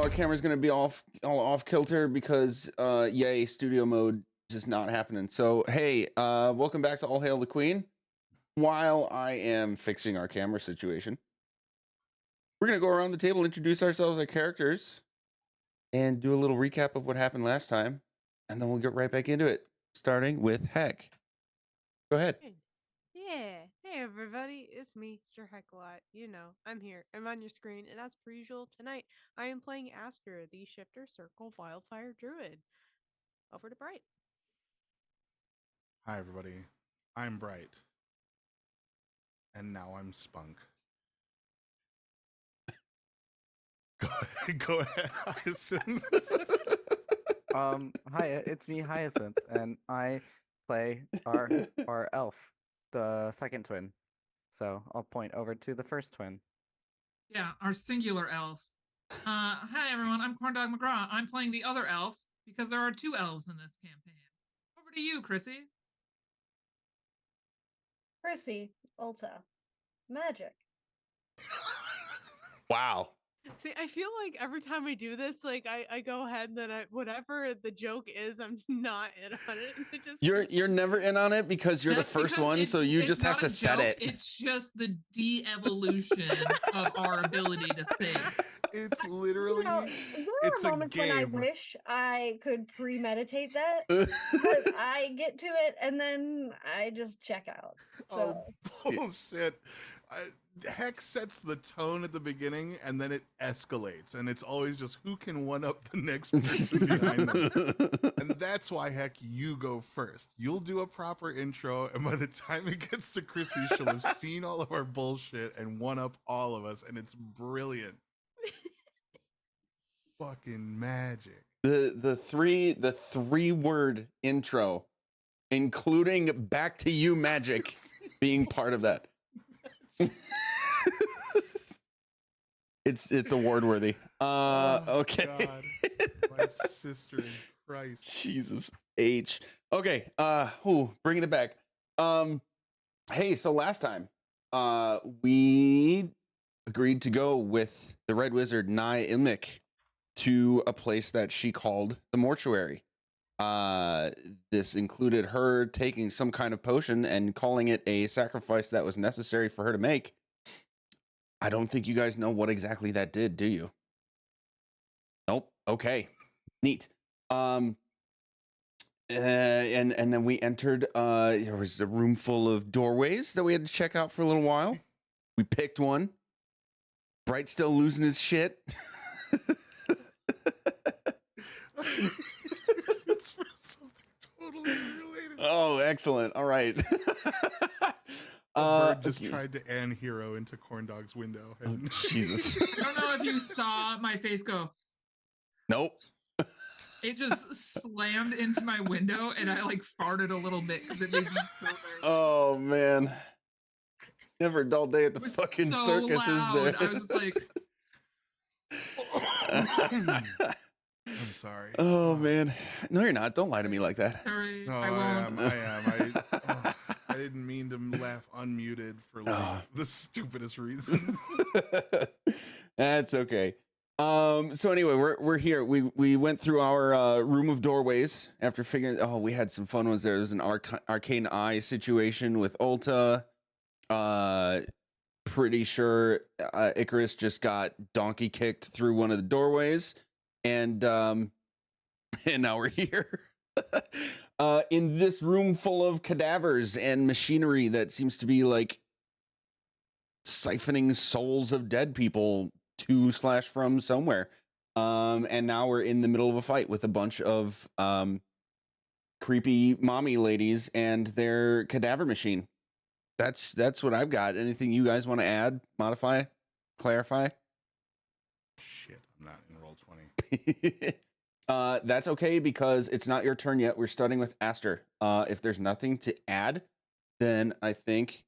our camera's gonna be all off kilter because yay, studio mode just not happening. So hey, welcome back to All Hail the Queen. While I am fixing our camera situation, we're gonna go around the table, introduce ourselves, our characters, and do a little recap of what happened last time, and then we'll get right back into it. Starting with Heck. Go ahead. Yeah. Hey, everybody. It's me, Sir Heckalot. You know, I'm here. I'm on your screen. And as per usual, tonight I am playing Aster, the Shifter Circle Wildfire Druid. Over to Bright. Hi, everybody. I'm Bright. And now I'm Spunk. Go ahead, Hyacinth. Hi, it's me, Hyacinth, and I play our elf, the second twin. So I'll point over to the first twin. Yeah, our singular elf. Hi everyone, I'm Corndog McGraw. I'm playing the other elf because there are two elves in this campaign. Over to you, Chrissy. Chrissy, Ulta, magic. Wow. See, I feel like every time we do this, like I go ahead and then whatever the joke is, I'm not in on it. And it just You're never in on it because you're That's the first because one, so you just have not to a set joke, it. It's just the de-evolution of our ability to think. It's literally There it's are a moments when I game. wish I could premeditate that, but I get to it and then I just check out. So Oh, bullshit. Heck sets the tone at the beginning and then it escalates, and it's always just who can one up the next person behind them. And that's why, Heck, you go first. You'll do a proper intro, and by the time it gets to Chrissy, she'll have seen all of our bullshit and one up all of us, and it's brilliant. Fucking magic. The three word intro, including back to you magic being part of that. It's award worthy. Okay. God. My sister in Christ. Jesus H. Okay. Bringing it back. Hey, so last time, we agreed to go with the Red Wizard Nye Imnik to a place that she called the Mortuary. This included her taking some kind of potion and calling it a sacrifice that was necessary for her to make. I don't think you guys know what exactly that did, do you? Nope. Okay. Neat. And then we entered, there was a room full of doorways that we had to check out for a little while. We picked one. Bright's still losing his shit. It's for something totally unrelated. Oh, excellent. All right. Bird just tried to Ann Hero into Corndog's window. Oh, Jesus. I don't know if you saw my face go. Nope. It just slammed into my window, and I like farted a little bit because it made me so nervous. Oh man. Never a dull day at the fucking so circus, loud. is there? I was just like, I'm sorry. Oh man. No, you're not. Don't lie to me like that. sorry, No, I I won't. am. I didn't mean to laugh unmuted for like the stupidest reason. That's okay. So anyway, we're here. We went through our room of doorways after figuring. Oh, we had some fun ones there. There was an arcane eye situation with Ulta. Pretty sure Icarus just got donkey kicked through one of the doorways, and now we're here. In this room full of cadavers and machinery that seems to be like siphoning souls of dead people to/from somewhere. And now we're in the middle of a fight with a bunch of creepy mommy ladies and their cadaver machine. That's what I've got. Anything you guys want to add, modify, clarify? Shit, I'm not in roll 20. That's okay because it's not your turn yet. We're starting with Aster. If there's nothing to add, then I think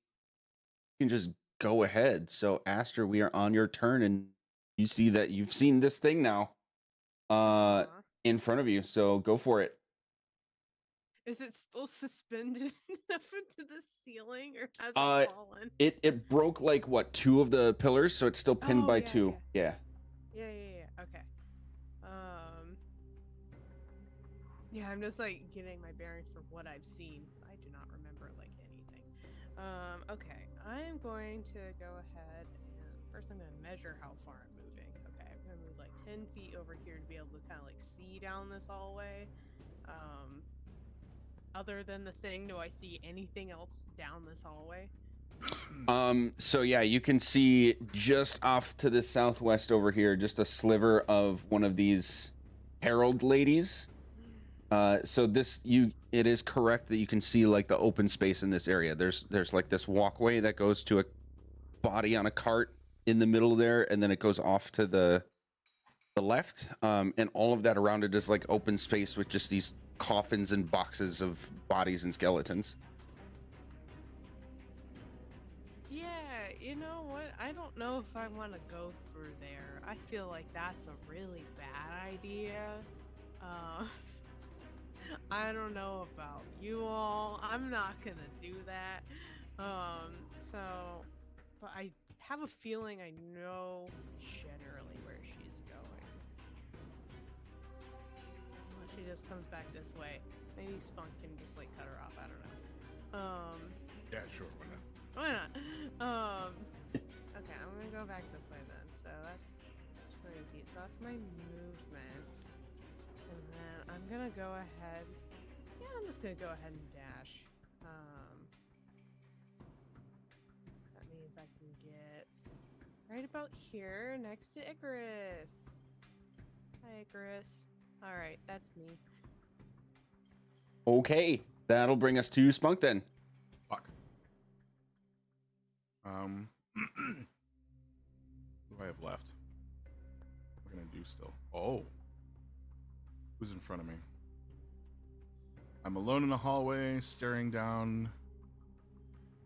you can just go ahead. So Aster, we are on your turn, and you see that you've seen this thing now in front of you. So go for it. Is it still suspended up into the ceiling, or has it fallen? It broke like what, 2 of the pillars, so it's still pinned by 2. Yeah. Yeah. Okay. Yeah, I'm just like getting my bearings for what I've seen. I do not remember like anything. Okay, I'm going to go ahead and first I'm gonna measure how far I'm moving. Okay, I'm gonna move like 10 feet over here to be able to kind of like see down this hallway. Other than the thing, do I see anything else down this hallway? So yeah, you can see just off to the southwest over here, just a sliver of one of these herald ladies. So it is correct that you can see like the open space in this area. There's like this walkway that goes to a body on a cart in the middle there, and then it goes off to the left. And all of that around it is like open space with just these coffins and boxes of bodies and skeletons. Yeah, you know what? I don't know if I want to go through there. I feel like that's a really bad idea. I don't know about you all. I'm not gonna do that. But I have a feeling I know generally where she's going. Well, she just comes back this way. Maybe Spunk can just like cut her off. I don't know. Yeah, sure. Why not? Why not? Okay, I'm gonna go back this way then. So that's 20 feet. So that's my movement. And then I'm gonna go ahead. Yeah, I'm just gonna go ahead and dash. That means I can get right about here next to Icarus. Hi, Icarus. Alright, that's me. Okay, that'll bring us to Spunk then. Fuck. What do I have left? What am I gonna do still? Oh. Who's in front of me? I'm alone in a hallway, staring down.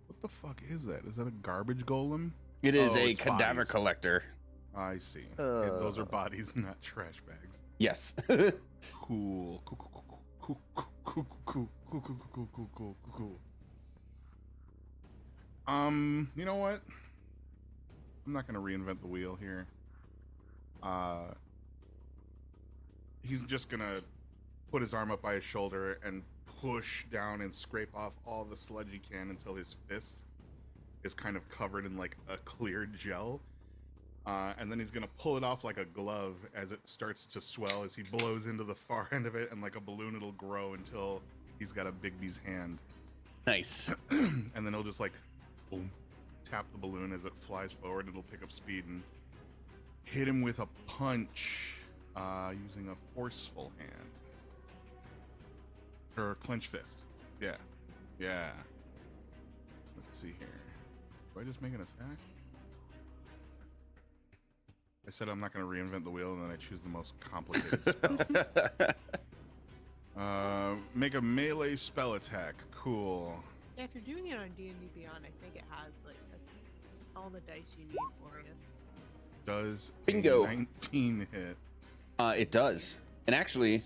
What the fuck is that? Is that a garbage golem? It is Oh, a it's cadaver bodies. collector. I see. Okay, those are bodies, not trash bags. Yes. Cool. Cool. You know what? I'm not gonna reinvent the wheel here. He's just gonna put his arm up by his shoulder and push down and scrape off all the sludge he can until his fist is kind of covered in like a clear gel. And then he's gonna pull it off like a glove as it starts to swell as he blows into the far end of it, and like a balloon it'll grow until he's got a Bigby's hand. Nice. And then he'll just like boom, tap the balloon as it flies forward. It'll pick up speed and hit him with a punch using a forceful hand or clenched fist. Yeah. Let's see here. Do I just make an attack? I said I'm not going to reinvent the wheel, and then I choose the most complicated spell. Make a melee spell attack. Cool. Yeah, if you're doing it on D&D Beyond, I think it has like all the dice you need for you. Does Bingo. A 19 hit? It does. And actually,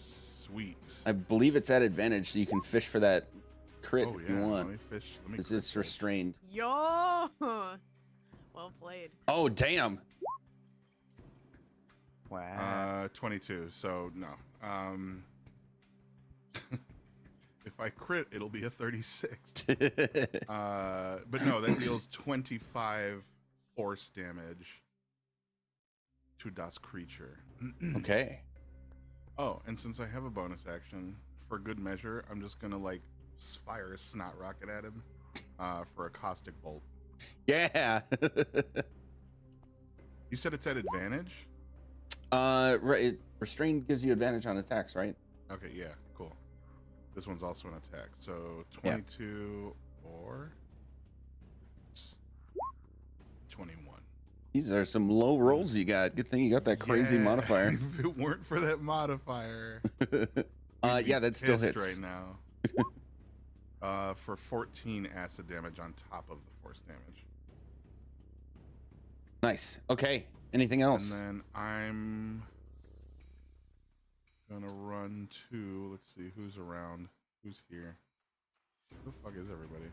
Sweet. I believe it's at advantage, so you can fish for that crit Oh if yeah. you Let want. me fish. Let me. Because crit it's roll. restrained. Yo! Well played. Oh, damn. Wow. 22. So no. If I crit, it'll be a 36. But no, that deals 25 force damage to das creature. Okay. Oh, and since I have a bonus action, for good measure, I'm just gonna like fire a snot rocket at him for a caustic bolt. Yeah. You said it's at advantage? Right. Restrained gives you advantage on attacks, right? Okay, yeah, cool. This one's also an attack. So Yeah. 22 or 21. These are some low rolls you got. Good thing you got that crazy Yeah, modifier. If it weren't for that modifier, Yeah, that still pissed hits. right now. For 14 acid damage on top of the force damage. Nice. Okay. Anything else? And then I'm gonna run to, let's see, who's around? Who's here? Who the fuck is everybody?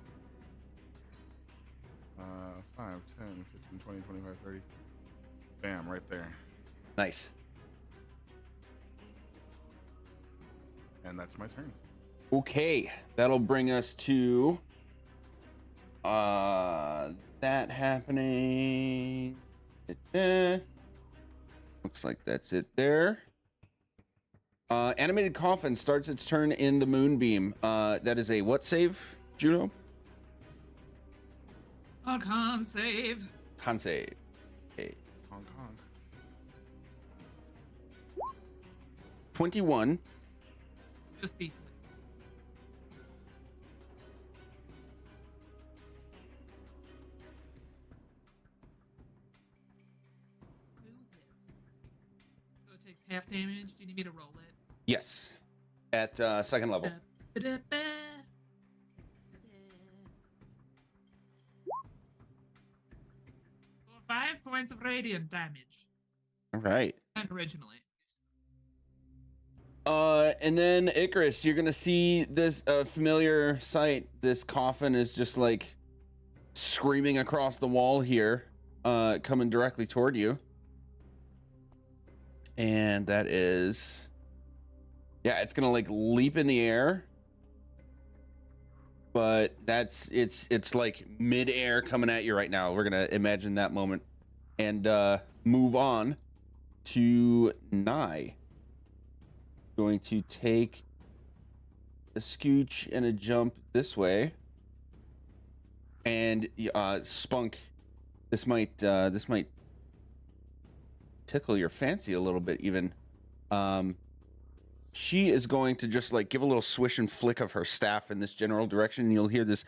5, 10, 15, 20, 25, 30. Bam, right there. Nice. And that's my turn. Okay, that'll bring us to that happening. Looks like that's it there. Animated Coffin starts its turn in the Moonbeam. That is a what save, Juno? A con save. Con save. Okay. Hong Kong. 21. Just beats it. So it takes half damage. Do you need me to roll it? Yes. At second level. Da-da-da. 5 points of radiant damage. All right. And originally. And then Icarus, you're gonna see this familiar sight. This coffin is just like screaming across the wall here, coming directly toward you. And that is, yeah, it's gonna like leap in the air, but it's like mid-air coming at you right now. We're gonna imagine that moment and move on to Nye. Going to take a scooch and a jump this way, and Spunk, this might tickle your fancy a little bit even. She is going to just like give a little swish and flick of her staff in this general direction, and you'll hear this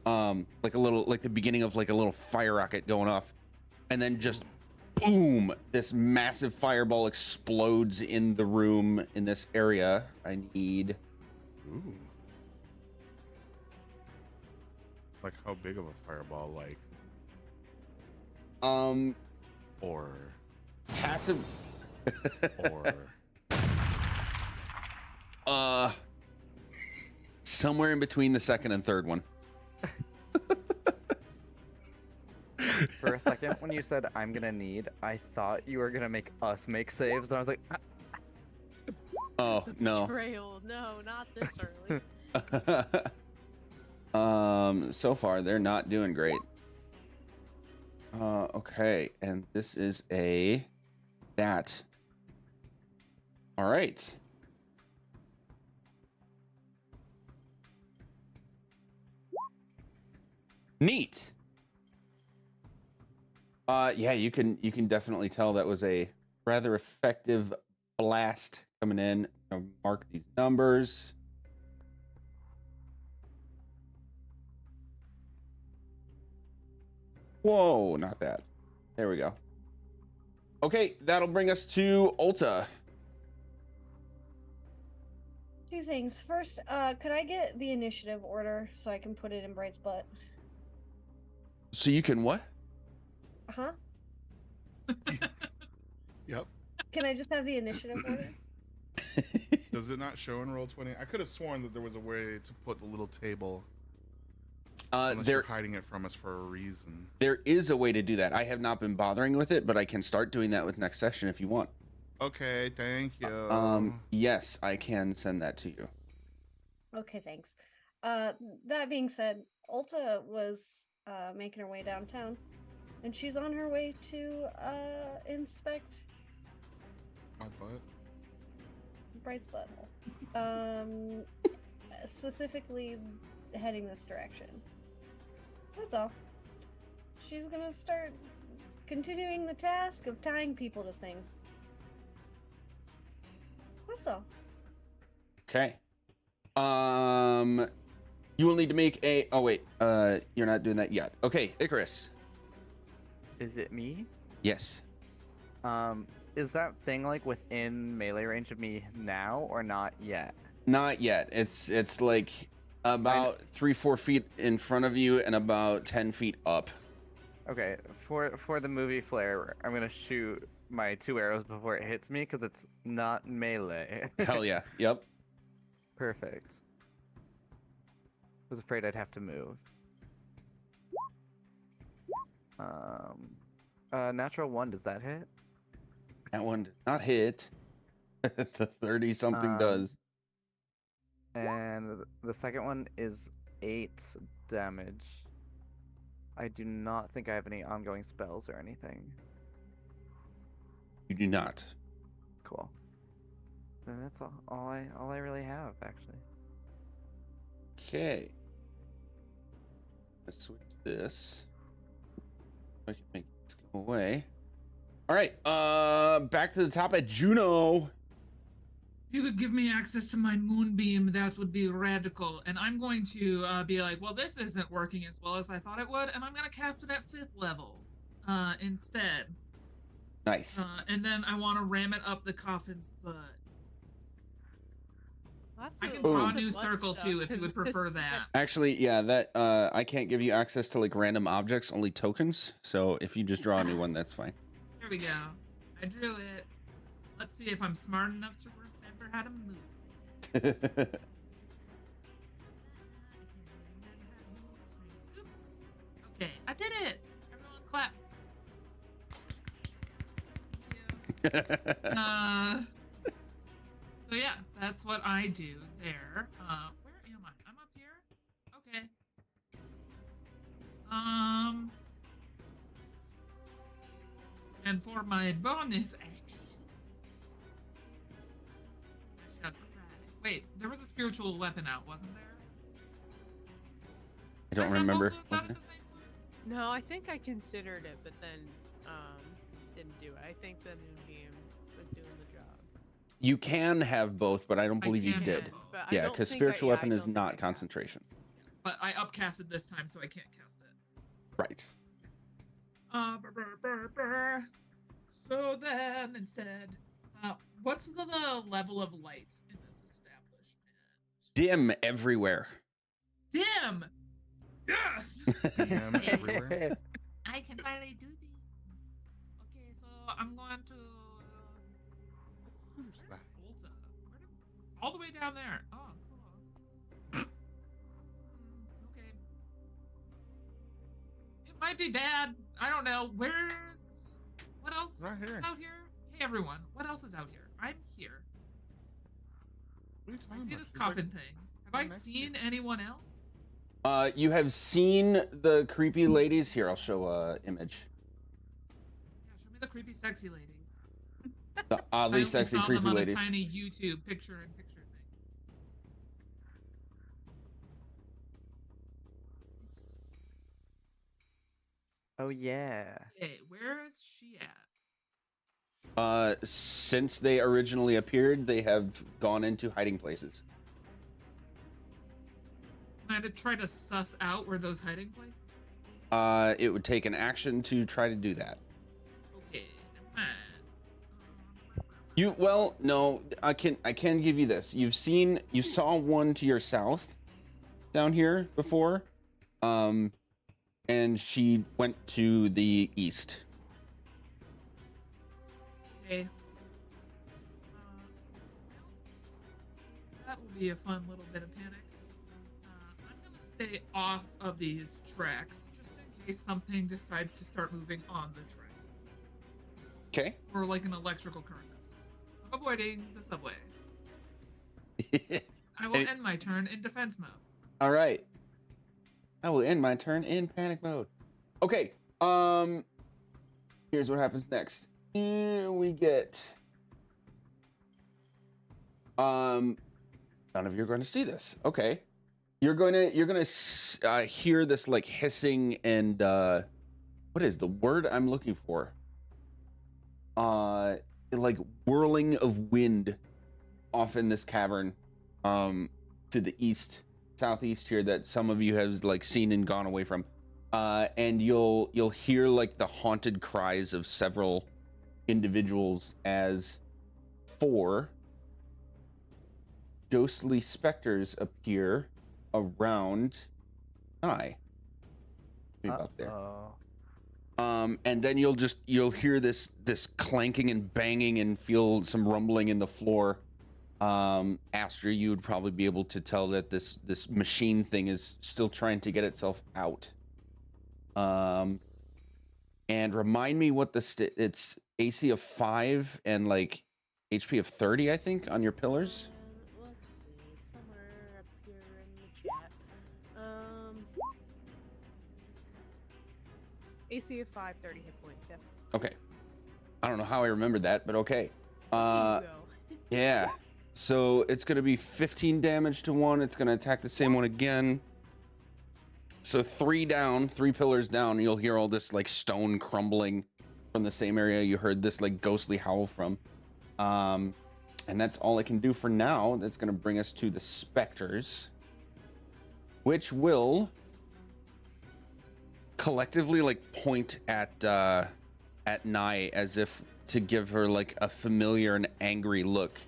like a little, like the beginning of like a little fire rocket going off, and then just boom, this massive fireball explodes in the room in this area. I need Ooh. Like how big of a fireball? Like or passive or somewhere in between the second and third one. For a second, when you said I'm gonna need, I thought you were gonna make us make saves, and I was like, Oh no. Betrayal. No, not this early. So far they're not doing great. Okay, and this is a that. All right. Neat. Yeah, you can definitely tell that was a rather effective blast coming in. I'll mark these numbers. Whoa, not that. There we go. Okay, that'll bring us to Ulta. Two things. First, could I get the initiative order so I can put it in Bright's butt? So you can what? Huh? Yep. Can I just have the initiative order? Does it not show in Roll20? I could have sworn that there was a way to put the little table. Unless you're hiding it from us for a reason. There is a way to do that. I have not been bothering with it, but I can start doing that with next session if you want. Okay, thank you. Yes, I can send that to you. Okay, thanks. That being said, Ulta was making her way downtown, and she's on her way to inspect My butt. Bright's butthole. Specifically heading this direction. That's all. She's gonna start continuing the task of tying people to things. That's all. Okay. You will need to make a. Oh wait. You're not doing that yet. Okay, Icarus. is it me? Yes. Is that thing like within melee range of me now or not yet? Not yet. It's like about 3-4 feet in front of you and about 10 feet up. Okay, for the movie flare, I'm gonna shoot my 2 arrows before it hits me because it's not melee. Hell yeah. Yep. Perfect. Was afraid I'd have to move. Natural 1, does that hit? That one does not hit. The 30 something does. And the second one is 8 damage. I do not think I have any ongoing spells or anything. You do not. Cool. Then that's all I really have, actually. Okay. Let's switch this. I can make this go away. All right. Back to the top at Juno. If you could give me access to my moonbeam, that would be radical. And I'm going to be like, well, this isn't working as well as I thought it would, and I'm going to cast it at 5th level instead. Nice. And then I want to ram it up the coffin's butt. I can Lots draw a of new butt circle stuff too if you in would prefer this. that. Actually, yeah, that I can't give you access to like random objects, only tokens. So if you just draw a new one, that's fine. Here we go. I drew it. Let's see if I'm smart enough to remember how to move it. Okay, I did it. Everyone clap. So yeah, that's what I do there. Where am I? I'm up here. Okay. And for my bonus action, wait, there was a spiritual weapon out, wasn't there? I don't Did have remember. both those Was out there? at the same time? No, I think I considered it, but then didn't do it. I think the moonbeam was doing the job. You can have both, but I don't I believe you can did. have both. But I Yeah, don't because think spiritual I weapon is don't think I not cast it. concentration. But I upcasted this time, so I can't cast it. Right. So then, instead, what's the level of lights in this establishment? Dim everywhere. Dim! Yes! Damn, everywhere. I can finally do these. Okay, so I'm going to... Who's that? Volta? All the way down there. Oh, cool. Okay. It might be bad. I don't know. What else Right here. is out here? Hey, everyone. What else is out here? I'm here. What are you I talking see about? this He's like- coffin thing. Have right I next to you. seen anyone else? You have seen the creepy ladies. Here, I'll show a image. Yeah, show me the creepy, sexy ladies. The I oddly only sexy saw creepy them on ladies. a tiny YouTube picture-in-picture thing. Oh yeah. Okay, where is she at? Since they originally appeared, they have gone into hiding places. I had to try to suss out where those hiding places. It would take an action to try to do that. Okay, never mind. No, I can give you this. You saw one to your south down here before. And she went to the east. Okay. That will be a fun little bit of panic. I'm gonna stay off of these tracks just in case something decides to start moving on the tracks. Okay. Or like an electrical current goes. I'm avoiding the subway. I will Hey. end my turn in defense mode. All right. I will end my turn in panic mode. Okay. Here's what happens next. Here we get. None of you are going to see this. Okay. You're gonna hear this like hissing and what is the word I'm looking for? Like whirling of wind off in this cavern, to the east. Southeast here that some of you have like seen and gone away from, and you'll hear like the haunted cries of several individuals as 4 ghostly specters appear around Maybe about there. And then you'll hear this clanking and banging and feel some rumbling in the floor. Astra, you would probably be able to tell that this machine thing is still trying to get itself out. And remind me what it's AC of 5 and like HP of 30, I think, on your pillars. Let's see, somewhere up here in the chat. AC of 5, 30 hit points. Yeah. Okay. I don't know how I remembered that, but okay. There you go. Yeah. So it's gonna be 15 damage to one. It's gonna attack the same one again. So 3 down, 3 pillars down. You'll hear all this like stone crumbling from the same area you heard this like ghostly howl from. And that's all I can do for now. That's gonna bring us to the specters, which will collectively like point at Nye as if to give her like a familiar and angry look.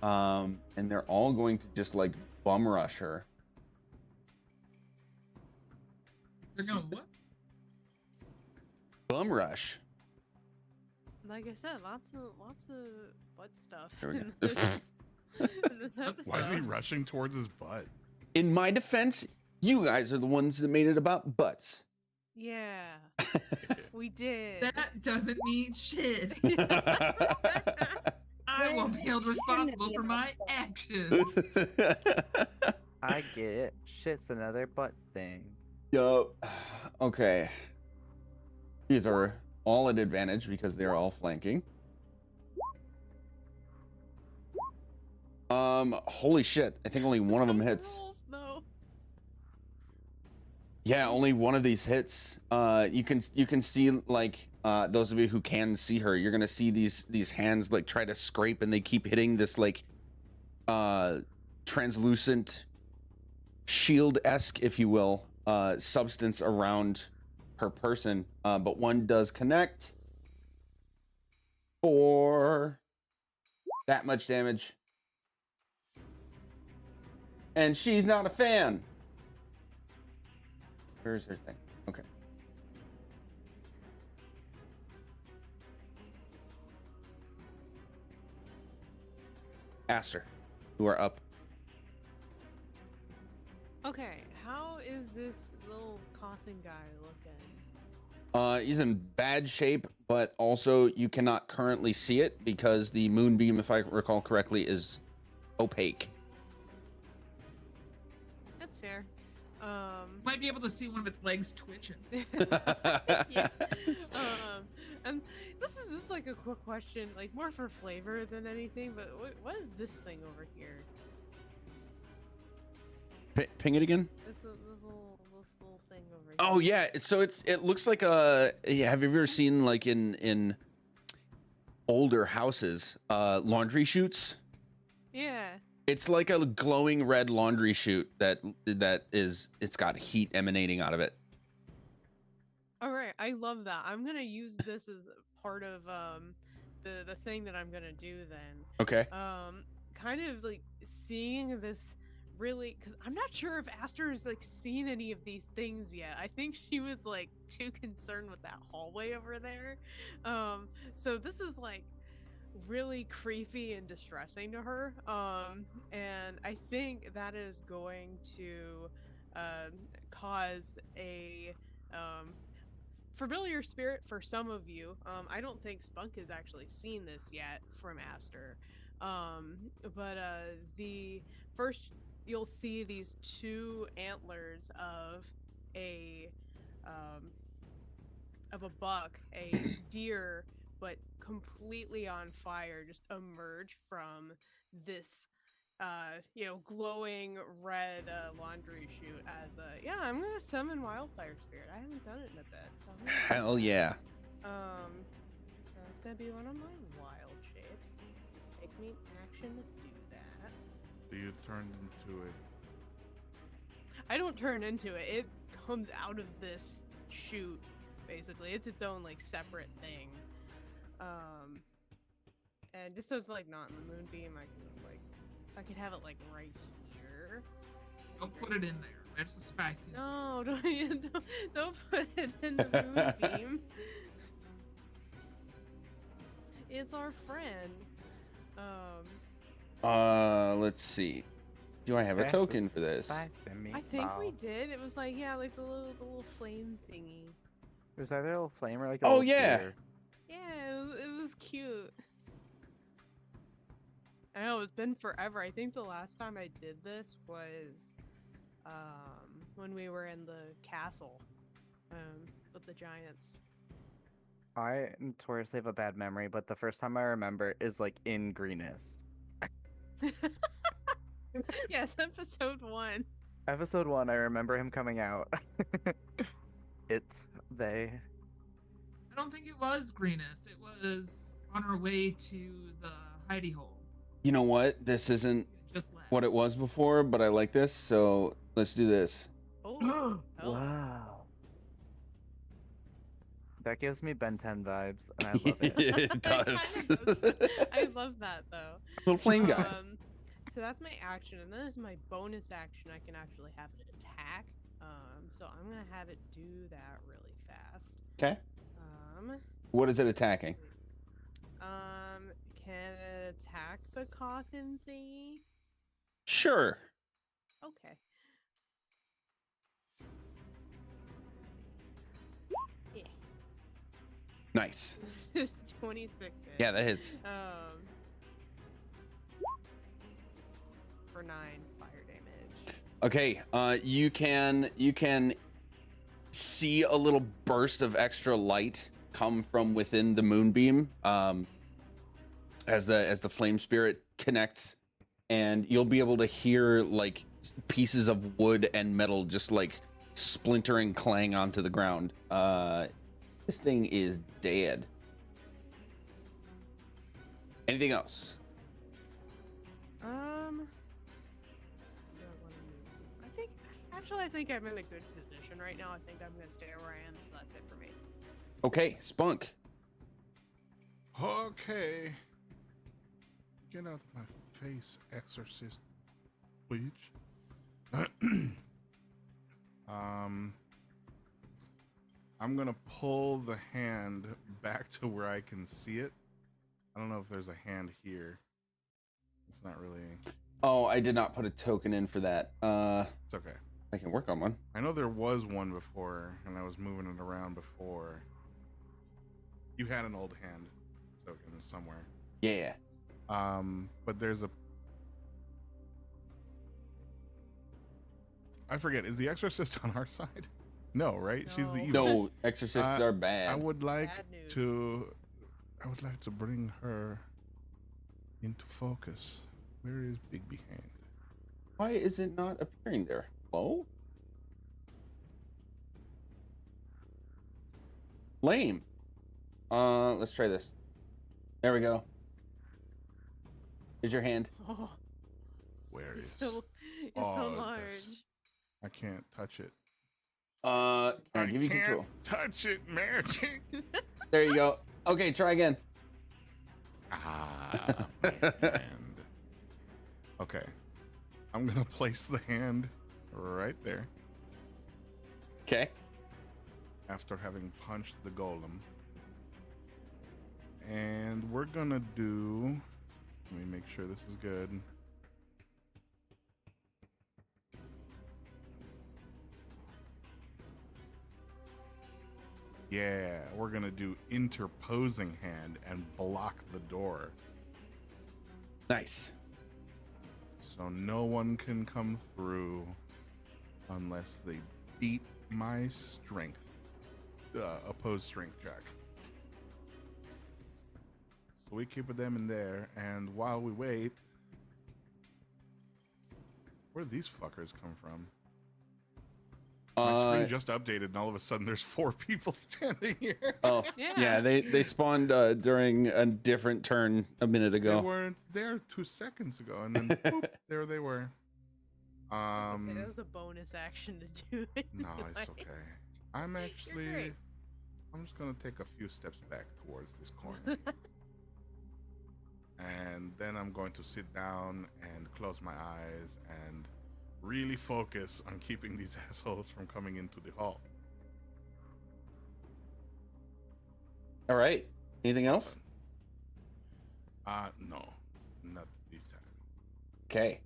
And they're all going to just like bum rush her. They're going what? Bum rush. Like I said, lots of butt stuff. There we in go. this, in this That's Why is he episode. rushing towards his butt? In my defense, you guys are the ones that made it about butts. Yeah, we did. That doesn't mean shit. Yeah. I Well, won't be held it shouldn't responsible be for about my that. actions. I get it. Shit's another butt thing. Yup. Okay. These are all at advantage because they're all flanking. Holy shit. I think only one of them Those hits. rolls, no. Yeah, only one of these hits. You can see like those of you who can see her, you're gonna see these hands like try to scrape, and they keep hitting this like translucent shield-esque, if you will, substance around her person. But one does connect for that much damage, and she's not a fan. Where's her thing? Okay. Aster, you are up. Okay, how is this little coffin guy looking? He's in bad shape, but also you cannot currently see it because the moonbeam, if I recall correctly, is opaque. That's fair. Might be able to see one of its legs twitching. Yeah. And this is just like a quick question, like more for flavor than anything. But what is this thing over here? Ping it again. This little thing over here. Oh yeah, so it looks like a. Yeah, have you ever seen like in older houses, laundry chutes? Yeah. It's like a glowing red laundry chute it's got heat emanating out of it. All right, I love that. I'm gonna use this as part of the thing that I'm gonna do then. Okay. Kind of like seeing this really, because I'm not sure if Aster has like seen any of these things yet. I think she was like too concerned with that hallway over there. So this is like really creepy and distressing to her. And I think that is going to cause a familiar spirit for some of you. I don't think Spunk has actually seen this yet from Aster. But the first you'll see these 2 antlers of a buck, a deer, but completely on fire, just emerge from this glowing red laundry chute as I'm gonna summon wildfire spirit. I haven't done it in a bit, so I'm gonna Hell yeah. that's gonna be one of my wild shapes. Takes me action to do that. So you turned into it. I don't turn into it. It comes out of this chute, basically. It's its own like separate thing. And just so it's like not in the moonbeam, I can just like, I could have it like right here. Don't put it in there. That's the spicy. No, don't put it in the moonbeam. It's our friend. Let's see. Do I have a That's token for this? Spicy I think we meatball. did. It was like like the little flame thingy. There's either a little flame or like a Oh, little yeah. deer. Yeah, it was cute. I know it's been forever. I think the last time I did this was when we were in the castle with the giants. I notoriously have a bad memory, but the first time I remember is like in Greenest. Yes, episode 1. Episode 1, I remember him coming out. They. I don't think it was Greenest. It was on our way to the hidey hole. You know what? This isn't Just left. what it was before, but I like this, so let's do this. Oh, oh. Wow. That gives me Ben 10 vibes, and I love it. It does. I love that though. Little flame guy. So that's my action, and then as my bonus action, I can actually have it attack. So I'm gonna have it do that really fast. Okay. What is it attacking? Can it attack the coffin thingy? Sure. Okay. Yeah. Nice. 26. Yeah, that hits. For 9 fire damage. Okay, you can see a little burst of extra light come from within the moonbeam as the flame spirit connects, and you'll be able to hear like pieces of wood and metal just like splinter and clang onto the ground. This thing is dead. Anything else? I think I'm in a good position right now. I think I'm gonna stay where I am, so that's it for me. Okay, Spunk. Okay. Get out of my face, exorcist bitch. I'm gonna pull the hand back to where I can see it. I don't know if there's a hand here. It's not really. Oh, I did not put a token in for that. It's okay. I can work on one. I know there was one before, and I was moving it around before. You had an old hand token somewhere. Yeah. But there's a. I forget. Is the exorcist on our side? No, right? She's the evil. No, exorcists are bad. I would like Bad news. I would like to bring her into focus. Where is Bigby Hand? Why is it not appearing there? Hello? Lame. Let's try this. There we go. Here's your hand. Oh, Where is? it's so Oh, large. I can't touch it. Can I give you can't control? touch it, magic. There you go. Okay, try again. Ah, hand. Okay. I'm gonna place the hand right there Okay. after having punched the golem. And we're gonna do. Let me make sure this is good. Yeah, we're gonna do interposing hand and block the door. Nice. So no one can come through unless they beat my strength, opposed strength check. So we keep them in there, and while we wait, where do these fuckers come from? My screen just updated, and all of a sudden there's 4 people standing here. Oh, yeah. They spawned during a different turn a minute They ago. weren't there 2 seconds ago, and then boop, there they were. Okay, that was a bonus action to do it. No, it's okay. I'm actually. great. I'm just gonna take a few steps back towards this corner, and then I'm going to sit down and close my eyes and really focus on keeping these assholes from coming into the hall. All right. Anything else? No, not this time. Okay.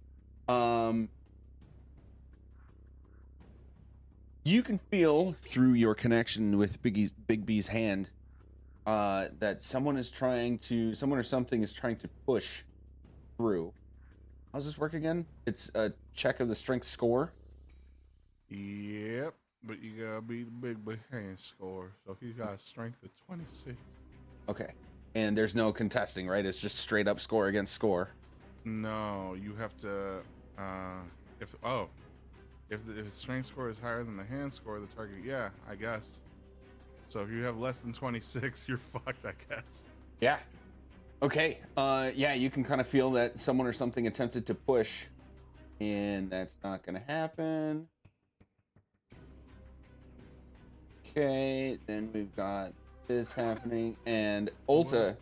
You can feel through your connection with Big B's hand that someone or something is trying to push through. How's this work again? It's a check of the strength score. Yep, but you gotta be the big hand score. So he got a strength of 26. Okay. And there's no contesting, right? It's just straight up score against score. No, you have to. If the strength score is higher than the hand score, the target. Yeah, I guess. So if you have less than 26, you're fucked, I guess. Yeah. Okay. Yeah, you can kind of feel that someone or something attempted to push, and that's not going to happen. Okay, then we've got this happening, and Ulta,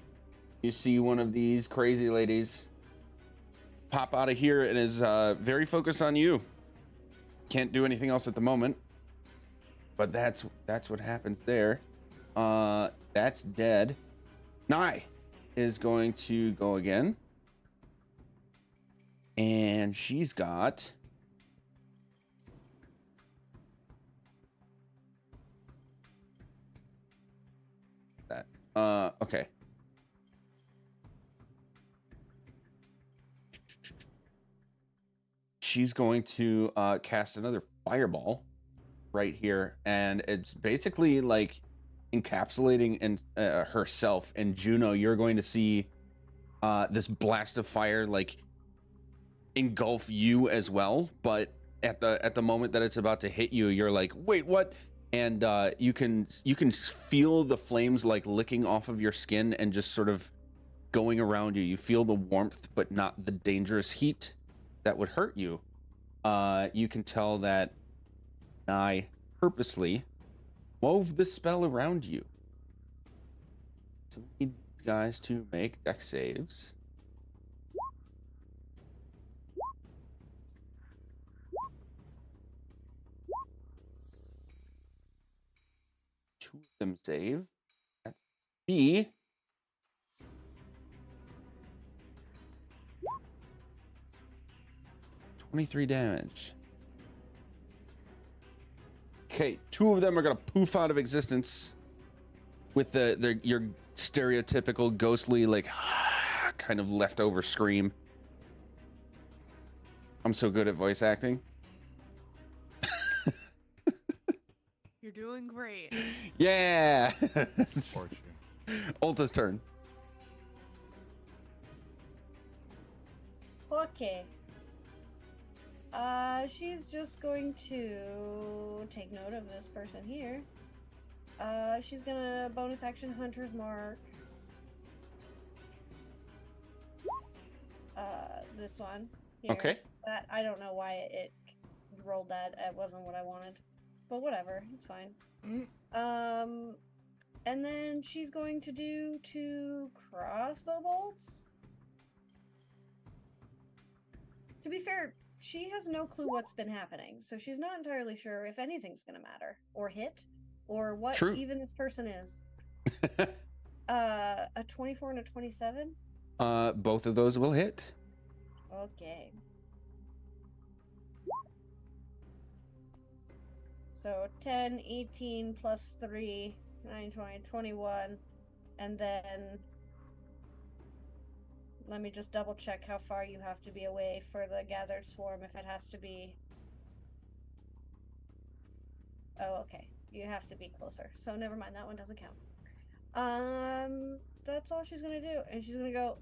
you see one of these crazy ladies pop out of here and is very focused on you. Can't do anything else at the moment, but that's what happens there. That's dead. Nye is going to go again, and she's got that. Okay. She's going to cast another fireball right here, and it's basically like encapsulating in herself. And Juno, you're going to see this blast of fire like engulf you as well. But at the moment that it's about to hit you, you're like, wait, what? And you can feel the flames like licking off of your skin and just sort of going around you. You feel the warmth, but not the dangerous heat that would hurt you. You can tell that Nye purposely wove the spell around you. So we need these guys to make dex saves. Two of them save. That's B. $23 damage. Okay, two of them are gonna poof out of existence with your stereotypical ghostly like kind of leftover scream. I'm so good at voice acting. You're doing great. Yeah. Fortune. Ulta's turn. Okay. She's just going to take note of this person here. She's gonna bonus action Hunter's Mark. This one. Here. Okay. That I don't know why it rolled that. It wasn't what I wanted, but whatever. It's fine. And then she's going to do 2 crossbow bolts. To be fair, she has no clue what's been happening, so she's not entirely sure if anything's gonna matter or hit or what True. even this person is. A 24 and a 27. Both of those will hit. Okay. So 10, 18 plus 3, 9, 20, 21, and then let me just double check how far you have to be away for the gathered swarm if it has to be. Oh, okay. You have to be closer. So never mind, that one doesn't count. That's all she's gonna do. And she's gonna go,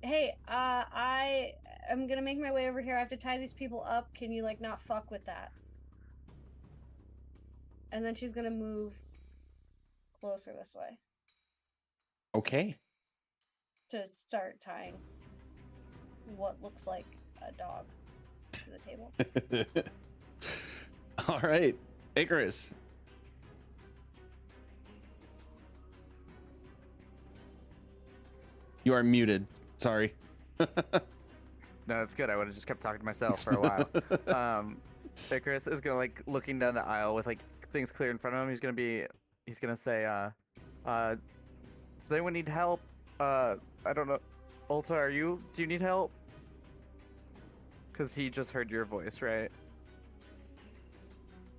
hey, I am gonna make my way over here. I have to tie these people up. Can you, like, not fuck with that? And then she's gonna move closer this way Okay. to start tying what looks like a dog to the table. All right, Icarus. You are muted. Sorry. No, that's good. I would have just kept talking to myself for a while. Icarus is gonna like looking down the aisle with like things clear in front of him. He's gonna say, does anyone need help? I don't know. Ulta, do you need help? Because he just heard your voice, right?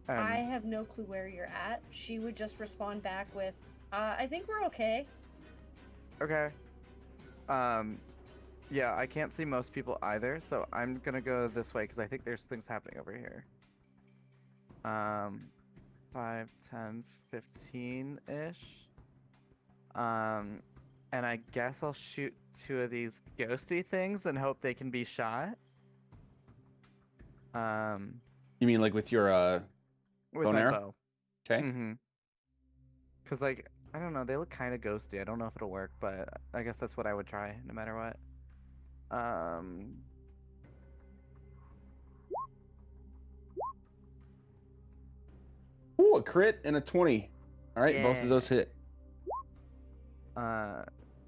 I have no clue where you're at. She would just respond back with, I think we're okay. Okay. Yeah, I can't see most people either, so I'm gonna go this way because I think there's things happening over here. 5, 10, 15-ish. And I guess I'll shoot 2 of these ghosty things and hope they can be shot. You mean like with your With bow and my arrow? bow. Okay. Mm-hmm. Cause like I don't know, they look kind of ghosty. I don't know if it'll work, but I guess that's what I would try no matter what. Ooh, a crit and a 20. All right, both of Yeah. those hit.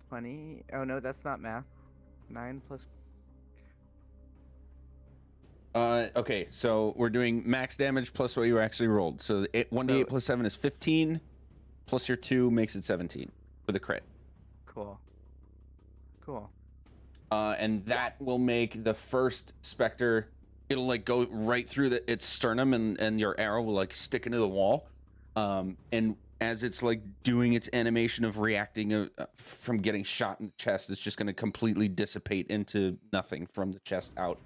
20. Oh no, that's not math. 9 plus. Okay, so we're doing max damage plus what you actually rolled. So 1d8 plus 7 is 15, plus your 2 makes it 17 for the crit. Cool. Cool. And that will make the first specter, it'll like go right through its sternum, and your arrow will like stick into the wall. And as it's like doing its animation of reacting from getting shot in the chest, it's just going to completely dissipate into nothing from the chest out.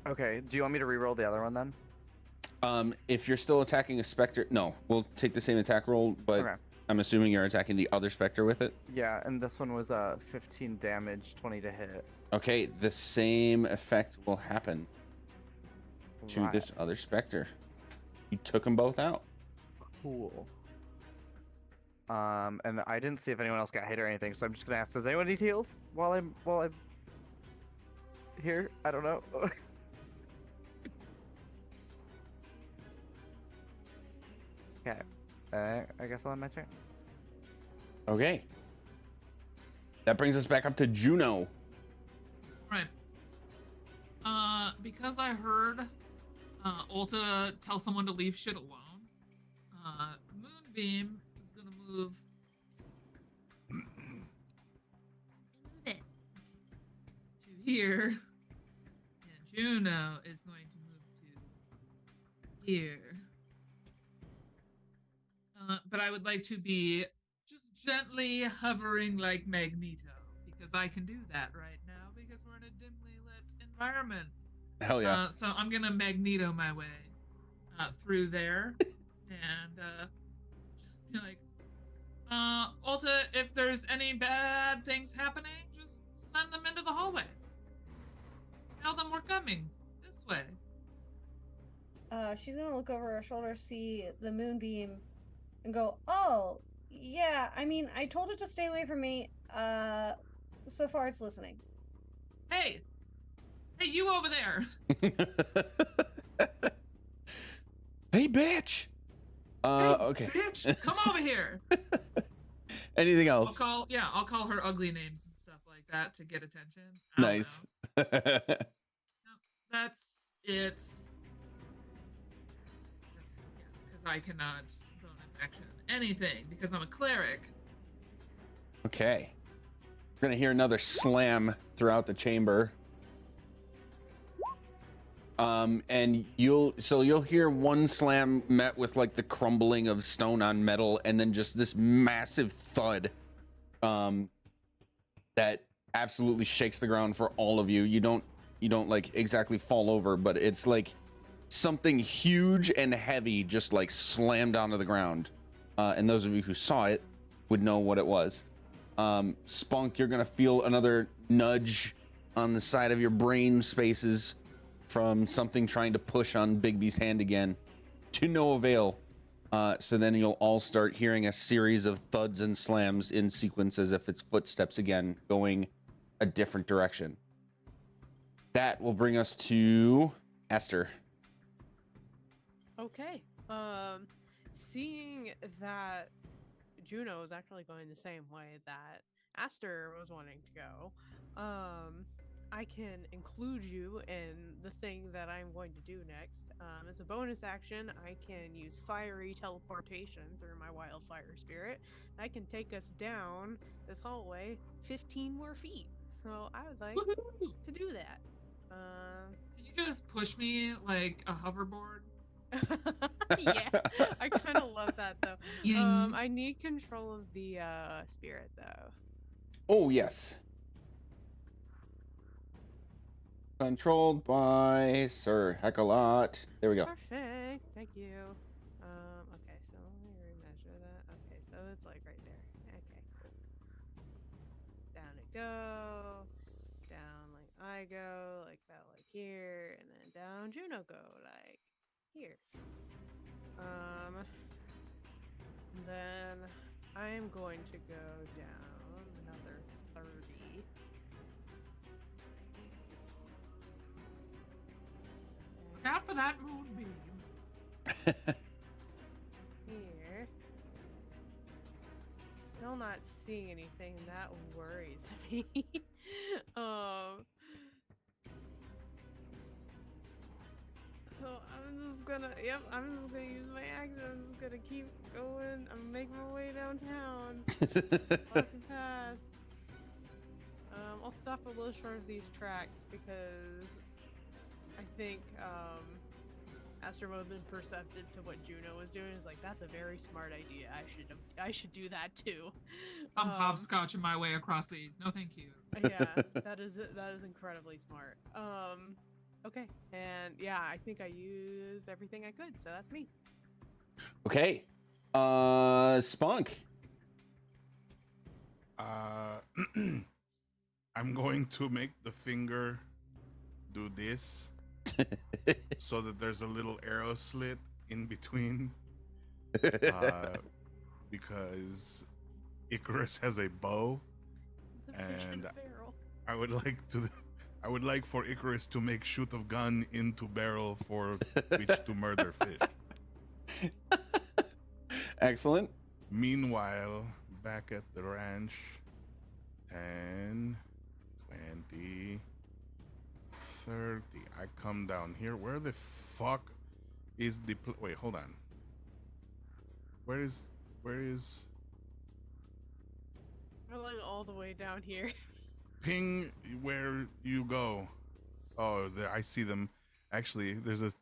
Okay, do you want me to re-roll the other one then? If you're still attacking a specter, no, we'll take the same attack roll, but Okay. I'm assuming you're attacking the other specter with it. Yeah, and this one was 15 damage, 20 to hit. Okay, the same effect will happen to Right. this other specter. You took them both out. Cool. And I didn't see if anyone else got hit or anything, so I'm just gonna ask, does anyone need heals while I'm here? I don't know. Okay. I guess I'll have my turn. Okay. That brings us back up to Juno. Right. Because I heard Ulta tell someone to leave shit alone, Moonbeam is gonna move a bit to here, and Juno is going to move to here. But I would like to be just gently hovering like Magneto, because I can do that right now because we're in a dimly lit environment. Hell yeah. So I'm gonna Magneto my way through there, and just be like, Ulta, if there's any bad things happening, just send them into the hallway. Tell them we're coming this way. She's gonna look over her shoulder, see the moonbeam, and go, "Oh, yeah. I mean, I told it to stay away from me. So far it's listening." Hey, you over there! Hey, bitch. Okay. Bitch, come over here. Anything I'll else? call her ugly names and stuff like that to get attention. I don't Nice. know. That's it. Yes, because I cannot bonus action anything because I'm a cleric. Okay. We're gonna hear another slam throughout the chamber. And you'll hear one slam met with like the crumbling of stone on metal, and then just this massive thud that absolutely shakes the ground for all of you. You don't like exactly fall over, but it's like something huge and heavy just like slammed onto the ground. And those of you who saw it would know what it was. Spunk, you're gonna feel another nudge on the side of your brain spaces from something trying to push on Bigby's hand again, to no avail. So then you'll all start hearing a series of thuds and slams in sequence as if it's footsteps again, going a different direction. That will bring us to Esther. Okay. Seeing that Juno is actually going the same way that Aster was wanting to go, I can include you in the thing that I'm going to do next. As a bonus action, I can use fiery teleportation through my wildfire spirit. I can take us down this hallway 15 more feet. So I would like Woohoo! to do that. Can you just push me like a hoverboard? Yeah, I kind of love that though. Ying. I need control of the spirit though. Oh, yes. Controlled by Sir Heckalot. There we go. Perfect. Thank you. Okay, so let me remeasure that. Okay, so it's like right there. Okay, cool. Down it go. Down like I go, like about like here, and then down Juno go, like here. Then I am going to go down another 30. Look out for that moonbeam. Here. Still not seeing anything that worries me. So I'm just gonna use my action. I'm just gonna keep going. I'm making my way downtown. Walking past. I'll stop a little short of these tracks because I think Astro would have been perceptive to what Juno was doing. Is like, that's a very smart idea. I should do that too. I'm hopscotching my way across these. No, thank you. Yeah, that is incredibly smart. Okay, and yeah, I think I used everything I could, so that's me. Okay. Spunk. I'm going to make the finger do this so that there's a little arrow slit in between. Because Icarus has a bow, It's a fish in and a barrel. I would like for Icarus to make shoot of gun into barrel for which to murder fish. Excellent. Meanwhile, back at the ranch, 10, 20, 30. I come down here. Where the fuck is the wait, hold on. Where is We're like all the way down here. ping where you go? Oh, there, I see them. Actually, there's a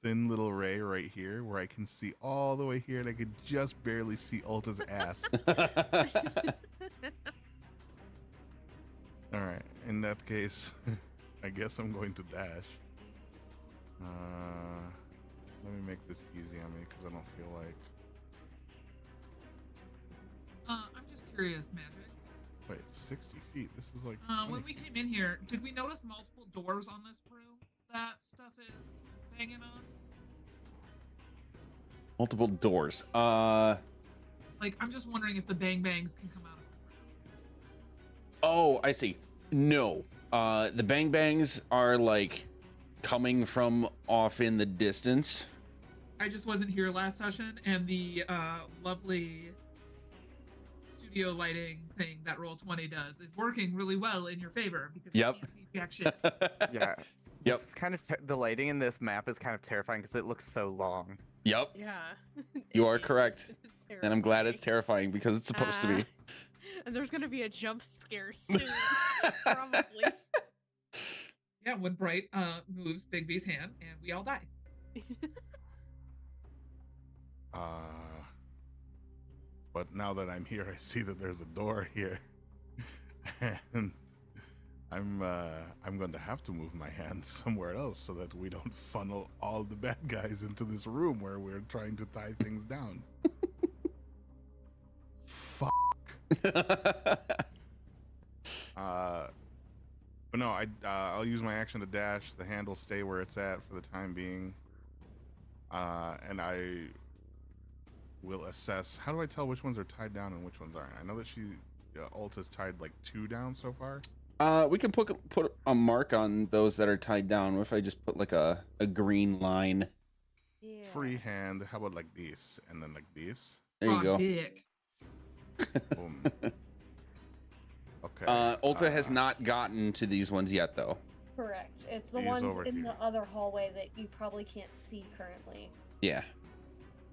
thin little ray right here where I can see all the way here, and I could just barely see Ulta's ass. All right, in that case, I guess I'm going to dash. Let me make this easy on me because I don't feel like. I'm just curious, Magic. Wait, 60 feet. This is like. When 20 we came in here, did we notice multiple doors on this room that stuff is banging on? Multiple doors. Like, I'm just wondering if the bang bangs can come out of somewhere else. Oh, I see. No. The bang bangs are like coming from off in the distance. I just wasn't here last session, and the lovely studio lighting thing that Roll20 does is working really well in your favor because Yep. you can't see jack shit. Yeah. Yep. It's kind of the lighting in this map is kind of terrifying because it looks so long. Yep. Yeah. You It are is. correct. It is And I'm glad it's terrifying. terrifying because it's supposed to be. And there's gonna be a jump scare soon, probably. Yeah, when Bright moves Bigby's hand, and we all die. But now that I'm here, I see that there's a door here, and I'm going to have to move my hand somewhere else so that we don't funnel all the bad guys into this room where we're trying to tie things down. Fuck. But no, I'll use my action to dash. The hand will stay where it's at for the time being, and I will assess. How do I tell which ones are tied down and which ones aren't? I know that Ulta's tied like 2 down so far. We can put a mark on those that are tied down. If I just put like a green line. Yeah. Free hand. How about like these and then like these? There you Aw, go. Dick. Boom. Okay. Ulta has not gotten to these ones yet, though. Correct. It's the These ones over in here. the other hallway that you probably can't see currently. Yeah.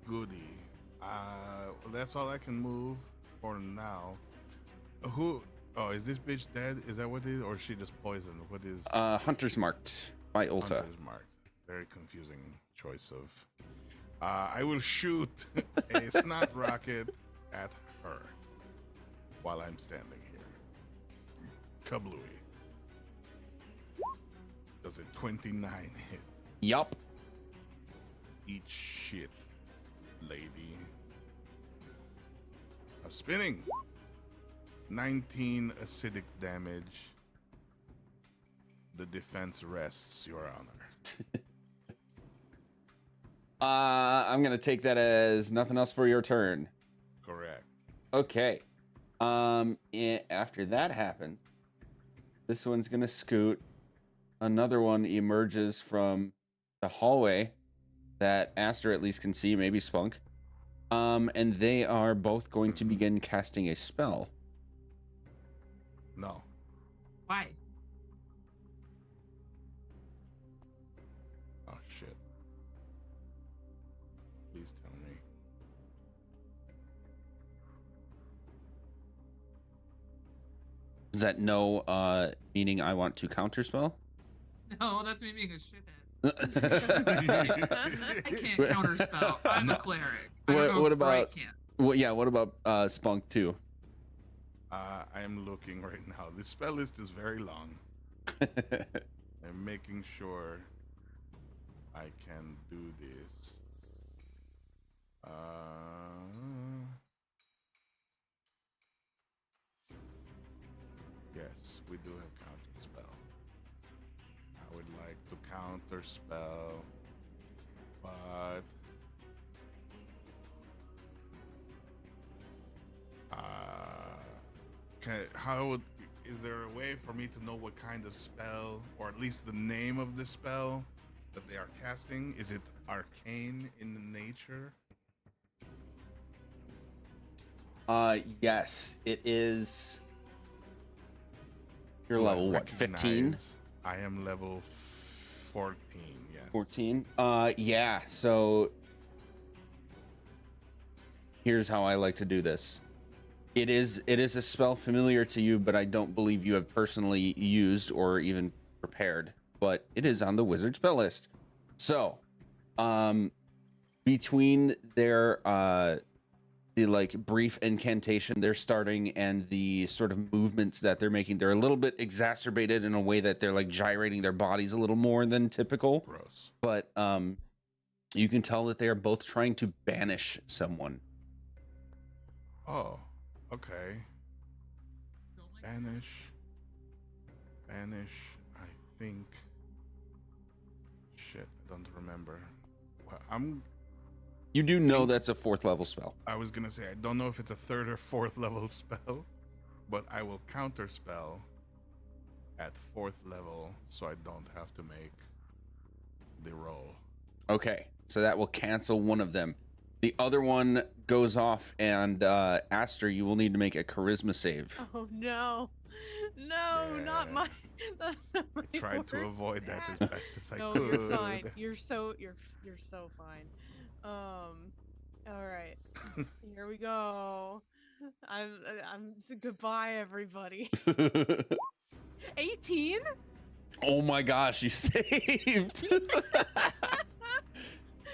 Goody. That's all I can move for now. Who? Oh, is this bitch dead? Is that what it is, or is she just poisoned? What is? Hunter's marked by Ulta. Hunter's marked. Very confusing choice of. I will shoot a snot rocket at her while I'm standing here. Kablooey. Does a 29 hit? Yup. Eat shit, lady. I'm spinning. 19 acidic damage. The defense rests, Your Honor. I'm gonna take that as nothing else for your turn. Correct. Okay. After that happens, this one's gonna scoot. Another one emerges from the hallway that Aster at least can see, maybe Spunk. And they are both going to begin casting a spell. No. Why? Oh shit. Please tell me. Is that no meaning I want to counterspell? No, that's me being a shithead. I can't counterspell. I'm a cleric. I don't know What if Bright about? can. Well, yeah. What about Spunk too? I am looking right now. The spell list is very long. I'm making sure I can do this. Yes, we do have counterspell. I would like to counterspell, but is there a way for me to know what kind of spell, or at least the name of the spell that they are casting? Is it arcane in nature? Yes, it is. You're level what? 15? Recognize I am level 14. Yes. 14? Yeah. So here's how I like to do this. It is a spell familiar to you, but I don't believe you have personally used or even prepared. But it is on the wizard spell list. So, between their the like brief incantation they're starting and the sort of movements that they're making, they're a little bit exacerbated in a way that they're like gyrating their bodies a little more than typical. Gross. But you can tell that they are both trying to banish someone. Oh, okay. Don't like Banish. I think. Shit, I don't remember. Well, You do know that's a 4th level spell. I was gonna say I don't know if it's a 3rd or 4th level spell, but I will counterspell at 4th level, so I don't have to make the roll. Okay, so that will cancel one of them. The other one goes off, and Aster, you will need to make a charisma save. Oh no, no, not Yeah. my. That's not my I tried to worst avoid that as stat. best as I No, could. you're fine. You're so fine. All right, here we go. I'm goodbye, everybody. 18. Oh my gosh, you saved!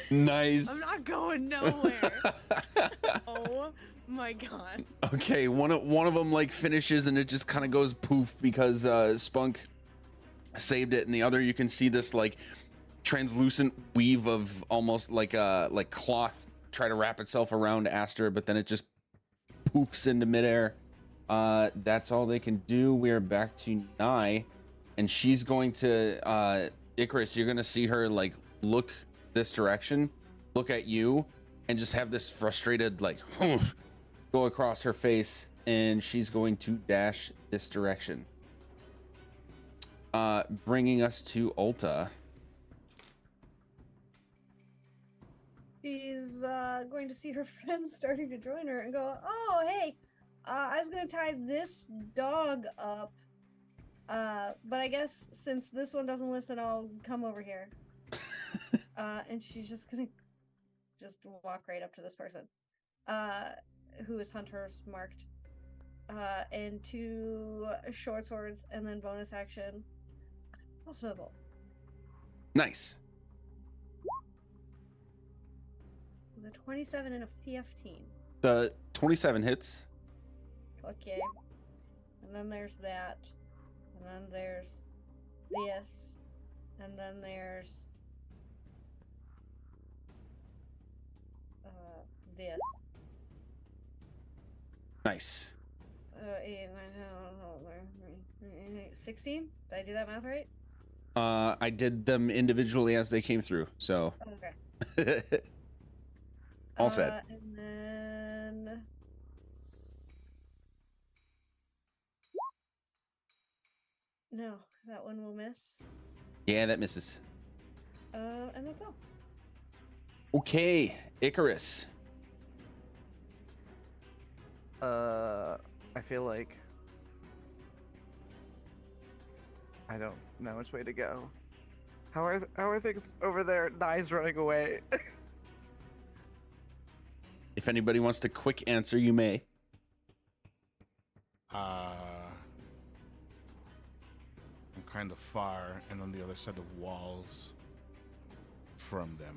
Nice. I'm not going nowhere. Oh my god. Okay, one of them like finishes and it just kind of goes poof because Spunk saved it, and the other you can see this like translucent weave of almost like cloth try to wrap itself around Aster, but then it just poofs into midair. That's all they can do. We're back to Nye, and she's going to Icarus. You're gonna see her like look this direction, look at you, and just have this frustrated like go across her face, and she's going to dash this direction, bringing us to Ulta. She's going to see her friends starting to join her and go, "Oh, hey, I was going to tie this dog up, but I guess since this one doesn't listen, I'll come over here." And she's just going to walk right up to this person, who is Hunter's marked, and 2 short swords, and then bonus action, I'll swivel. Nice. With a 27 and a 15. The 27 hits. Okay. And then there's that. And then there's this. And then there's this. Nice. 8, 16? Did I do that math right? I did them individually as they came through, so Okay. all set. And then no, that one will miss. Yeah, that misses. And that's all. Okay, Icarus. I feel like I don't know which way to go. How are things over there? Nye's running away. If anybody wants to quick answer, you may. I'm kind of far and on the other side of walls from them.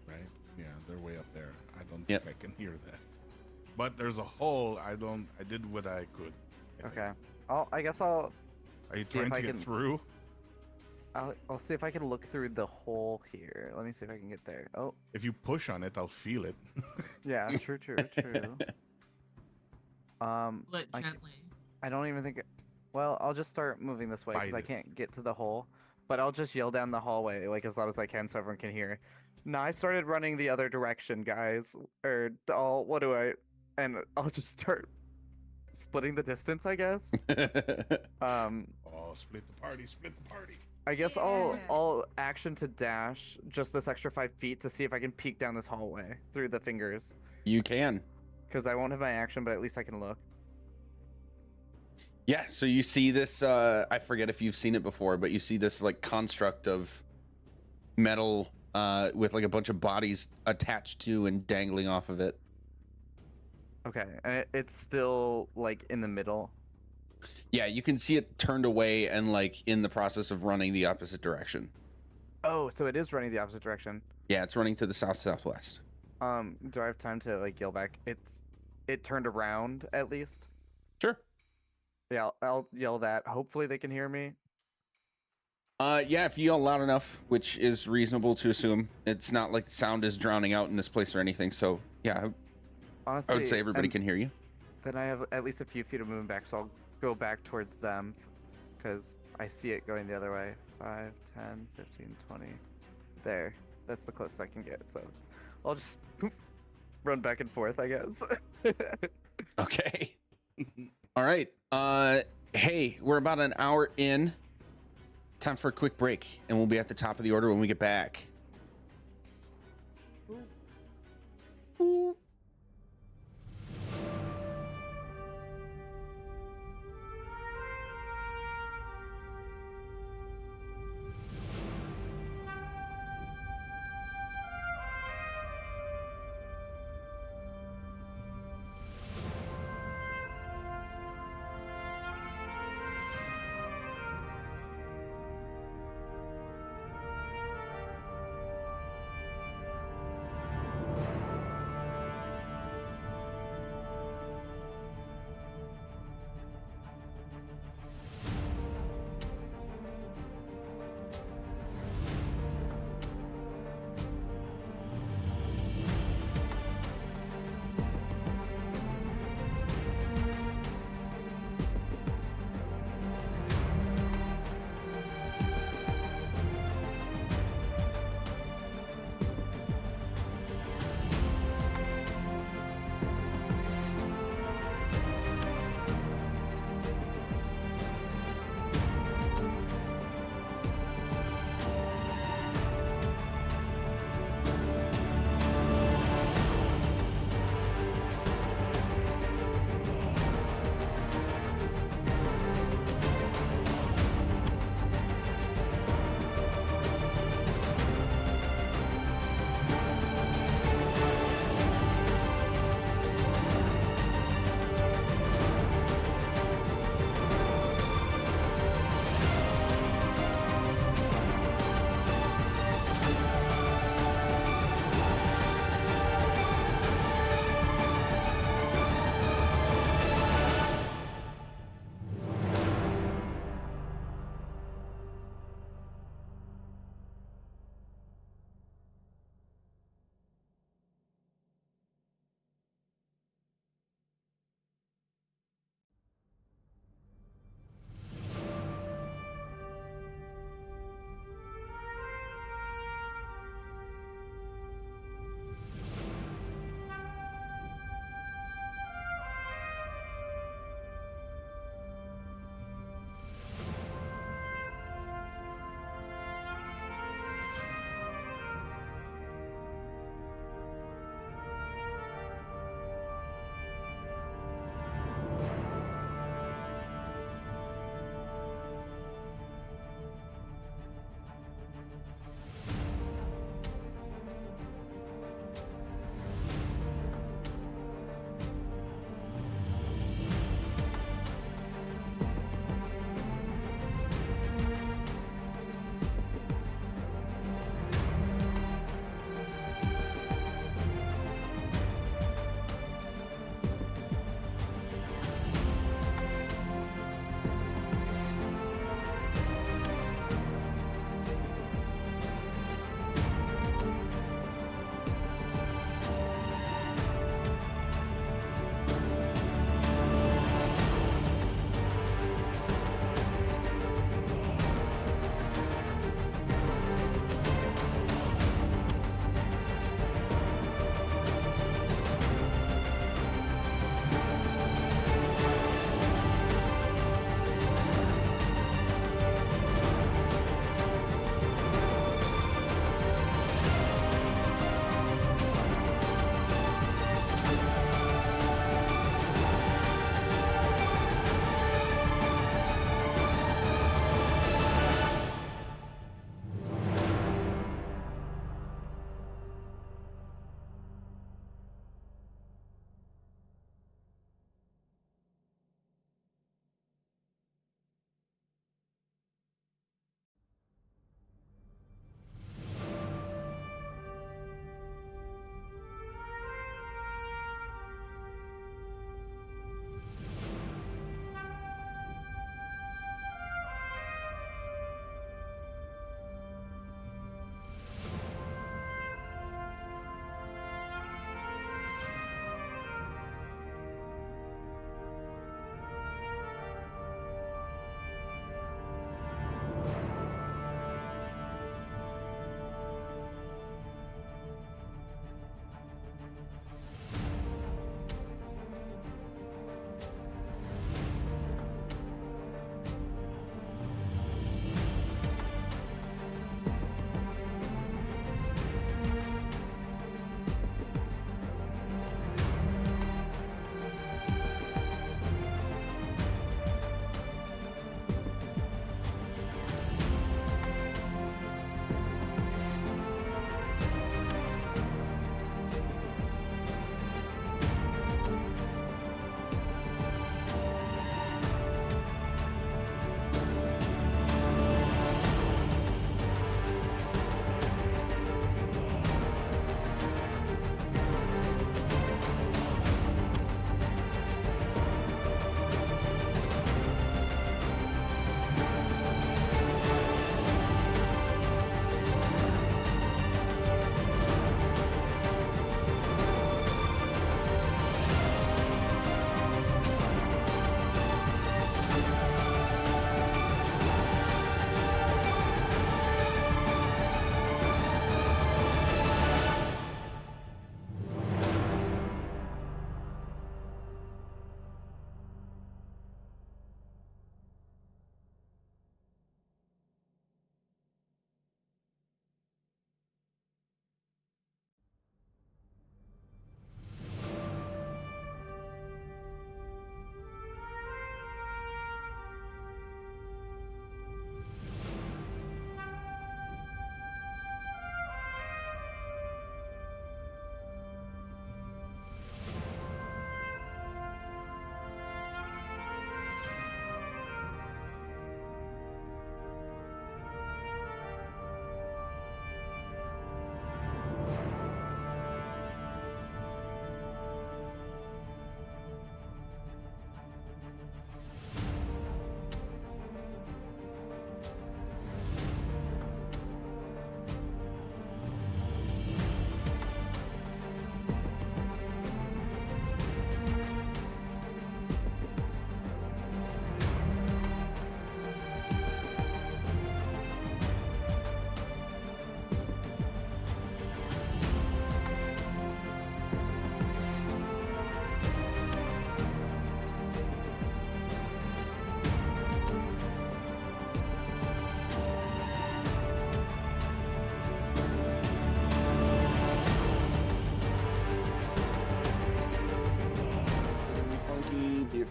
Right? Yeah, they're way up there. I don't Yep. think I can hear that. But there's a hole. I did what I could. Okay. I guess I'll Are you see if trying to I get can- through? I'll see if I can look through the hole here. Let me see if I can get there. Oh, If you push on it, I'll feel it. yeah, true. Let I c- gently. I don't even think. Well, I'll just start moving this way because Bite I it. can't get to the hole. But I'll just yell down the hallway like as loud as I can so everyone can hear. No, I started running the other direction, guys. And I'll just start splitting the distance, I guess. Oh, split the party, split the party. I guess Yeah. I'll action to dash just this extra 5 feet to see if I can peek down this hallway through the fingers. You can. Because I won't have my action, but at least I can look. Yeah, so you see this, I forget if you've seen it before, but you see this like construct of metal with like a bunch of bodies attached to and dangling off of it. Okay, and it's still like in the middle. Yeah, you can see it turned away and like in the process of running the opposite direction. Oh, so it is running the opposite direction. Yeah, it's running to the southwest. Do I have time to like yell back? It turned around at least. Sure. Yeah, I'll yell that. Hopefully they can hear me. Yeah, if you yell loud enough, which is reasonable to assume. It's not like sound is drowning out in this place or anything. So yeah, Honestly, I would say everybody and can hear you. Then I have at least a few feet of movement back, so I'll go back towards them because I see it going the other way. 5, 10, 15, 20. There. That's the closest I can get. So I'll just run back and forth, I guess. Okay. All right. Hey, we're about an hour in. Time for a quick break, and we'll be at the top of the order when we get back. Ooh.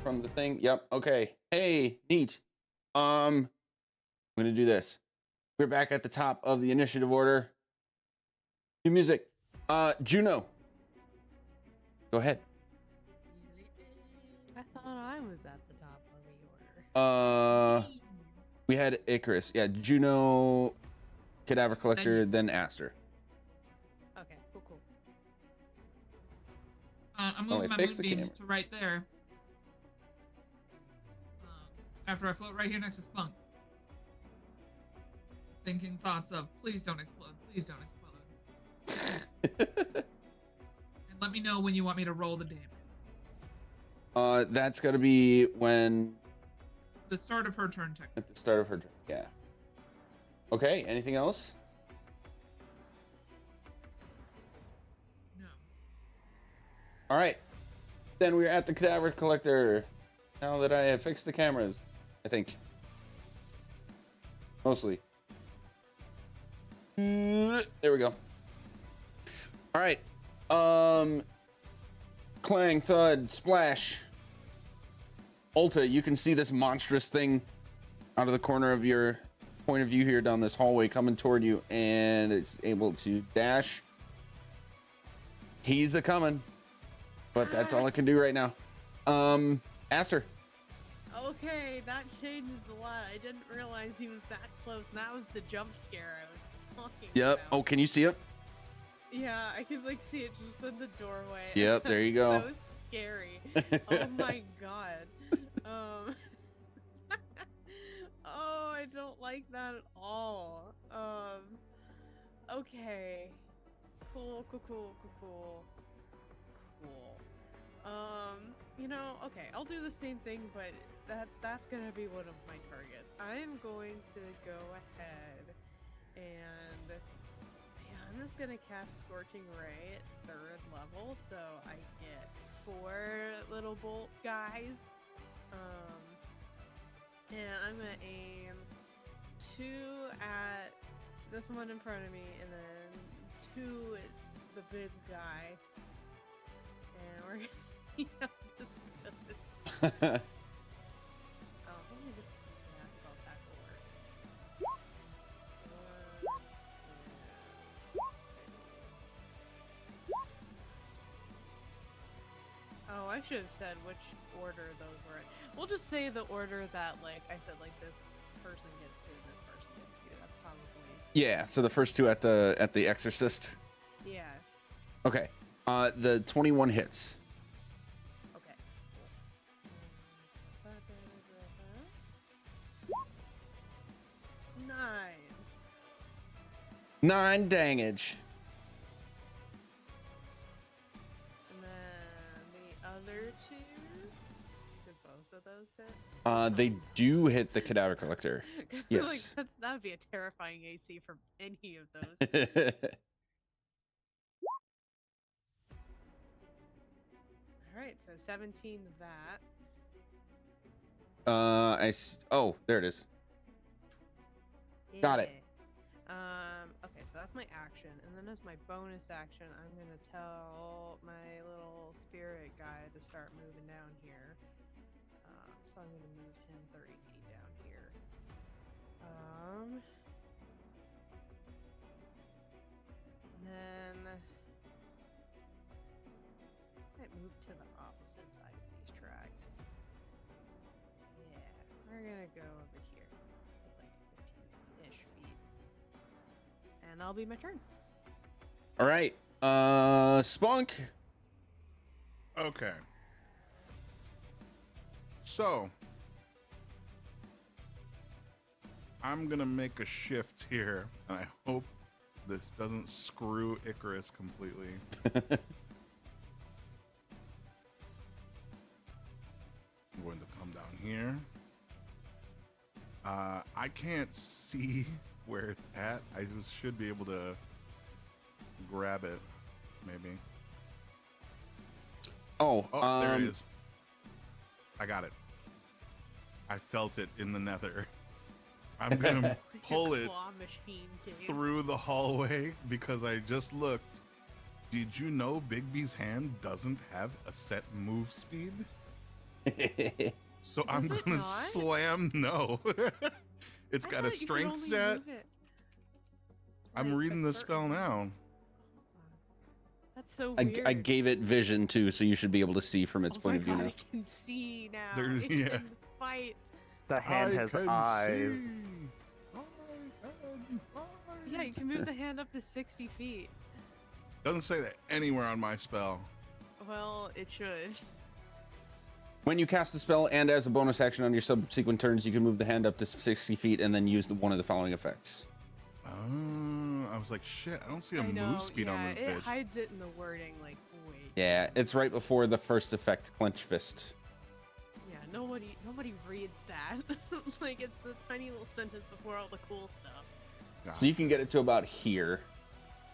from the thing. Yep. Okay. Hey, neat. I'm gonna do this. We're back at the top of the initiative order. New music. Juno. Go ahead. I thought I was at the top of the order. We had Icarus. Yeah, Juno, Cadaver Collector, then Aster. Okay, cool. I'm Oh, moving I my fixed the moonbeam camera. to right there. After I float right here next to Spunk. Thinking thoughts of, please don't explode, please don't explode. And let me know when you want me to roll the damage. That's gotta be when The start of her turn, technically. at the start of her turn. Yeah. Okay. Anything else? No. All right. Then we're at the Cadaver Collector. Now that I have fixed the cameras, I think. Mostly. There we go. All right. Clang, thud, splash. Ulta, you can see this monstrous thing out of the corner of your point of view here down this hallway coming toward you, and it's able to dash. He's a coming, but that's all I can do right now. Aster. Okay, that changes a lot. I didn't realize he was that close. And that was the jump scare I was talking Yep. about. Oh, can you see it? Yeah, I can like see it just in the doorway. Yep, there you go. So scary. Oh my god. Oh, I don't like that at all. Okay. Cool. You know, okay, I'll do the same thing, but that's gonna be one of my targets. I'm going to go ahead and yeah, I'm just gonna cast Scorching Ray at 3rd level, so I get 4 little bolt guys. And I'm gonna aim 2 at this one in front of me, and then 2 at the big guy. And we're gonna see how this goes. Oh, let me just spell tackle work. 1, 2. Oh, I should have said which order those were in. We'll just say the order that, like, I said, like, this person gets to and this person gets to. That's probably... Yeah. So the first 2 at the Exorcist. Yeah. Okay. The 21 hits. Okay. Cool. 9. 9 damage. And then the other 2. Did both of those hit? They do hit the Cadaver Collector. Yes. Like, that would be a terrifying AC for any of those. Alright, so 17 that. Oh, there it is. Got it. Okay, so that's my action, and then as my bonus action, I'm gonna tell my little spirit guy to start moving down here. So I'm gonna move him 30 feet down here. Then I might move to the opposite side of these tracks. Yeah, we're gonna go over here. It's like 15-ish feet. And that'll be my turn. All right. Spunk. Okay. So, I'm gonna make a shift here, and I hope this doesn't screw Icarus completely. I'm going to come down here. I can't see where it's at. I just should be able to grab it, maybe. Oh, Oh, there it is. I got it. I felt it in the nether. I'm gonna pull it Claw machine game. through the hallway because I just looked. Did you know Bigby's hand doesn't have a set move speed? So I'm Does it gonna not? slam no. It's I got a thought you could strength only stat. move it, I'm like, a reading the certain spell amount. now. That's so I weird. gave it vision too, so you should be able to see from its Oh point my of view god, now. it can see now. There's- It yeah. can fight. The hand has can eyes. see. I can Yeah, find. you can move the hand up to 60 feet. Doesn't say that anywhere on my spell. Well, it should. When you cast the spell and as a bonus action on your subsequent turns, you can move the hand up to 60 feet and then use one of the following effects. Oh, I was like, shit, I don't see a I know, move speed yeah, on this it bitch. hides it in the wording, like, way. Yeah, it's right before the first effect, Clench Fist. Yeah, nobody reads that. Like, it's the tiny little sentence before all the cool stuff. So you can get it to about here.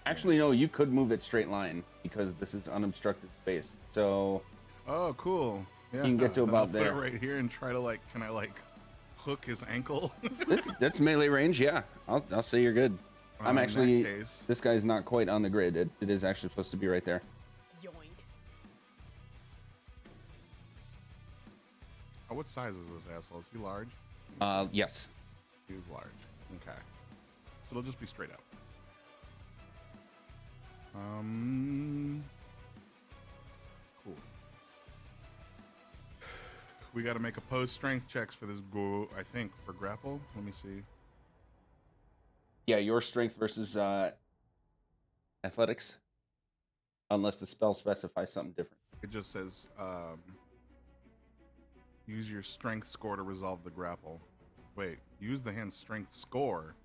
Actually, no, you could move it straight line because this is unobstructed space. So Oh, cool. Yeah. You can get to then about I'll there. Put it right here and try to can I hook his ankle? that's melee range. Yeah, I'll say you're good. I'm In that actually case. this guy's not quite on the grid. It is actually supposed to be right there. Yoink. Oh, what size is this asshole? Is he large? Yes. He's large. Okay. So it'll just be straight up. Cool. We got to make opposed strength checks for this go. I think for grapple. Let me see. Yeah, your strength versus athletics, unless the spell specifies something different. It just says use your strength score to resolve the grapple. Wait, use the hand's strength score.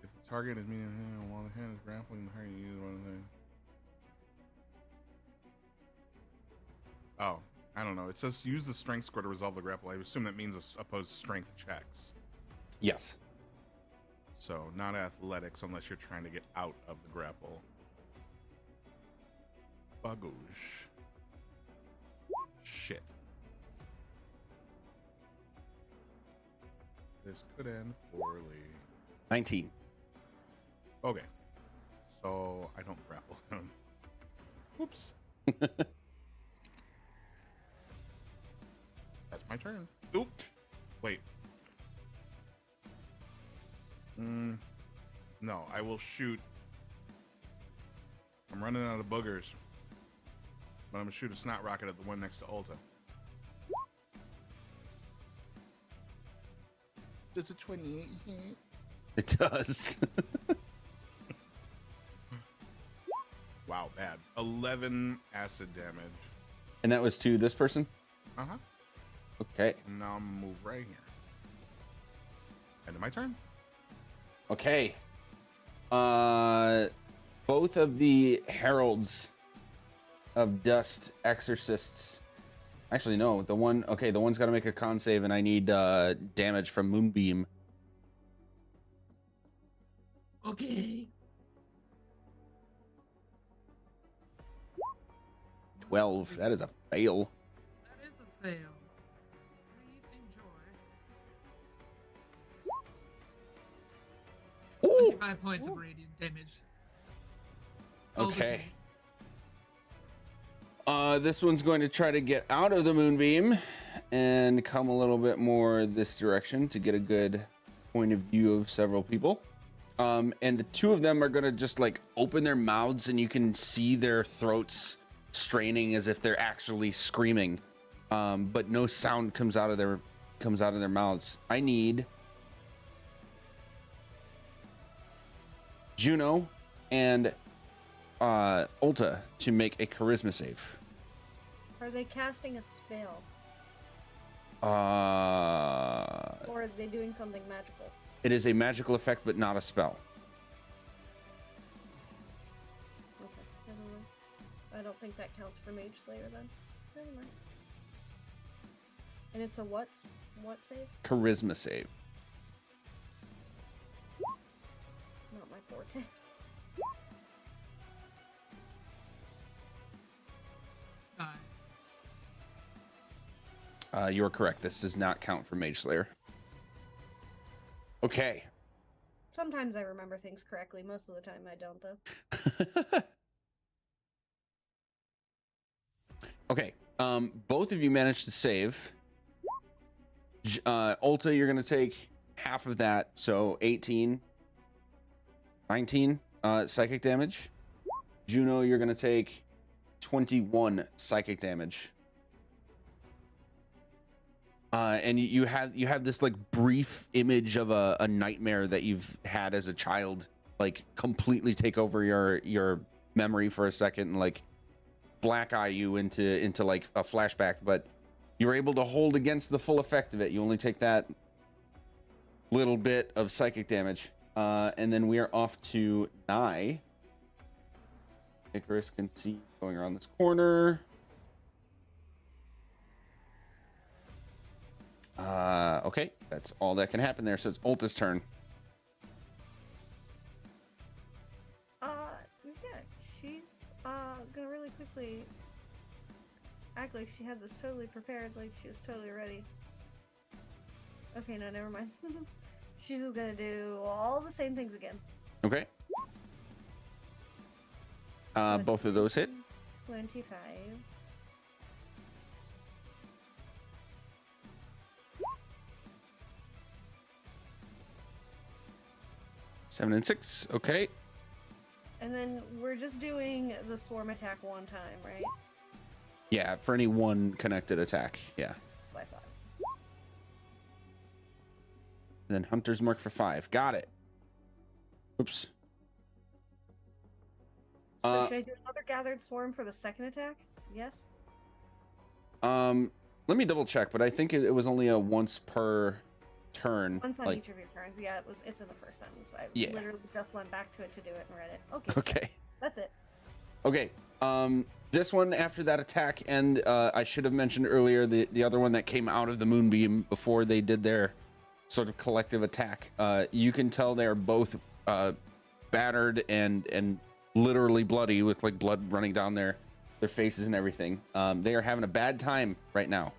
If the target is meeting while the hand is grappling, the higher you use one thing. Oh, I don't know. It says use the strength score to resolve the grapple. I assume that means opposed strength checks. Yes. So not athletics unless you're trying to get out of the grapple. Bagoosh. Shit. This could end poorly. 19. Okay. So I don't grapple him. Whoops. That's my turn. Oop. Wait. No, I will shoot. I'm running out of boogers. But I'm gonna shoot a snot rocket at the one next to Ulta. Does a 28 hit? It does. Wow, bad. 11 acid damage. And that was to this person? Uh-huh. Okay. And now I'm gonna move right here. End of my turn. Okay. Both of the Heralds of Dust exorcists. Actually, no. The one's got to make a con save, and I need damage from Moonbeam. Okay. 12. That is a fail. That is a fail. Please enjoy. Ooh. 25 points of radiant damage. Okay. This one's going to try to get out of the Moonbeam and come a little bit more this direction to get a good point of view of several people. And the two of them are going to just like open their mouths, and you can see their throats straining as if they're actually screaming. But no sound comes out of their mouths. I need Juno and Ulta to make a charisma save. Are they casting a spell? It Or are they doing something magical? is a magical effect, but not a spell. Okay, never mind. I don't think that counts for Mage Slayer then. Never mind. And it's a what save? Charisma save. Not my forte. You're correct. This does not count for Mage Slayer. Okay. Sometimes I remember things correctly. Most of the time I don't, though. Okay. Both of you managed to save. Ulta, you're gonna take half of that, so 18, 19 psychic damage. Juno, you're gonna take 21 psychic damage. And you have this like brief image of a nightmare that you've had as a child, like completely take over your memory for a second and like black eye you into like a flashback, but you're able to hold against the full effect of it. You only take that little bit of psychic damage. And then we are off to Nye. Icarus can see going around this corner. Okay, that's all that can happen there. So it's Ulta's turn. Yeah, she's gonna really quickly act like she had this totally prepared, like she was totally ready. Okay, no, never mind. She's just gonna do all the same things again. Okay. Both of those hit. 25. 7 and 6. Okay. And then we're just doing the swarm attack one time, right? Yeah, for any one connected attack. Yeah. By 5. And then Hunter's Mark for 5. Got it. Oops. So should I do another gathered swarm for the second attack? Yes? Let me double check, but I think it was only a once per turn. Once on like... each of your turns. Yeah, it's in the first sentence. I Yeah. literally just went back to it to do it and read it. Okay. Okay. That's it. Okay. This one after that attack, and I should have mentioned earlier the other one that came out of the moonbeam before they did their sort of collective attack. You can tell they're both battered and literally bloody with like blood running down their faces and everything. They are having a bad time right now.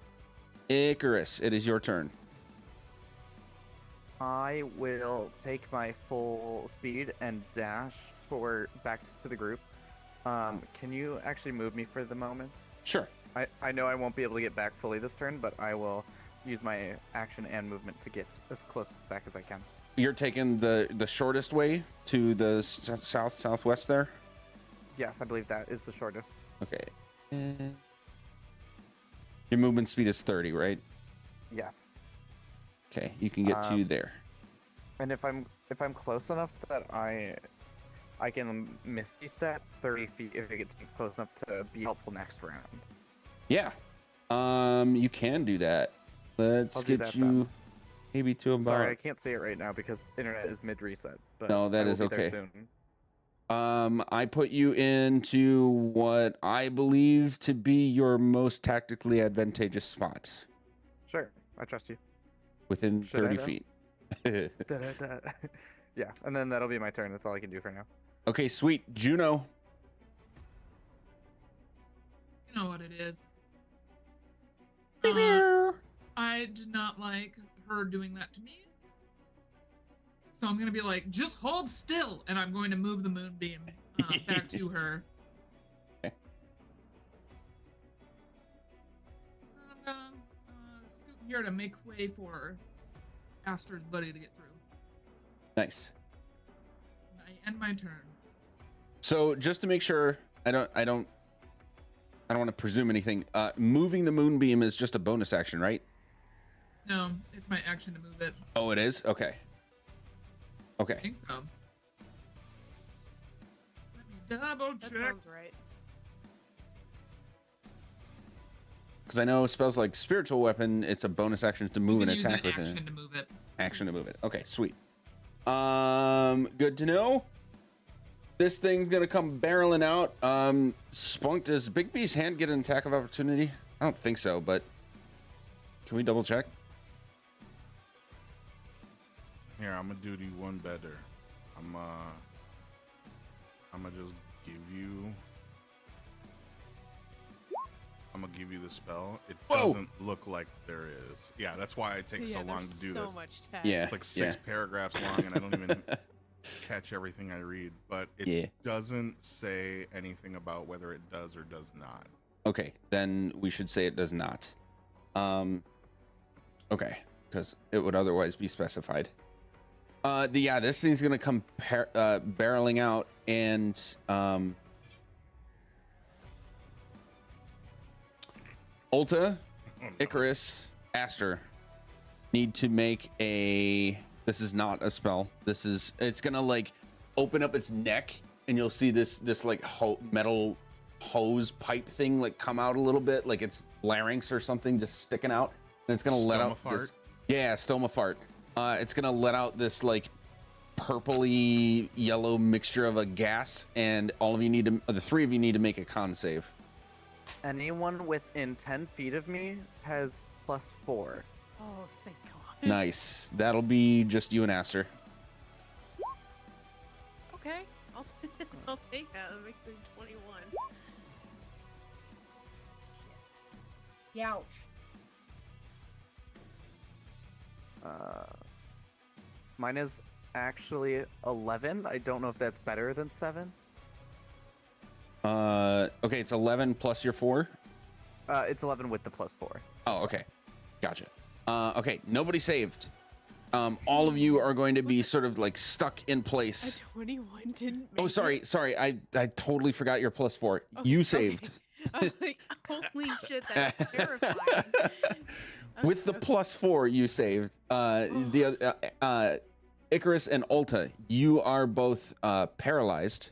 Icarus, it is your turn. I will take my full speed and dash back to the group. Can you actually move me for the moment? Sure. I know I won't be able to get back fully this turn, but I will use my action and movement to get as close back as I can. You're taking the shortest way to the southwest there? Yes, I believe that is the shortest. Okay. Your movement speed is 30, right? Yes. Okay, you can get to there. And if I'm close enough that I can misty step 30 feet if it gets close enough to be helpful next round. Yeah. You can do that. Let's I'll do get that you then. maybe to about. Sorry, I can't see it right now because internet is mid reset. But No, that I will is be there okay. soon. I put you into what I believe to be your most tactically advantageous spot Sure, I trust you. within Should I 30 though? feet. Da-da-da. Yeah, and then that'll be my turn. That's all I can do for now. Okay, sweet. Juno. You know what it is. I did not like her doing that to me. So I'm going to be like, just hold still. And I'm going to move the moonbeam back to her. Okay. I'm going to scoot here to make way for Aster's buddy to get through. Nice. And I end my turn. So just to make sure, I don't want to presume anything. Moving the moonbeam is just a bonus action, right? No, it's my action to move it. Oh, it is? Okay. I Okay. think so. Let me double That check. sounds right. Because I know spells like spiritual weapon, it's a bonus action to move You and can use attack an with action it. to move it. Action to move it. Okay, sweet. Good to know. This thing's gonna come barreling out. Spunk, does Big B's hand get an attack of opportunity? I don't think so, but can we double check? Here, I'm gonna do you one better. I'm gonna just give you. I'm gonna give you the spell. It Whoa! doesn't look like there is. Yeah, that's why it takes so long there's to do so this. much text. Yeah. It's like 6 paragraphs long, and I don't even catch everything I read. But it Yeah. doesn't say anything about whether it does or does not. Okay, then we should say it does not. Okay, because it would otherwise be specified. Yeah, this thing's gonna come barreling out, and Ulta, Icarus, Aster need to make a. This is not a spell. This is. It's gonna like open up its neck, and you'll see this like metal hose pipe thing like come out a little bit, like it's larynx or something just sticking out, and it's gonna let out this. Yeah, stoma fart. It's gonna let out this like purpley yellow mixture of a gas, and all of you need to, the three of you need to make a con save. Anyone within 10 feet of me has +4. Oh, thank God. Nice. That'll be just you and Aster. Okay, I'll take that. That makes it 21. Youch. Mine is actually 11. I don't know if that's better than 7. Okay, it's 11 plus your 4. It's 11 with the +4. Oh, okay, gotcha. Okay, nobody saved. All of you are going to be sort of like stuck in A place. 21 didn't make Oh, sorry, it. sorry. I totally forgot your +4. You saved. Okay. I was like, holy shit, that's terrifying. With the +4, you saved. The Icarus and Ulta, you are both paralyzed,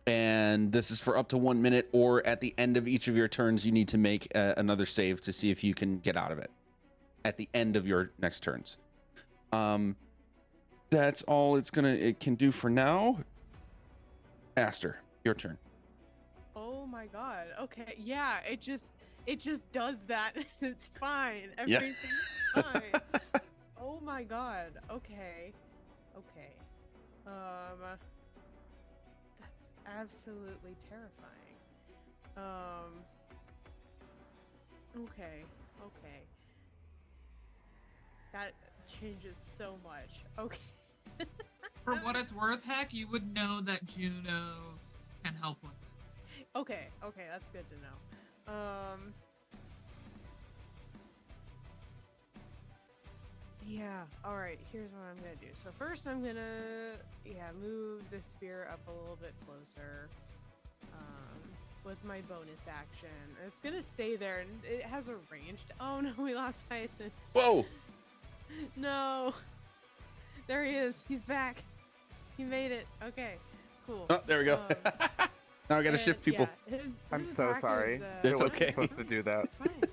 and this is for up to 1 minute. Or at the end of each of your turns, you need to make another save to see if you can get out of it. At the end of your next turns. That's all it can do for now. Aster, your turn. Oh my God. Okay. Yeah, it just does that. It's fine. Yeah. Everything's fine. Oh my God. Okay. Okay. That's absolutely terrifying. Okay. Okay. That changes so much. Okay. For what it's worth, Heck, you would know that Juno can help with this. Okay, okay, that's good to know. Yeah, alright, here's what I'm gonna do. So first I'm gonna, move the spear up a little bit closer. With my bonus action. It's gonna stay there, and it has a range. Oh no, we lost Hyacinth. Whoa! No! There he is, he's back. He made it. Okay, cool. Oh, there we go. Now I gotta shift people. Yeah, I'm his so attack sorry. is, It's I wasn't okay. supposed to do that. Fine.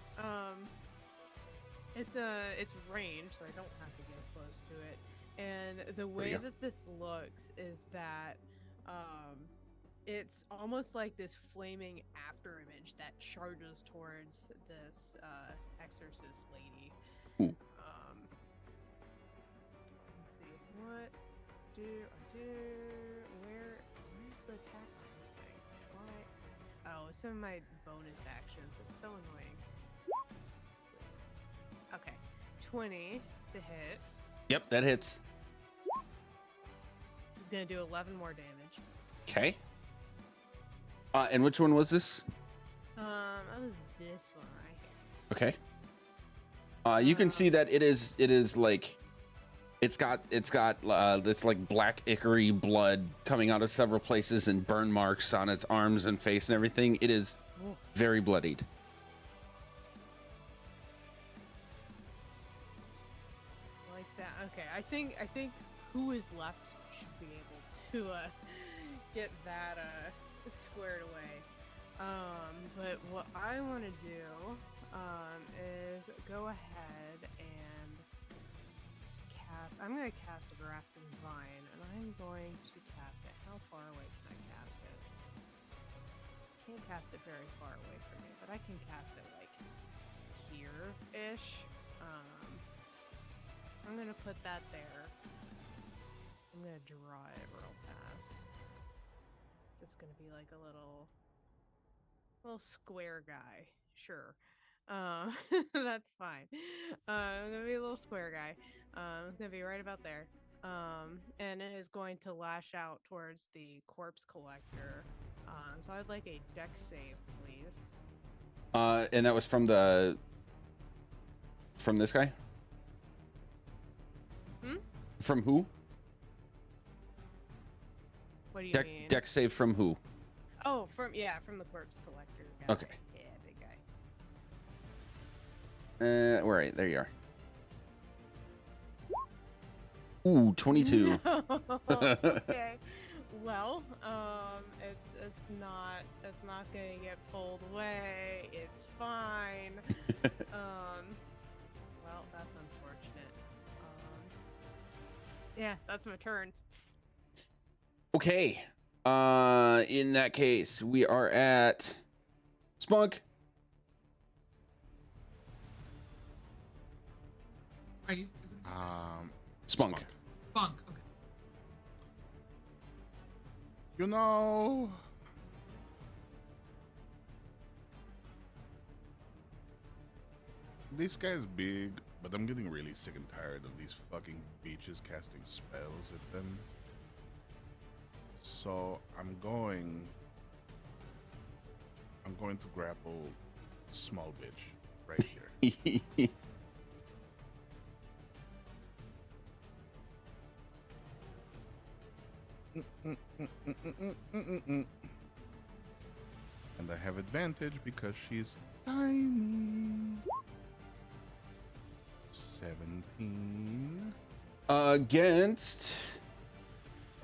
It's range, so I don't have to get close to it. And the way go. that this looks is that it's almost like this flaming after image that charges towards this exorcist lady. Ooh. Let's see. What do I do? Where's the attack on this thing? Why? Oh, it's in my bonus actions. It's so annoying. Okay, 20 to hit. Yep, that hits. She's gonna do 11 more damage. Okay. And which one was this? That was this one right here. Okay. You can see that it is like it's got this like black ichor blood coming out of several places and burn marks on its arms and face and everything. It is Whoa. very bloodied. Like that. Okay, I think who is left should be able to get that squared away. But what I want to do is go ahead and cast. I'm going to cast a grasping vine, and I'm going to cast it. How far away can I cast it? Can't cast it very far away from me, but I can cast it like here-ish. I'm gonna put that there. I'm gonna draw it real fast. It's gonna be like a little square guy. Sure. That's fine. I'm gonna be a little square guy. It's gonna be right about there. And it is going to lash out towards the corpse collector. So I'd like a dex save, please. And that was from this guy? Hmm? From who? What do you mean? Deck save from who? Oh, from the corpse collector guy. Okay. Yeah, big guy. All right, there you are. Ooh, 22. No. Okay. Well, it's not gonna get pulled away. It's fine. Well, that's unfortunate. Yeah, that's my turn. Okay. In that case, we are at Spunk. Are you? Spunk. Funk. Okay. You know, this guy's big, but I'm getting really sick and tired of these fucking beaches casting spells at them. So I'm going to grapple small bitch right here. And I have advantage because she's tiny. 17 Against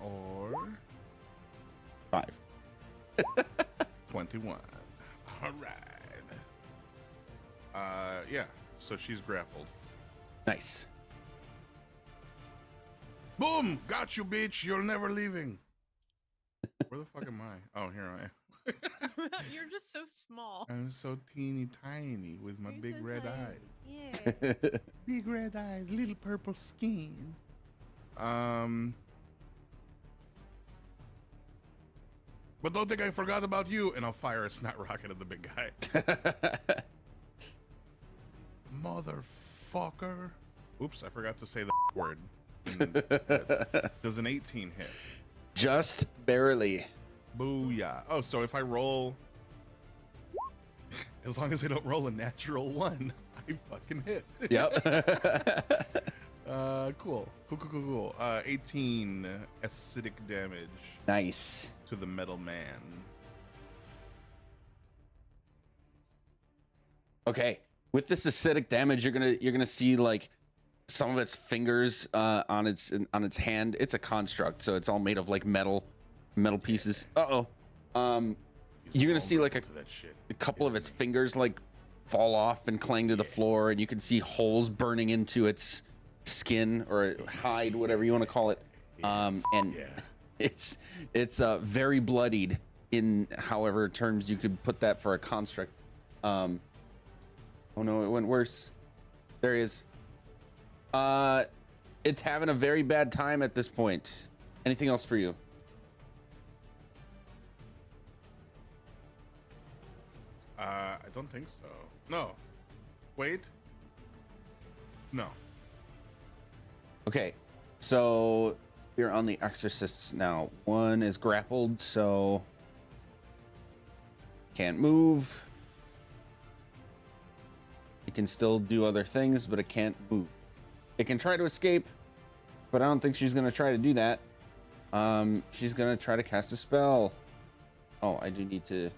or 5. 21. All right. Yeah. So she's grappled. Nice. Boom! Got you, bitch. You're never leaving. Where the fuck am I? Oh, here I am. You're just so small. I'm so teeny tiny with my You're big so red tiny. eyes. Yeah. Big red eyes, little purple skin. But don't think I forgot about you. And I'll fire a snot rocket at the big guy. Motherfucker. Oops, I forgot to say the word. Does an 18 hit? Just barely. Booyah. Oh, so if I roll, as long as I don't roll a natural 1, I fucking hit. Yep. Cool. 18 acidic damage Nice. to the metal man. Okay. With this acidic damage, you're gonna see like some of its fingers on its hand. It's a construct, so it's all made of like metal pieces. You're gonna see like a couple of its fingers like fall off and clang to the floor, and you can see holes burning into its skin or hide, whatever you want to call it. And it's very bloodied in however terms you could put that for a construct. Oh no, it went worse. There he is. It's having a very bad time at this point. Anything else for you? I don't think so. No. Wait. No. Okay, so we're on the exorcists now. One is grappled, so can't move. It can still do other things, but it can't move. It can try to escape, but I don't think she's gonna try to do that. She's gonna try to cast a spell. Oh, I do need to.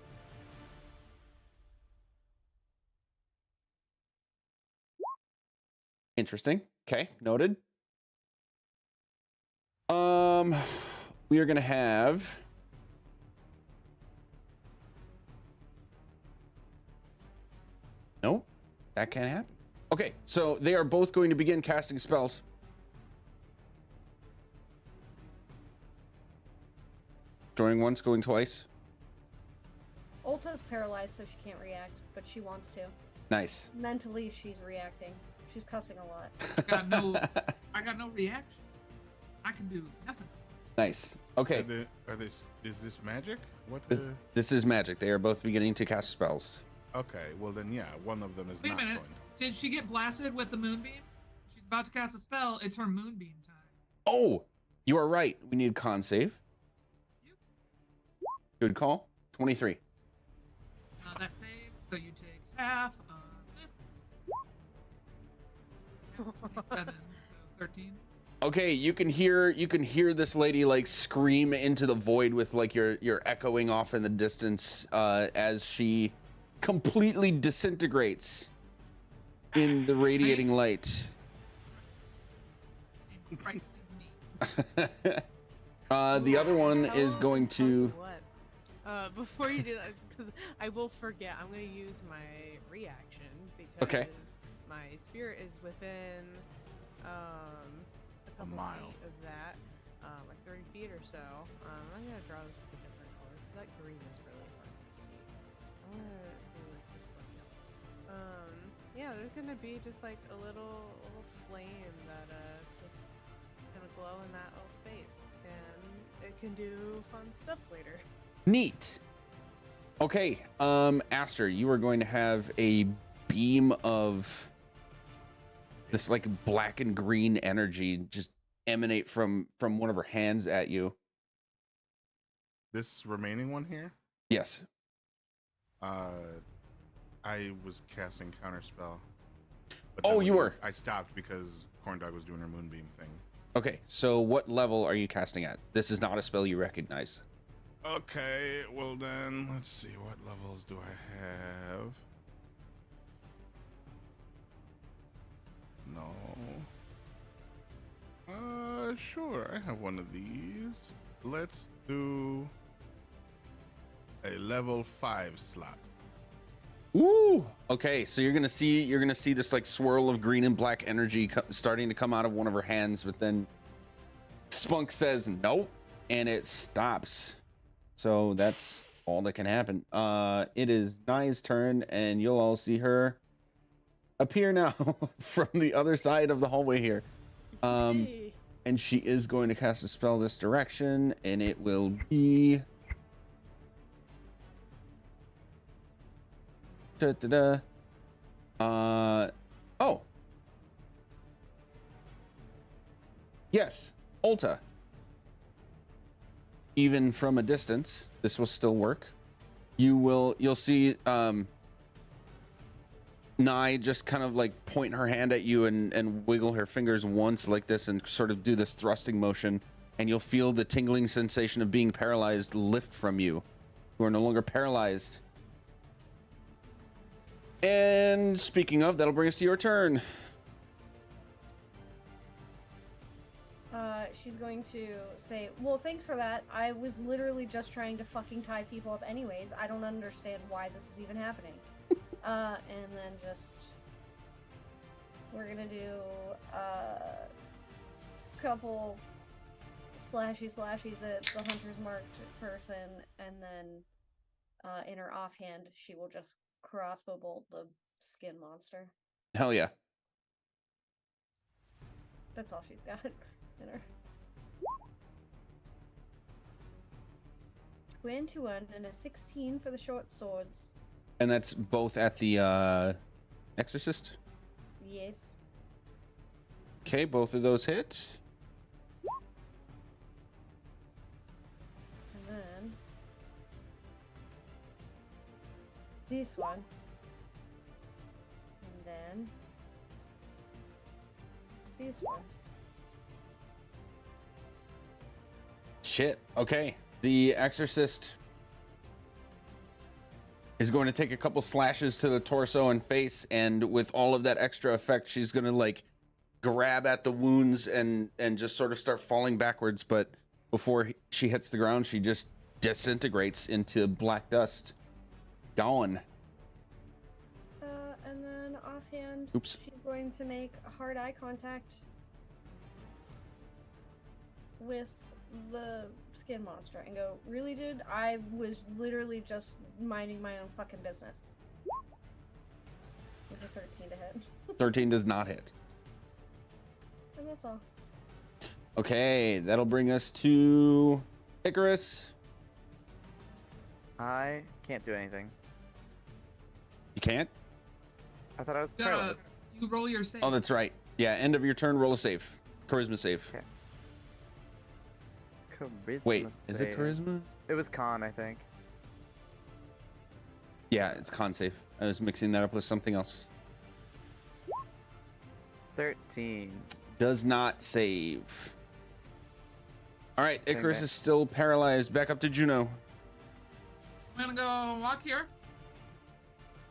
Interesting. Okay, noted. We are gonna have. Nope, that can't happen. Okay, so they are both going to begin casting spells. Going once, going twice. Ulta's paralyzed, so she can't react, but she wants to. Nice. Mentally, she's reacting. She's cussing a lot. I got no reaction. I can do nothing. Nice. Okay. Is this magic? What? This is magic. They are both beginning to cast spells. Okay. Well then, yeah. One of them is Wait a not minute. going. Did she get blasted with the moonbeam? She's about to cast a spell. It's her moonbeam time. Oh, you are right. We need con save. Good call. 23. That saves, So you take half of this. 27, so 13. Okay, you can hear this lady like scream into the void with like your echoing off in the distance as she completely disintegrates in the radiating light. And Christ is me. The other one is Tell going tell you to what. Before you do that, because I will forget, I'm going to use my reaction because Okay. my spirit is within a couple mile. feet of that, like 30 feet or so. I'm going to draw this with a different color. That green is really hard to see. I'm going to do like this one yellow. Yeah, there's going to be just like a little flame that just gonna glow in that little space, and it can do fun stuff later. neat. Okay, Aster, you are going to have a beam of this like black and green energy just emanate from one of her hands at you. This remaining one here, Yes. I was casting counterspell. But Oh, then you were. I stopped because Corndog was doing her moonbeam thing. Okay, so what level are you casting at? This is not a spell you recognize. Okay, well then, let's see, what levels do I have? No. Sure, I have one of these. Let's do a level 5 slot. Ooh. Okay, so you're gonna see this like swirl of green and black energy starting to come out of one of her hands, but then Spunk says nope, and it stops. So that's all that can happen. It is Nye's turn, and you'll all see her appear now from the other side of the hallway here. Hey. And she is going to cast a spell this direction, and it will be oh. Yes, Ulta. Even from a distance, this will still work. You'll see Nye just kind of like point her hand at you and wiggle her fingers once like this and sort of do this thrusting motion, and you'll feel the tingling sensation of being paralyzed lift from you. You are no longer paralyzed. And speaking of, that'll bring us to your turn. She's going to say, well, thanks for that. I was literally just trying to fucking tie people up anyways. I don't understand why this is even happening. And then just... We're gonna do a couple slashies at the hunter's marked person, and then in her offhand, she will just crossbow bolt the skin monster. Hell yeah. That's all she's got in her. 21 and a 16 for the short swords. And that's both at the exorcist. Yes. Okay, both of those hit. And then this one. And then this one. Shit. Okay. The exorcist is going to take a couple slashes to the torso and face, and with all of that extra effect, she's going to like grab at the wounds and just sort of start falling backwards, but before she hits the ground, she just disintegrates into black dust. Gone. And then offhand, Oops. she's going to make hard eye contact with the skin monster and go, really, dude? I was literally just minding my own fucking business. With a 13 to hit. 13 does not hit. And that's all. Okay, that'll bring us to Icarus. I can't do anything. You can't? I thought I was You gotta, paralyzed. you roll your save. Oh, that's right. Yeah, end of your turn, roll a save. Charisma save. Okay. Charisma Wait, is it save. charisma? It was con, I think. Yeah, it's con save. I was mixing that up with something else. 13. Does not save. All right, Dang Icarus it. is still paralyzed. Back up to Juno. I'm gonna go walk here.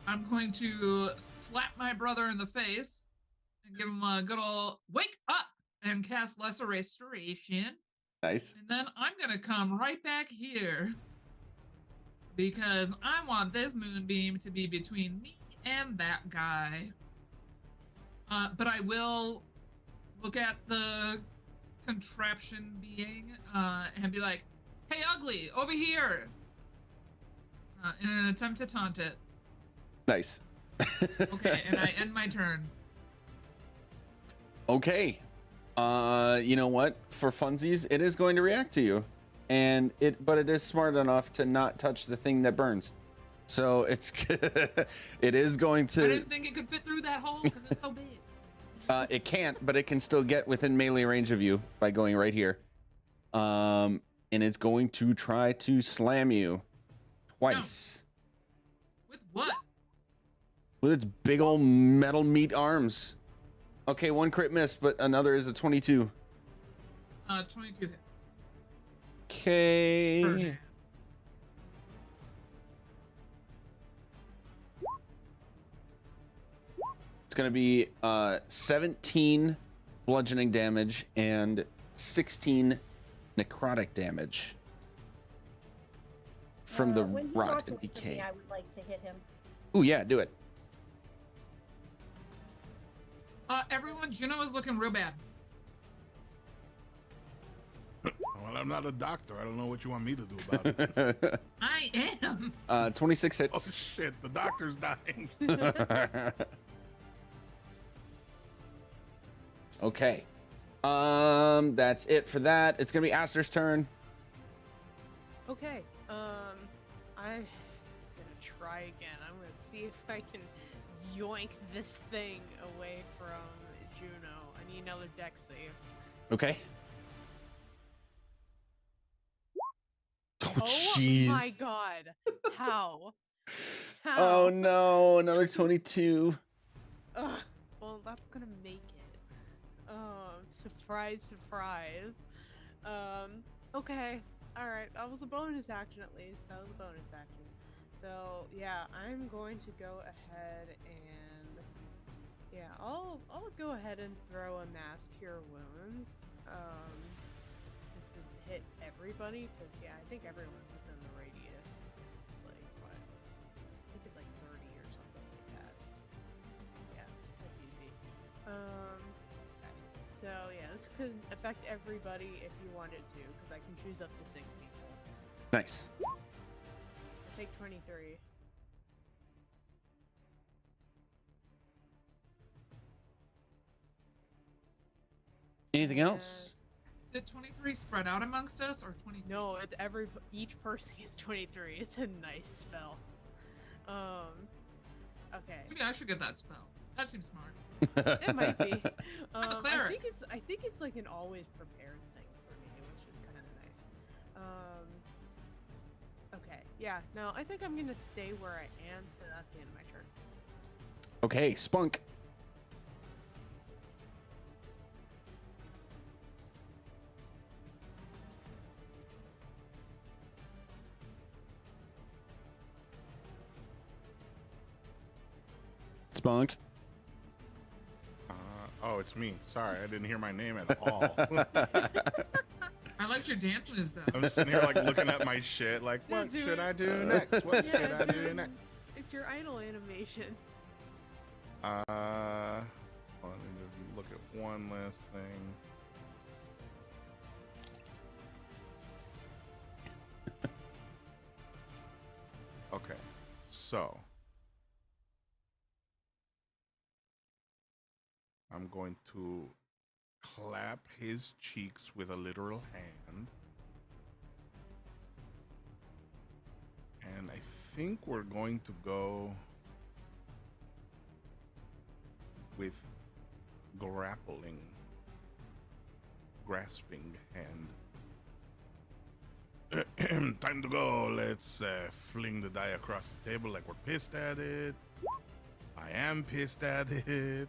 I'm going to slap my brother in the face and give him a good old wake up and cast Lesser Restoration. Nice. And then I'm gonna come right back here because I want this moonbeam to be between me and that guy. But I will look at the contraption being and be like, "Hey, ugly, over here!" In an attempt to taunt it. Nice. Okay, and I end my turn. Okay. You know what? For funsies, it is going to react to you, but it is smart enough to not touch the thing that burns. So it's it is going I to. didn't think it could fit through that hole because it's so big. It can't, but it can still get within melee range of you by going right here. And it's going to try to slam you twice With what? with its big old metal meat arms. Okay, one crit miss, but another is a 22. 22 hits. Okay. Burn. It's going to be 17 bludgeoning damage and 16 necrotic damage from the when he rot walks and away from me, decay. I would like to hit him. Ooh, yeah, do it. Everyone, Juno is looking real bad. Well, I'm not a doctor. I don't know what you want me to do about it. I am. 26 Oh hits. shit, the doctor's dying. Okay. That's it for that. It's gonna be Aster's turn. Okay. I'm gonna try again. I'm gonna see if I can yoink this thing away from Juno. I need another dex save. Okay. Oh, Oh jeez. my god. How? How? Oh no, another 22. Ugh. Well, that's gonna make it. Surprise, surprise. Okay. Alright, that was a bonus action at least. That was a bonus action. So, yeah, I'm going to go ahead and... Yeah, I'll go ahead and throw a mass cure wounds. Just to hit everybody, because, yeah, I think everyone's within the radius. It's like, what? I think it's like 30 or something like that. Yeah, that's easy. Okay. So, yeah, this could affect everybody if you wanted to, because I can choose up to 6 people. Nice. I take 23. Anything else? Did 23 spread out amongst us or 23? No, it's each person gets 23. It's a nice spell. Okay. Maybe I should get that spell. That seems smart. It might be. I'm a cleric. I think it's like an always prepared thing for me, which is kind of nice. Okay. Yeah. No, I think I'm gonna stay where I am, so that's the end of my turn. Okay, Spunk. Spunk. Oh, it's me. Sorry, I didn't hear my name at all. I liked your dance moves though. I'm sitting here like looking at my shit, like, Yeah, what do should it. I do next? What Yeah, should I do next? It's your idle animation. Hold on, let me just look at one last thing. Okay, so I'm going to clap his cheeks with a literal hand. And I think we're going to go with grasping hand. Time to go. Let's fling the die across the table like we're pissed at it. I am pissed at it.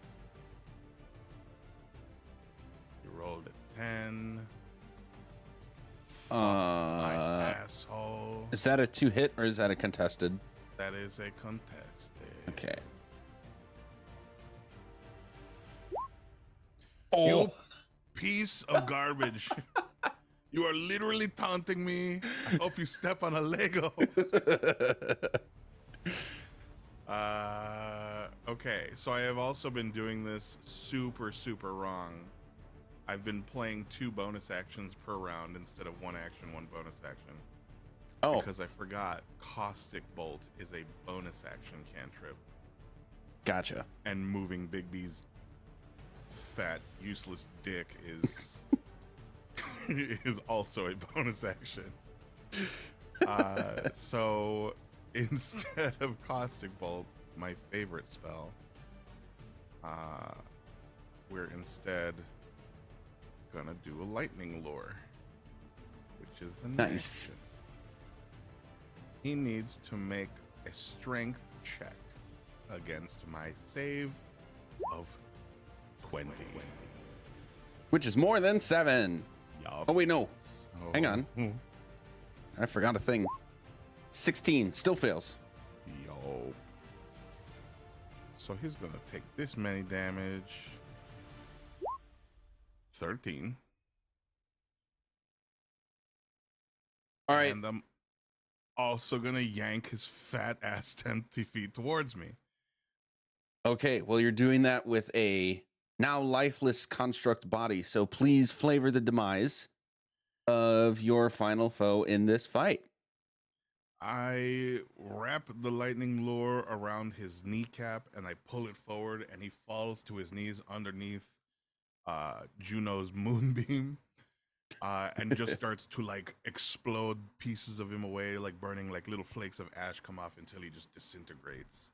You rolled a 10. Fuck my asshole. Is that a 2-hit or is that a contested? That is a contested. Okay. You piece of garbage. You are literally taunting me. I hope you step on a Lego. Okay, so I have also been doing this super wrong. I've been playing 2 bonus actions per round instead of 1 action, 1 bonus action. Oh, Because I forgot Caustic Bolt is a bonus action cantrip. gotcha. And moving Big B's fat, useless dick is is also a bonus action. So instead of Caustic Bolt, my favorite spell, we're instead gonna do a Lightning Lure, which is a Nice. action. He needs to make a strength check against my save of 20. Which is more than 7. Yup. Oh, wait, no. So- Hang on. I forgot a thing. 16. Still fails. Yo. So he's gonna take this many damage. 13. All right. And I'm also gonna yank his fat ass 20 feet towards me. Okay. Well, you're doing that with a now lifeless construct body. So please flavor the demise of your final foe in this fight. I wrap the lightning lure around his kneecap and I pull it forward and he falls to his knees underneath Juno's moonbeam. And just starts to like explode pieces of him away, like burning, like little flakes of ash come off until he just disintegrates.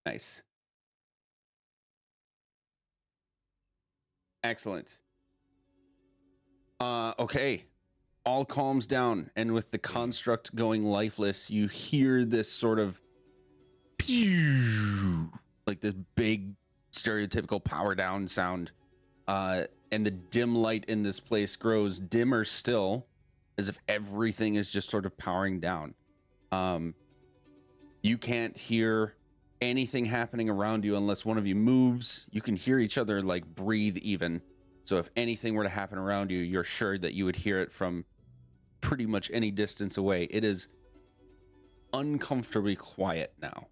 Nice. Excellent. Okay. All calms down, and with the construct going lifeless, you hear this sort of pew, like this big stereotypical power down sound. And the dim light in this place grows dimmer still, as if everything is just sort of powering down. You can't hear anything happening around you unless one of you moves. You can hear each other like breathe even. So if anything were to happen around you, you're sure that you would hear it from pretty much any distance away. It is uncomfortably quiet now,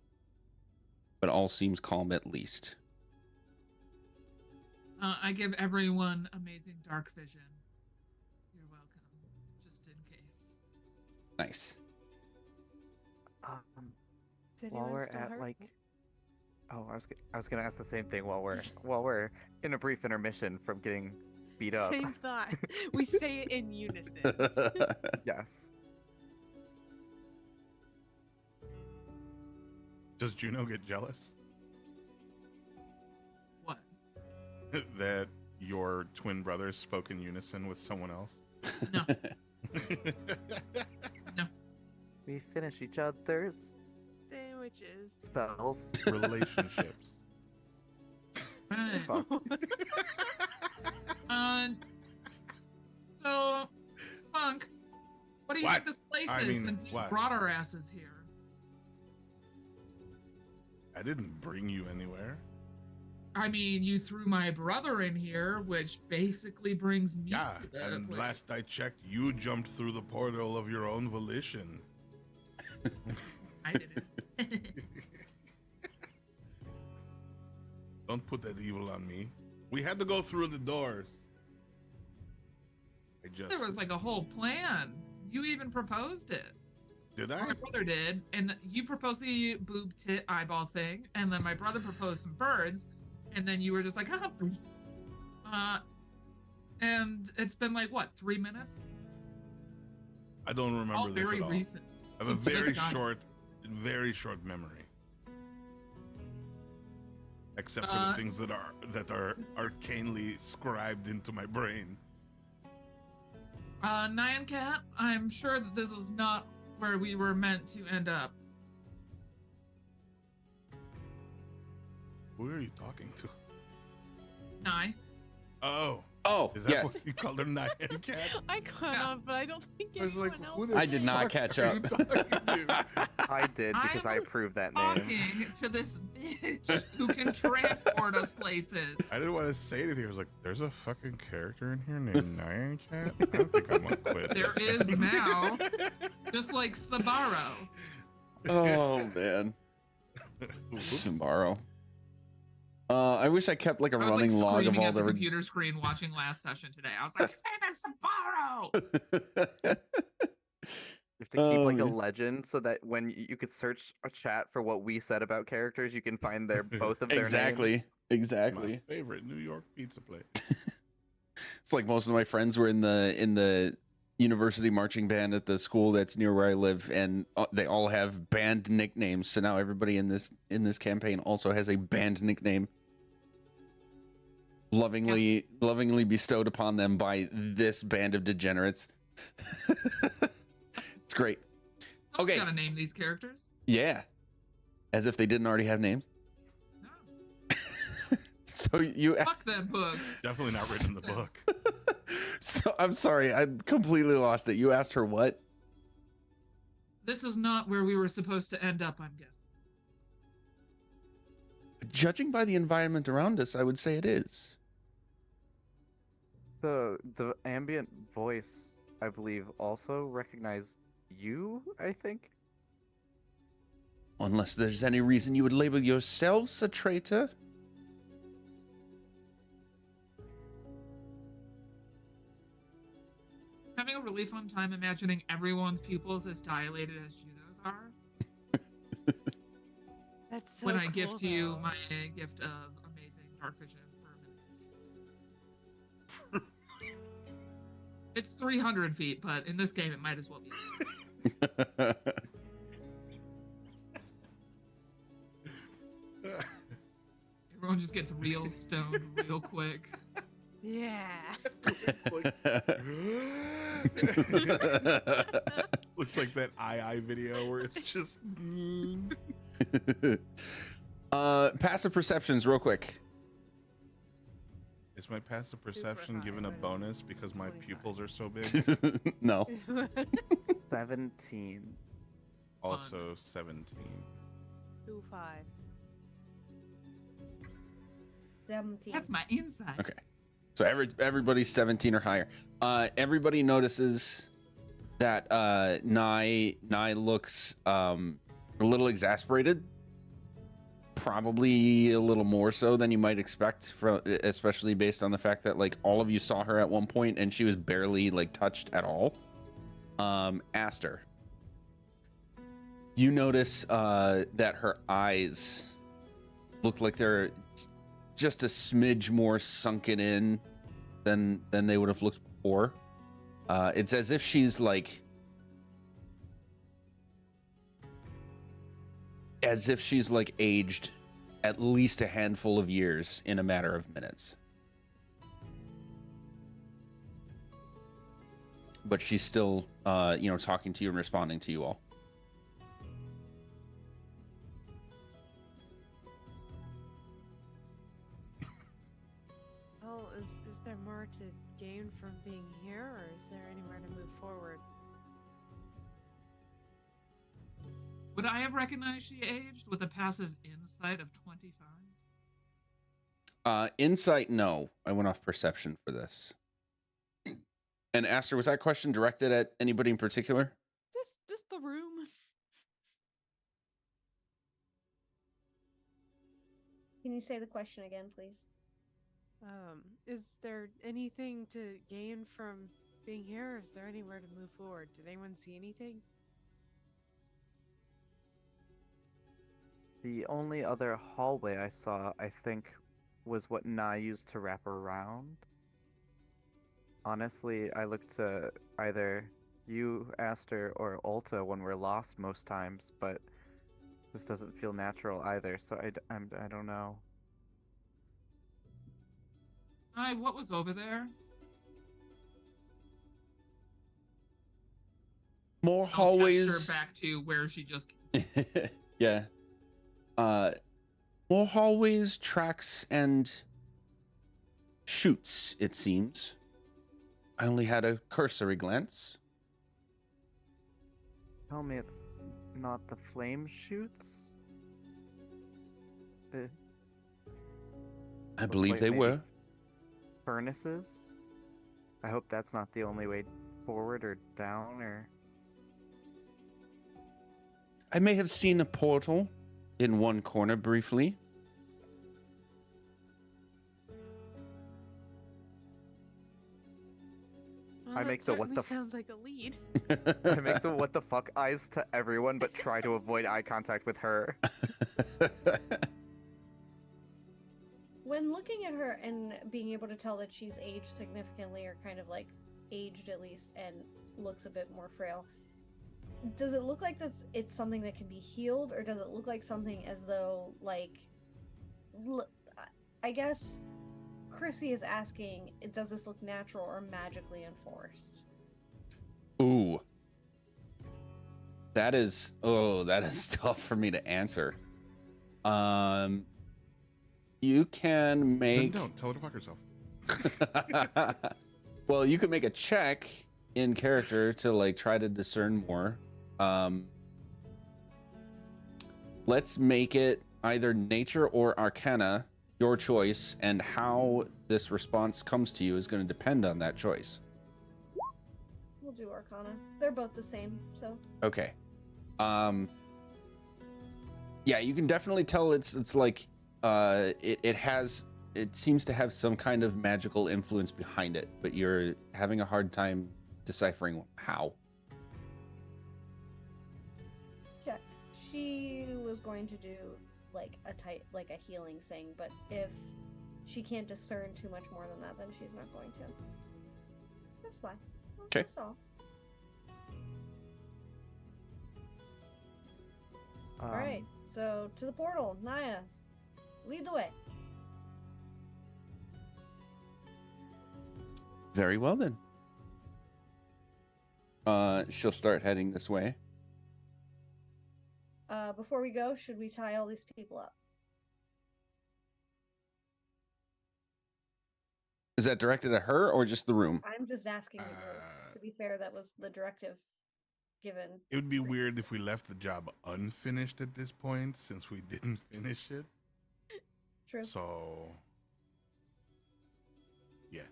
but all seems calm at least. I give everyone amazing dark vision. You're welcome, just in case. Nice. Is While anyone we're still at hurt? like, oh, I was gonna ask the same thing while we're in a brief intermission from getting beat up. Same thought. We say it in unison. Yes. Does Juno get jealous What? that your twin brothers spoke in unison with someone else? No. No. We finish each other's Sandwiches. spells. Relationships. Right. Fuck. So, Spunk, what do you What? think this place I is mean, since you what? brought our asses here? I didn't bring you anywhere. I mean, you threw my brother in here, which basically brings me Yeah, to the and place. last I checked, you jumped through the portal of your own volition. I didn't. Don't put that evil on me. We had to go through the doors. I just There was like a whole plan. You even proposed it. did I? My brother did, and you proposed the boob tit eyeball thing, and then my brother proposed some birds, and then you were just like, and it's been like what, 3 minutes? I don't remember All this very at all. recent. I have a We just got- very short memory. Except for the things that are arcanely scribed into my brain. Nyan Cat, I'm sure that this is not where we were meant to end up. Who are you talking to? Nye. Oh. Oh, Is that yes. what you called her Nyan Cat? I caught Yeah. up, but I don't think I was like, anyone who else. the I did not fuck catch are up. you talking to? I did because I I'm approved that name. Talking to this bitch who can transport us places. I didn't want to say anything. I was like, there's a fucking character in here named Nyan Cat? I don't think I'm gonna quit. There is now. Just like Sabaro. Oh man. Tomorrow. I wish I kept like a I was running like log of screaming all at the the. computer screen watching last session today. I was like, his name is Sabaro! You have to keep like a man. legend so that when you could search a chat for what we said about characters, you can find their both of their Exactly. names. Exactly. My favorite New York pizza place. It's like most of my friends were in the university marching band at the school that's near where I live, and they all have band nicknames. So now everybody in this campaign also has a band nickname, lovingly bestowed upon them by this band of degenerates. It's great. Someone's Okay. gotta name these characters. Yeah, as if they didn't already have names. No. So you. Fuck them books. Definitely not written in the book. So I'm sorry, I completely lost it. You asked her what? This is not where we were supposed to end up, I'm guessing. Judging by the environment around us, I would say it is. The ambient voice, I believe, also recognized you, I think. Unless there's any reason you would label yourselves a traitor. Having a really fun time imagining everyone's pupils as dilated as Juno's are. That's so When I cool, gift you though. my gift of amazing dark vision for a minute. It's 300 feet, but in this game it might as well be. Everyone just gets real stoned real quick. Yeah. Looks like that II video where it's just. Passive perceptions, real quick. Is my passive perception high, given a right? bonus because my 25. pupils are so big? No. 17. Also 17. 2-5. 17. That's my insight. Okay. So everybody's 17 or higher. Everybody notices that Nye looks a little exasperated. Probably a little more so than you might expect, especially based on the fact that like all of you saw her at one point and she was barely like touched at all. Aster, you notice that her eyes look like they're just a smidge more sunken in than they would have looked before. It's as if she's like aged at least a handful of years in a matter of minutes. But she's still talking to you and responding to you all. Oh, is there more to gain from being here, or is there anywhere to move forward? Would I have recognized she aged with a passive insight of 25? Insight, no. I went off perception for this. And Aster, was that question directed at anybody in particular? Just the room. Can you say the question again, please? Is there anything to gain from being here, or is there anywhere to move forward? Did anyone see anything? The only other hallway I saw, I think, was what Na used to wrap around. Honestly, I look to either you, Aster, or Ulta when we're lost most times, but this doesn't feel natural either, so I don't know. What was over there? More I'll hallways. gesture back to where she just. Yeah. More hallways, tracks, and chutes, it seems. I only had a cursory glance. Tell me it's not the flame shoots? I Look believe like they maybe were. Furnaces? I hope that's not the only way forward or down or... I may have seen a portal in one corner briefly. Well, I that make the what certainly the f- sounds like a lead. I make the what the fuck eyes to everyone, but try to avoid eye contact with her. When looking at her and being able to tell that she's aged significantly, or kind of like aged at least, and looks a bit more frail, does it look like it's something that can be healed, or does it look like something as though, like, I guess Chrissy is asking, does this look natural or magically enforced? Ooh. That is tough for me to answer. You can make... Then don't. Tell her to fuck herself. Well, you can make a check in character to like try to discern more. Let's make it either nature or arcana, your choice, and how this response comes to you is going to depend on that choice. We'll do arcana. They're both the same, so. Okay. Yeah, you can definitely tell it's like it seems to have some kind of magical influence behind it, but you're having a hard time deciphering how. Check. She was going to do like a healing thing, but if she can't discern too much more than that, then she's not going to. That's fine. Okay. That's all. All right. So to the portal, Naya, lead the way. Very well then. She'll start heading this way. Before we go, should we tie all these people up? Is that directed at her or just the room? I'm just asking the group. To be fair, that was the directive given. It would be weird if we left the job unfinished at this point, since we didn't finish it. True. So, yes.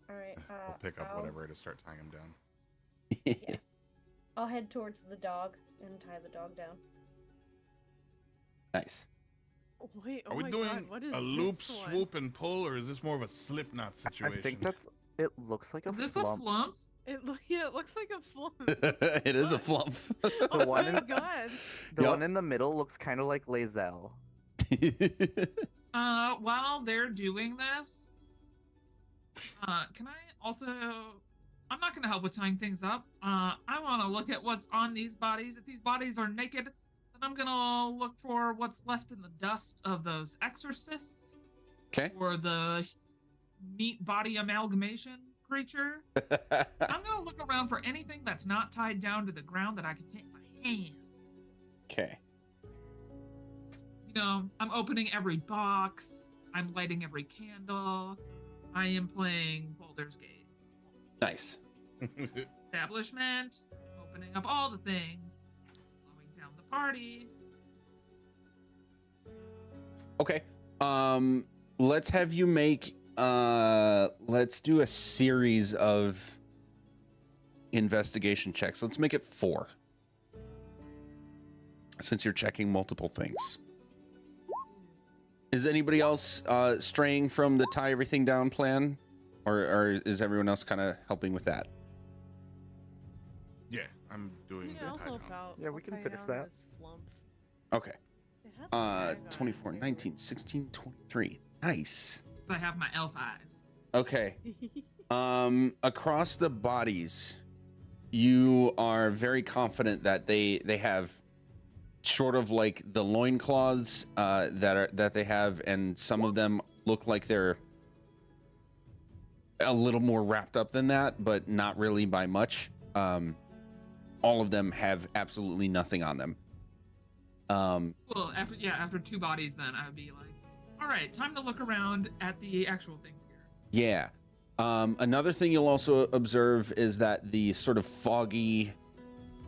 All right. We'll pick up whatever to start tying him down. Yeah. I'll head towards the dog and tie the dog down. Nice. Wait, oh Are we my doing God, what is a loop, this one? swoop, and pull, or is this more of a slip knot situation? I think that's... It looks like a Is this flump. a flump? Yeah, it looks like a flump. It is a flump. Oh one my in- God. The Yup. one in the middle looks kind of like Lae'zel. While they're doing this, can I also... I'm not going to help with tying things up. I want to look at what's on these bodies. If these bodies are naked, then I'm going to look for what's left in the dust of those exorcists. Okay. Or the meat body amalgamation creature. I'm going to look around for anything that's not tied down to the ground that I can take my hands. Okay. You know, I'm opening every box. I'm lighting every candle. I am playing Baldur's Gate. Nice. Establishment, opening up all the things, slowing down the party. Okay. Let's have you make let's do a series of investigation checks. Let's make it 4. Since you're checking multiple things. Is anybody else straying from the tie everything down plan? Or is everyone else kind of helping with that? Yeah, I'm doing Yeah, I'll tie help down. out. Yeah, we I'll can tie finish down that. this flump. Okay. It has a tag on it, 24, too. 19, 16, 23. Nice. I have my elf eyes. Okay. Across the bodies, you are very confident that they have sort of like the loincloths that they have, and some of them look like they're a little more wrapped up than that, but not really by much. all of them have absolutely nothing on them. Well, after 2 bodies, then I would be like, all right, time to look around at the actual things here. Yeah. Another thing you'll also observe is that the sort of foggy,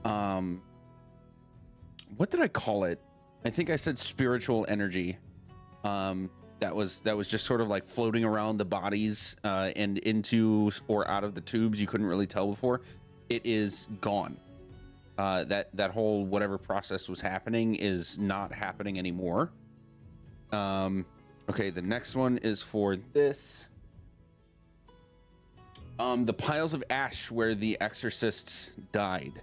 what did I call it? I think I said spiritual energy. That was just sort of like floating around the bodies, and into or out of the tubes. You couldn't really tell before. It is gone. That whole whatever process was happening is not happening anymore. Okay, the next one is for this. The piles of ash where the exorcists died.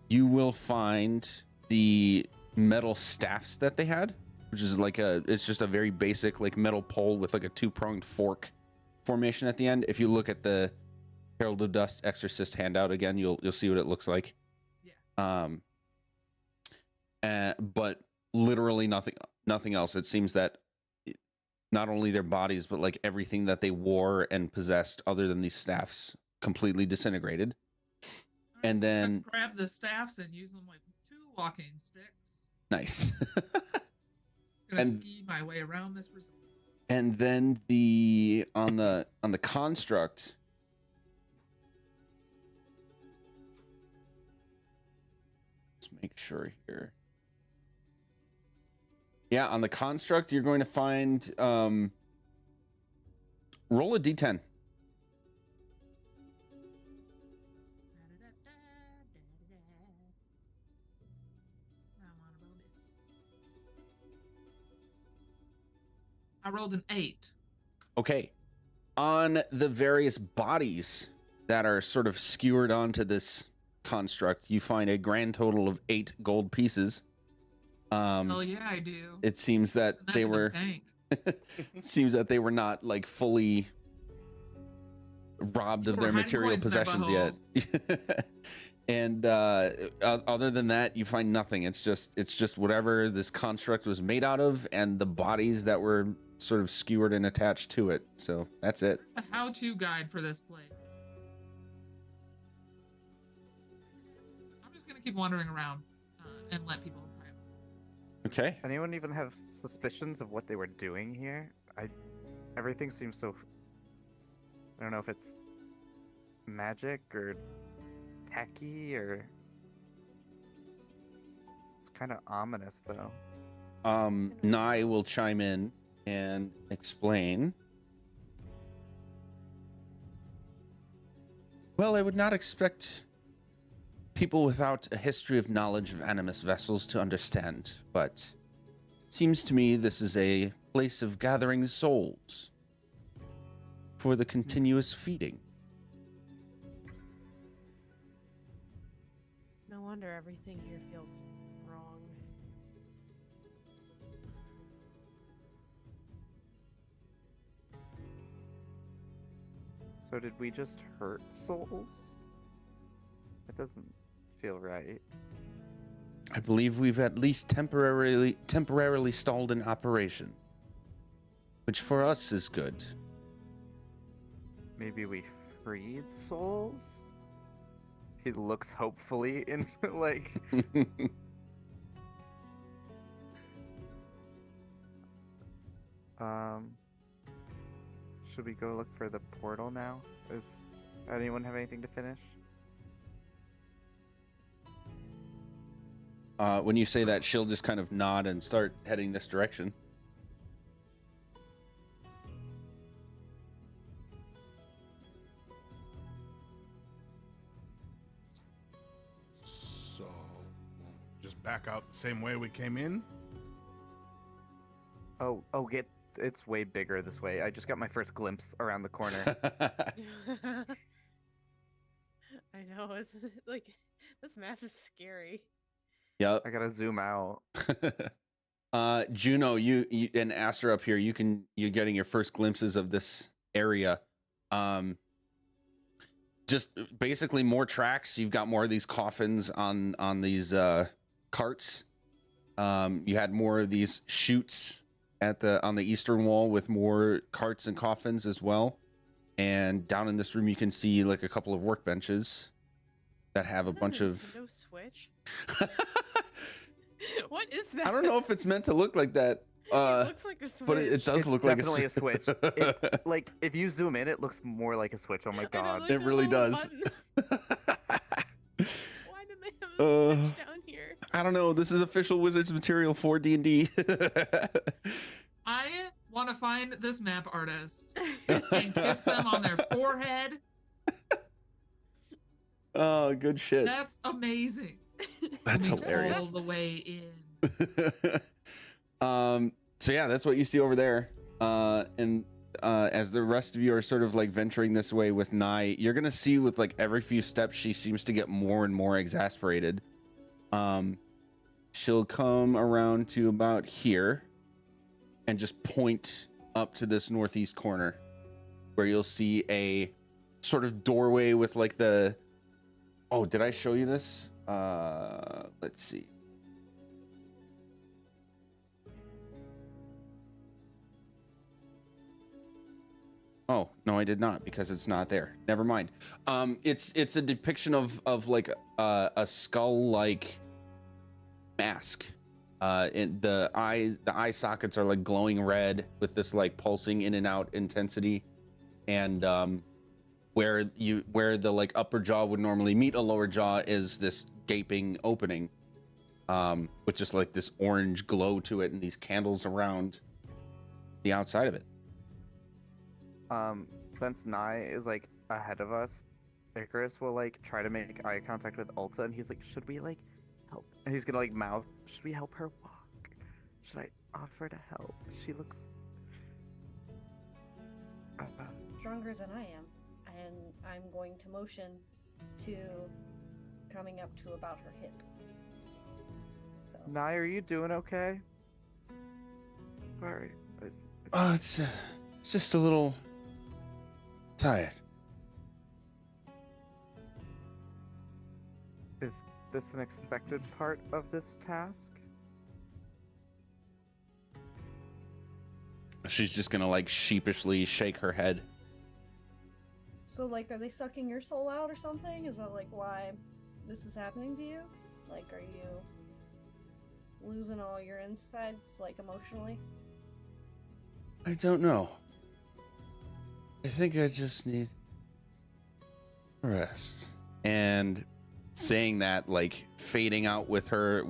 You will find the metal staffs that they had, which is like it's just a very basic like metal pole with like a 2-pronged fork formation at the end. If you look at the Herald of Dust exorcist handout again, you'll see what it looks like. Yeah. But literally nothing else. It seems that not only their bodies, but like everything that they wore and possessed other than these staffs completely disintegrated. And then grab the staffs and use them like 2 walking sticks. Nice. Gonna ski my way around this resort. And then on the construct, let's make sure here. Yeah, on the construct, you're going to find roll a d10. I rolled an 8. Okay. On the various bodies that are sort of skewered onto this construct, you find a grand total of 8 gold pieces. Oh yeah, I do. It seems that they were it seems that they were not like fully robbed of their material possessions yet. And other than that, you find nothing. It's just whatever this construct was made out of and the bodies that were sort of skewered and attached to it. So that's it. A how-to guide for this place. I'm just gonna keep wandering around and let people tie up. Okay. Anyone even have suspicions of what they were doing here? Everything seems so. I don't know if it's magic or tacky or. It's kind of ominous, though. Nye will chime in and explain. Well, I would not expect people without a history of knowledge of Animus Vessels to understand, but it seems to me this is a place of gathering souls for the continuous feeding. No wonder everything here feels wrong. So did we just hurt souls? It doesn't feel right. I believe we've at least temporarily stalled an operation, which for us is good. Maybe we freed souls? He looks hopefully into like should we go look for the portal now? Does anyone have anything to finish? When you say that, she'll just kind of nod and start heading this direction. So, just back out the same way we came in? Oh, it's way bigger this way. I just got my first glimpse around the corner. I know, isn't it? Like, this map is scary. Yep. I gotta zoom out. Juno, you and Aster up here, you're getting your first glimpses of this area. Just basically more tracks. You've got more of these coffins on these carts. You had more of these chutes on the eastern wall with more carts and coffins as well. And down in this room, you can see like a couple of workbenches. that have a Is that bunch of. Nintendo Switch? What is that? I don't know if it's meant to look like that. It looks like a Switch. But it does It's look like definitely a a Switch. Like if you zoom in, it looks more like a Switch. Oh my I know, god. look It at the really little does. button. Why did they have a Switch down here? I don't know. This is official Wizards material for D&D. I want to find this map artist and kiss them on their forehead. Oh, good shit. That's amazing. That's Going hilarious. all the way in. So yeah, that's what you see over there. And as the rest of you are sort of like venturing this way with Nye, you're gonna see with like every few steps she seems to get more and more exasperated. She'll come around to about here and just point up to this northeast corner where you'll see a sort of doorway with like the. Oh, did I show you this? Let's see. Oh, no, I did not, because it's not there. Never mind. It's a depiction of like a skull-like mask. The eye sockets are like glowing red with this like pulsing in and out intensity, and where the like upper jaw would normally meet a lower jaw is this gaping opening, with just like this orange glow to it and these candles around the outside of it. Since Nye is like ahead of us, Icarus will like try to make eye contact with Ulta, and he's like, "Should we like help?" And he's gonna like mouth, "Should we help her walk? Should I offer to help? She looks Stronger than I am, and I'm going to motion to coming up to about her hip. So Nye, are you doing okay? Sorry. It's just a little tired. Is this an expected part of this task? She's just gonna like sheepishly shake her head. So, like, are they sucking your soul out or something? Is that, like, why this is happening to you? Like, are you losing all your insides, like, emotionally? I don't know. I think I just need rest. And saying that, like, fading out with her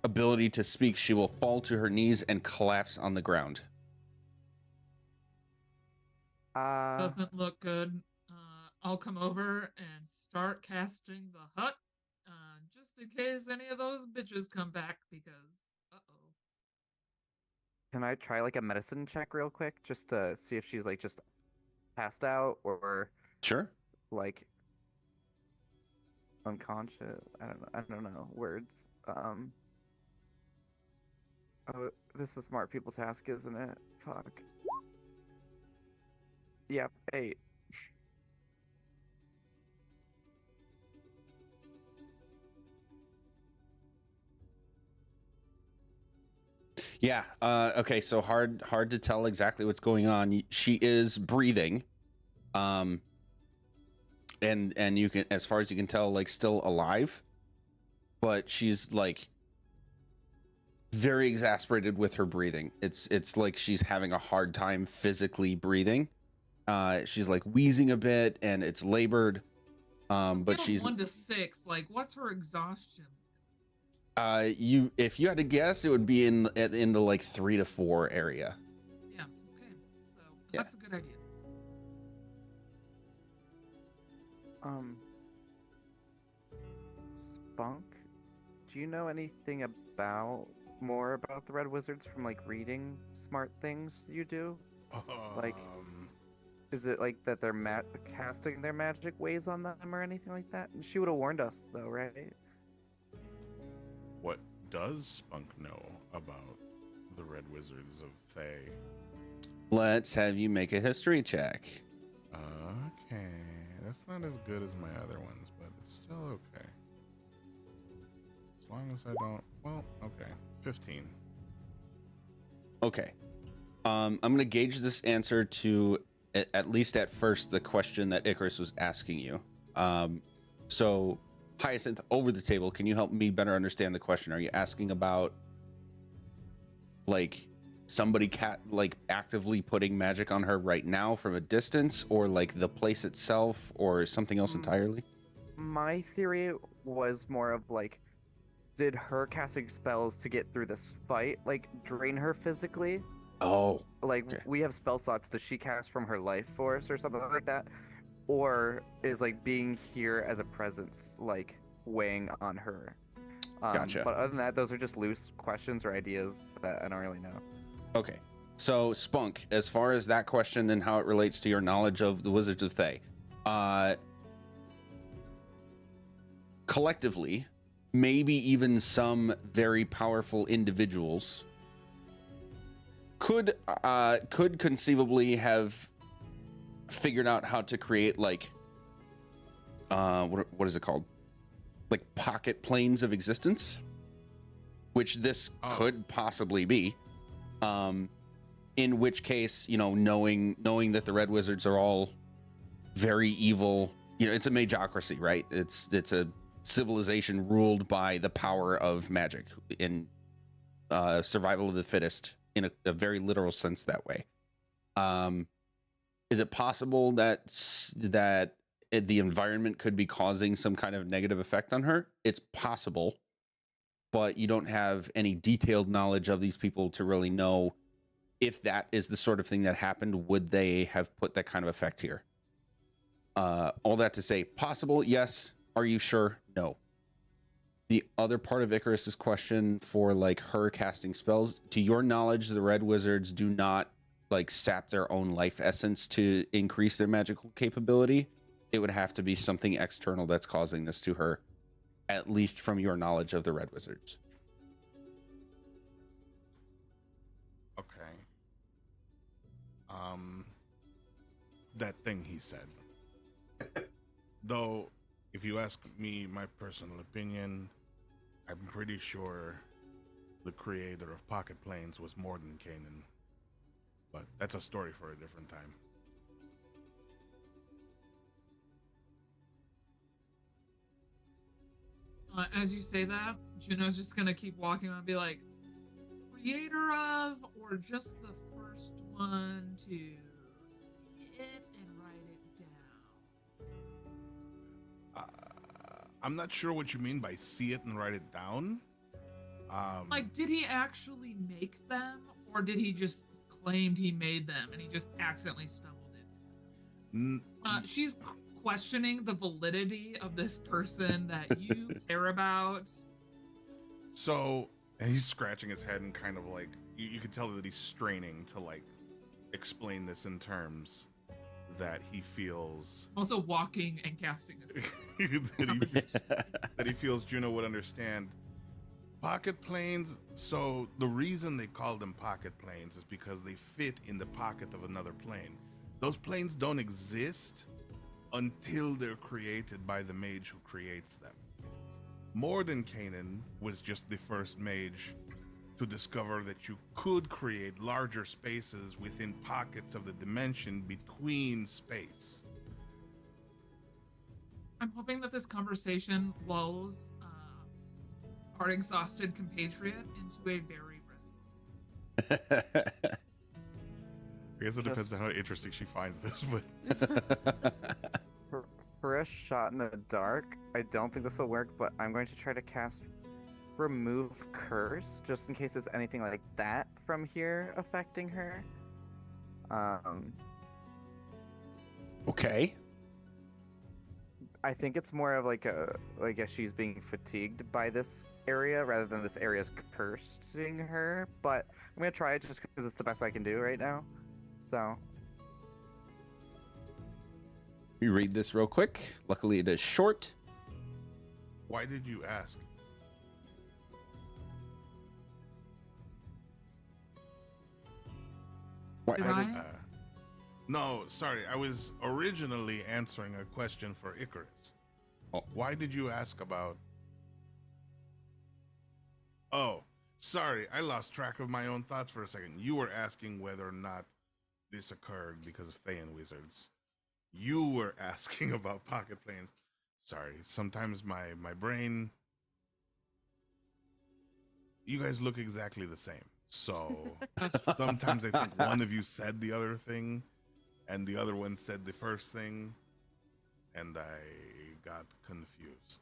ability to speak, she will fall to her knees and collapse on the ground. Doesn't look good. I'll come over and start casting the hut, just in case any of those bitches come back, because uh-oh. Can I try like a medicine check real quick just to see if she's like just passed out or Sure. like unconscious? I don't know words. Oh, this is a smart people task, isn't it? Fuck. Yep, 8. Yeah. Okay. So hard to tell exactly what's going on. She is breathing, and you can, as far as you can tell, like still alive, but she's like very exasperated with her breathing. It's like she's having a hard time physically breathing. She's like wheezing a bit, and it's labored. But Scale she's 1 to 6. Like, what's her exhaustion? if you had to guess, it would be in the like 3 to 4 area. Yeah. Okay. So Yeah. that's a good idea. Spunk, do you know anything more about the Red Wizards from like reading smart things you do? Like, is it like that they're casting their magic ways on them or anything like that? She would have warned us though, right? What does Spunk know about the Red Wizards of Thay? Let's have you make a history check. Okay, that's not as good as my other ones, but it's still okay. As long as I don't. Well, okay, 15. Okay. I'm gonna gauge this answer to at least at first the question that Icarus was asking you. So, Hyacinth, over the table, can you help me better understand the question? Are you asking about like somebody like actively putting magic on her right now from a distance, or like the place itself, or something else entirely? My theory was more of like, did her casting spells to get through this fight like drain her physically? Oh, Like okay. we have spell slots. Does she cast from her life force or something like that? Or is like being here as a presence like weighing on her? Gotcha. But other than that, those are just loose questions or ideas that I don't really know. Okay. So, Spunk, as far as that question and how it relates to your knowledge of the Wizards of Thay, collectively, maybe even some very powerful individuals could conceivably have figured out how to create like what is it called? Like pocket planes of existence, which this could possibly be. In which case, you know, knowing that the Red Wizards are all very evil, you know, it's a magocracy, right? It's a civilization ruled by the power of magic in survival of the fittest in a very literal sense that way. Is it possible that the environment could be causing some kind of negative effect on her? It's possible, but you don't have any detailed knowledge of these people to really know if that is the sort of thing that happened. Would they have put that kind of effect here? All that to say, possible, yes. Are you sure? No. The other part of Icarus's question for like her casting spells, to your knowledge, the Red Wizards do not like sap their own life essence to increase their magical capability. It would have to be something external that's causing this to her, at least from your knowledge of the Red Wizards. Okay. That thing he said. Though, if you ask me my personal opinion, I'm pretty sure the creator of Pocket Planes was more than Kanan. But that's a story for a different time. As you say that, Juno's just gonna keep walking on and be like, creator of, or just the first one to see it and write it down? I'm not sure what you mean by see it and write it down. Like, did he actually make them, or did he just claimed he made them and he just accidentally stumbled into them? She's questioning the validity of this person that you care about. So, and he's scratching his head and kind of like, you can tell that he's straining to like explain this in terms that he feels. Also walking and casting his that he feels Juno would understand. Pocket planes, so the reason they call them pocket planes is because they fit in the pocket of another plane. Those planes don't exist until they're created by the mage who creates them. More than Kanan was just the first mage to discover that you could create larger spaces within pockets of the dimension between space. I'm hoping that this conversation lulls our exhausted compatriot into a very restless. I guess it depends on how interesting she finds this, but for a shot in the dark, I don't think this will work, but I'm going to try to cast Remove Curse, just in case there's anything like that from here affecting her. Okay. I think it's more of like I guess she's being fatigued by this area rather than this area's cursing her, but I'm gonna try it just because it's the best I can do right now. So We read this real quick. Luckily, it is short. why did you ask? Why? Did I? No, sorry. I was originally answering a question for Icarus. Oh. Why did you ask about... Oh, sorry. I lost track of my own thoughts for a second. You were asking whether or not this occurred because of Thayan wizards. You were asking about pocket planes. Sorry. Sometimes my brain. You guys look exactly the same. So sometimes I think one of you said the other thing, and the other one said the first thing, and I got confused.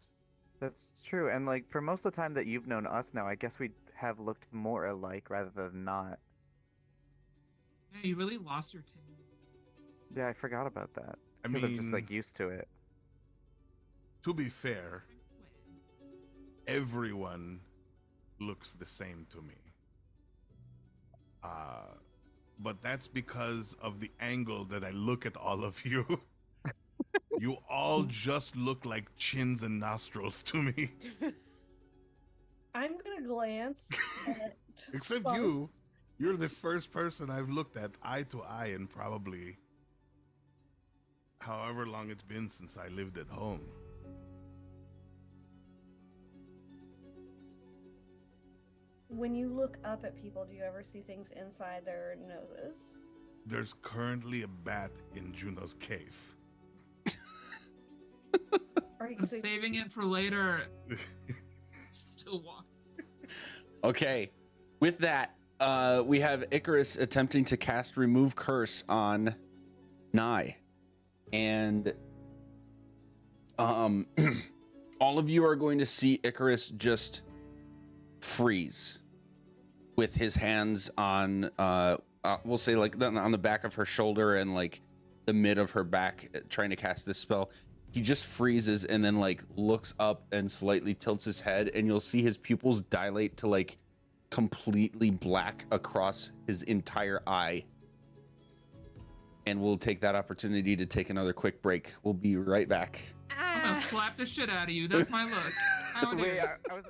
That's true. And like for most of the time that you've known us now, I guess we have looked more alike rather than not. Yeah, you really lost your timidity. Yeah, I forgot about that. I Because I'm just mean, like used to it. to be fair, everyone looks the same to me. But that's because of the angle that I look at all of you. You all just look like chins and nostrils to me. I'm gonna glance at Except Spunk. you. You're the first person I've looked at eye to eye in probably however long it's been since I lived at home. When you look up at people, do you ever see things inside their noses? There's currently a bat in Juno's cave. Are you I'm saving it for later. Still walking. Okay. With that, we have Icarus attempting to cast Remove Curse on Nye. And all of you are going to see Icarus just freeze with his hands on we'll say like on the back of her shoulder and like the mid of her back, trying to cast this spell. He just freezes and then like looks up and slightly tilts his head, and you'll see his pupils dilate to like completely black across his entire eye. And we'll take that opportunity to take another quick break. We'll be right back. I'm gonna slap the shit out of you. That's my look. How Wait, dare I was.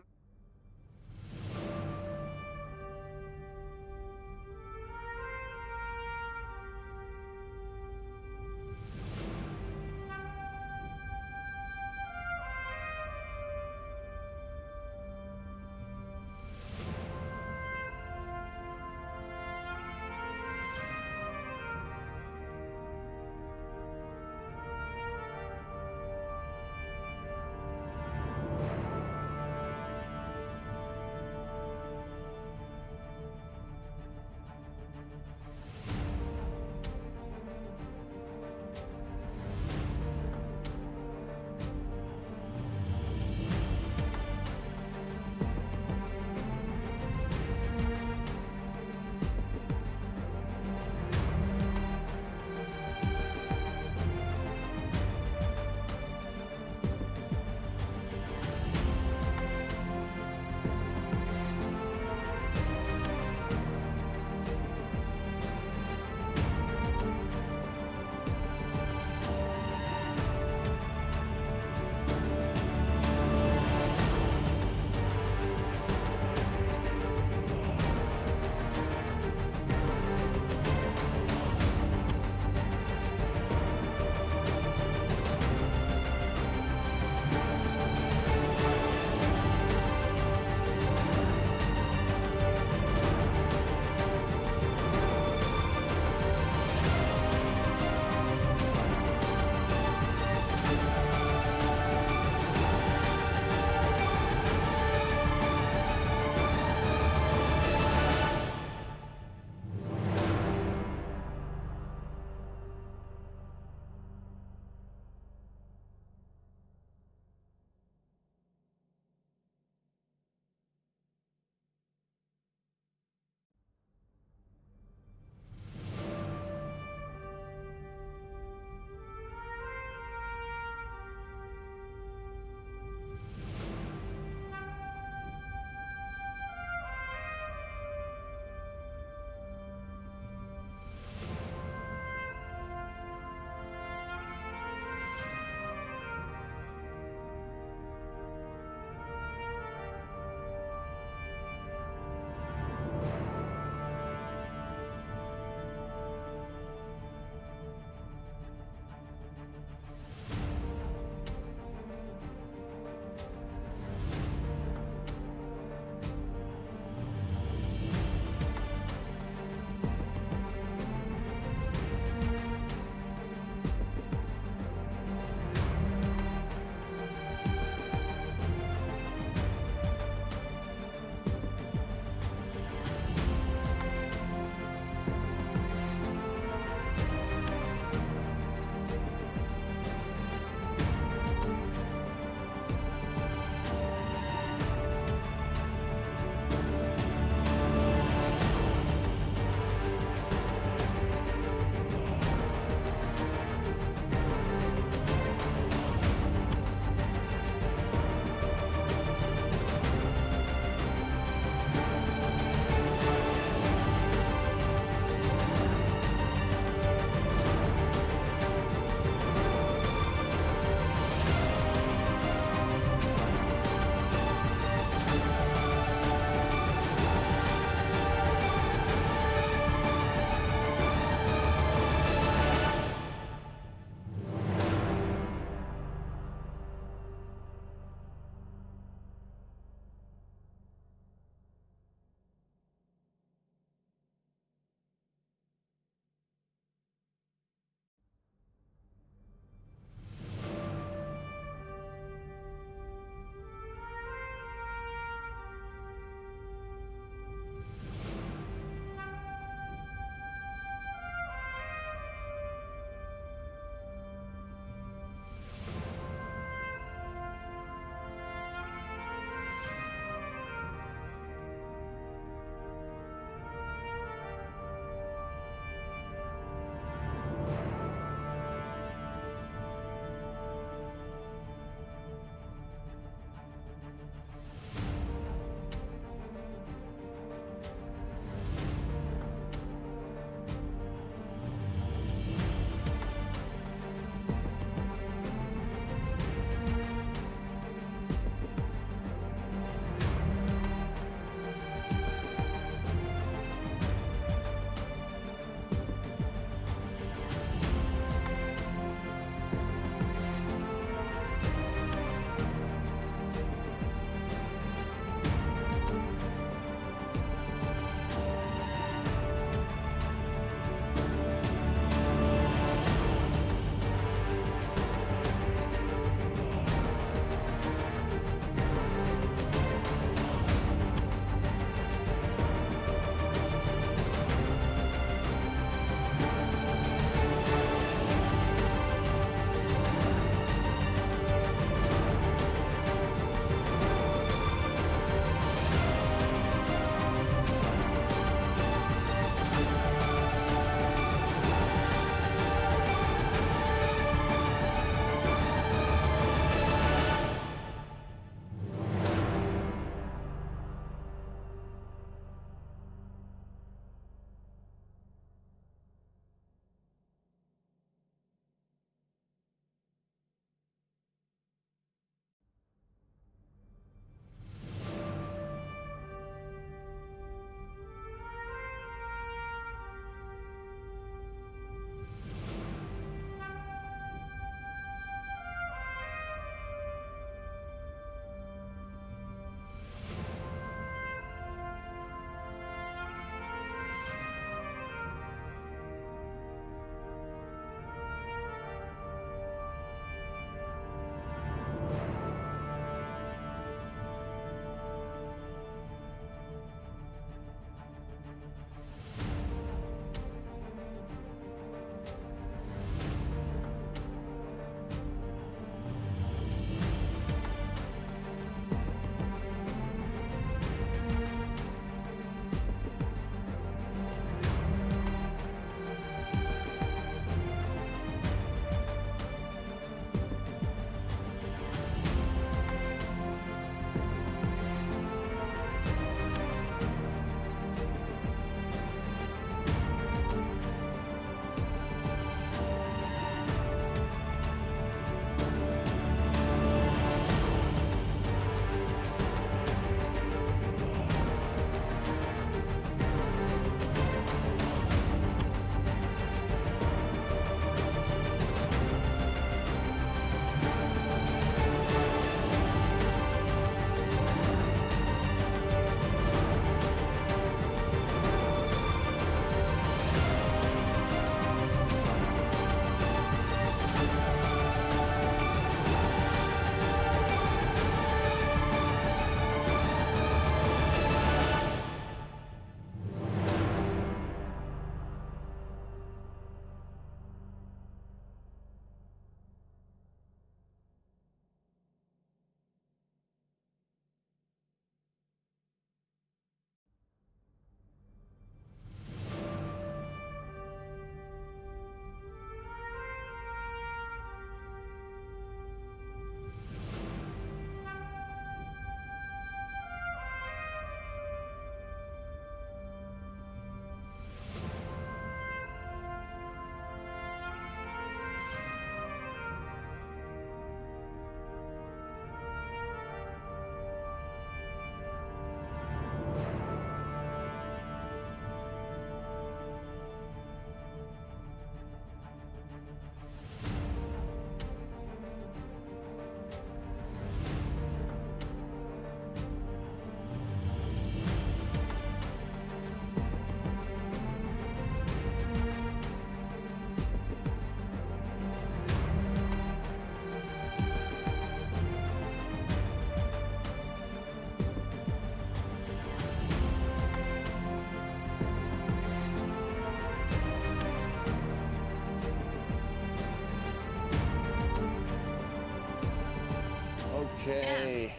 Okay.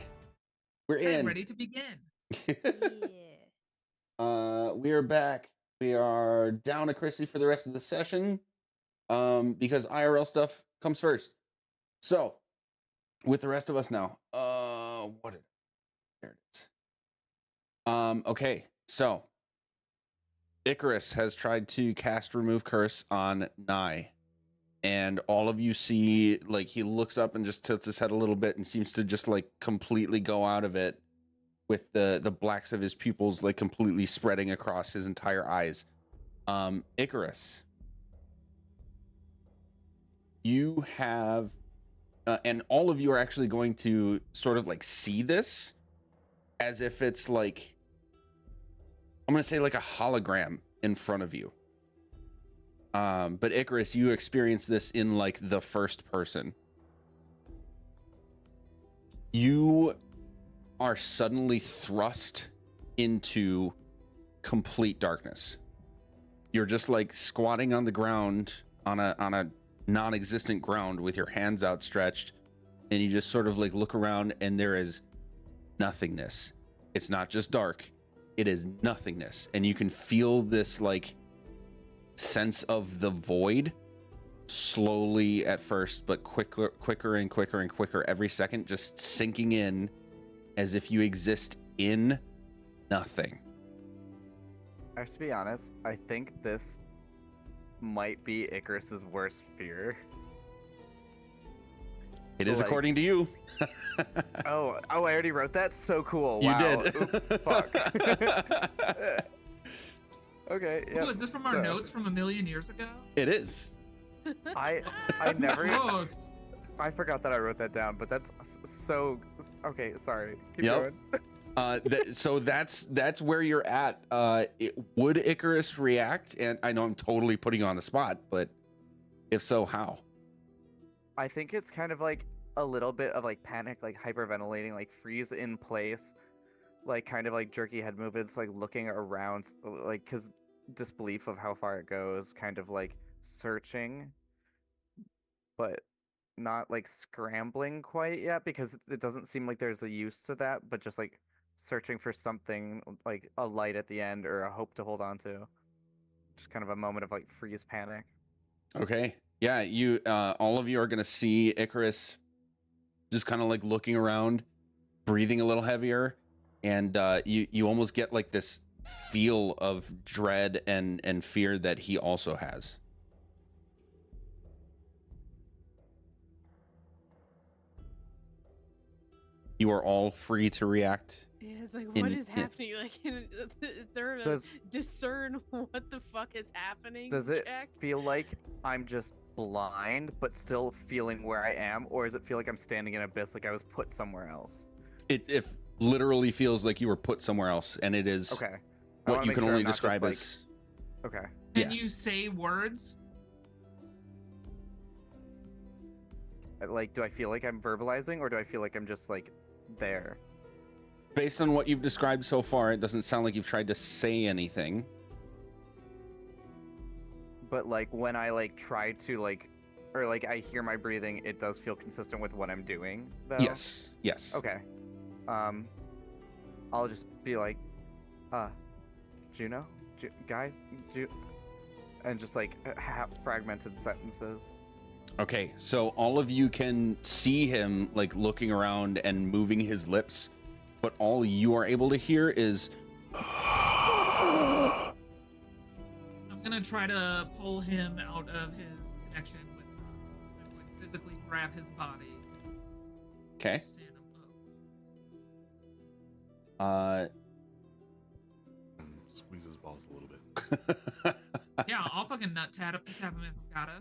We're I'm in. ready to begin. Yeah. We are back. We are down to Chrissy for the rest of the session. Because IRL stuff comes first. So, with the rest of us now. There it is. Okay, so Icarus has tried to cast Remove Curse on Nye. And all of you see, like, he looks up and just tilts his head a little bit and seems to just, like, completely go out of it with the blacks of his pupils, like, completely spreading across his entire eyes. Icarus, you have, and all of you are actually going to sort of, like, see this as if it's, like, I'm going to say, like, a hologram in front of you. But Icarus, you experience this in like the first person. You are suddenly thrust into complete darkness. You're just like squatting on the ground on a non-existent ground with your hands outstretched, and you just sort of like look around and there is nothingness. It's not just dark, it is nothingness. And you can feel this like sense of the void slowly at first, but quicker and quicker every second, just sinking in as if you exist in nothing. I have to be honest, I think this might be Icarus's worst fear. It is Like- according to you. Oh, I already wrote that? So cool. You Wow. did. Oops, fuck. Okay, yeah. Oh, is this from our notes from a million years ago? It is. I never Hooked. I forgot that I wrote that down, but that's so okay, sorry. Keep Yep. going. So that's where you're at. Would Icarus react? And I know I'm totally putting you on the spot, but if so, how? I think it's kind of like a little bit of like panic, like hyperventilating, like freeze in place, like kind of like jerky head movements, like looking around, like because disbelief of how far it goes, kind of like searching, but not like scrambling quite yet because it doesn't seem like there's a use to that, but just like searching for something like a light at the end or a hope to hold on to. Just kind of a moment of like freeze panic. Okay. Yeah, you all of you are gonna see Icarus just kind of like looking around, breathing a little heavier, and you almost get like this feel of dread and fear that he also has. You are all free to react. Yeah, it's like, In- what is yeah. happening? Like, is there a Does- discern what the fuck is happening? Does it check? feel like I'm just blind but still feeling where I am, or does it feel like I'm standing in an abyss, like I was put somewhere else? It literally feels like you were put somewhere else, and it is Okay. I what wanna you make can sure only I'm not just, describe like- as. Okay. Can Yeah. you say words? Like, do I feel like I'm verbalizing, or do I feel like I'm just like there? Based on what you've described so far, it doesn't sound like you've tried to say anything. But like when I like try to like, or like I hear my breathing, it does feel consistent with what I'm doing, though. Yes. Yes. Okay. I'll just be like, Juno, guys, and just like half fragmented sentences. Okay, so all of you can see him like looking around and moving his lips, but all you are able to hear is I'm gonna try to pull him out of his connection with and like physically grab his body. okay. Stand him up. Squeeze his balls a little bit. Yeah, I'll fucking tap him if I've gotta.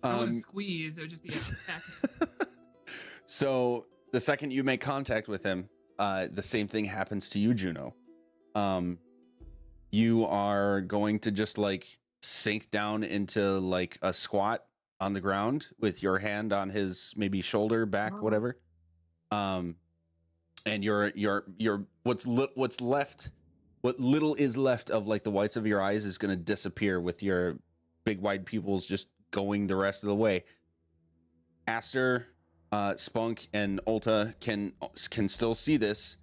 I wouldn't squeeze, it would just be a peck. So the second you make contact with him, the same thing happens to you, Juno. You are going to just like sink down into like a squat on the ground with your hand on his maybe shoulder, back, Oh. whatever. And your what's left, what little is left of like the whites of your eyes is going to disappear with your big wide pupils just going the rest of the way. Aster, Spunk and Ulta can still see this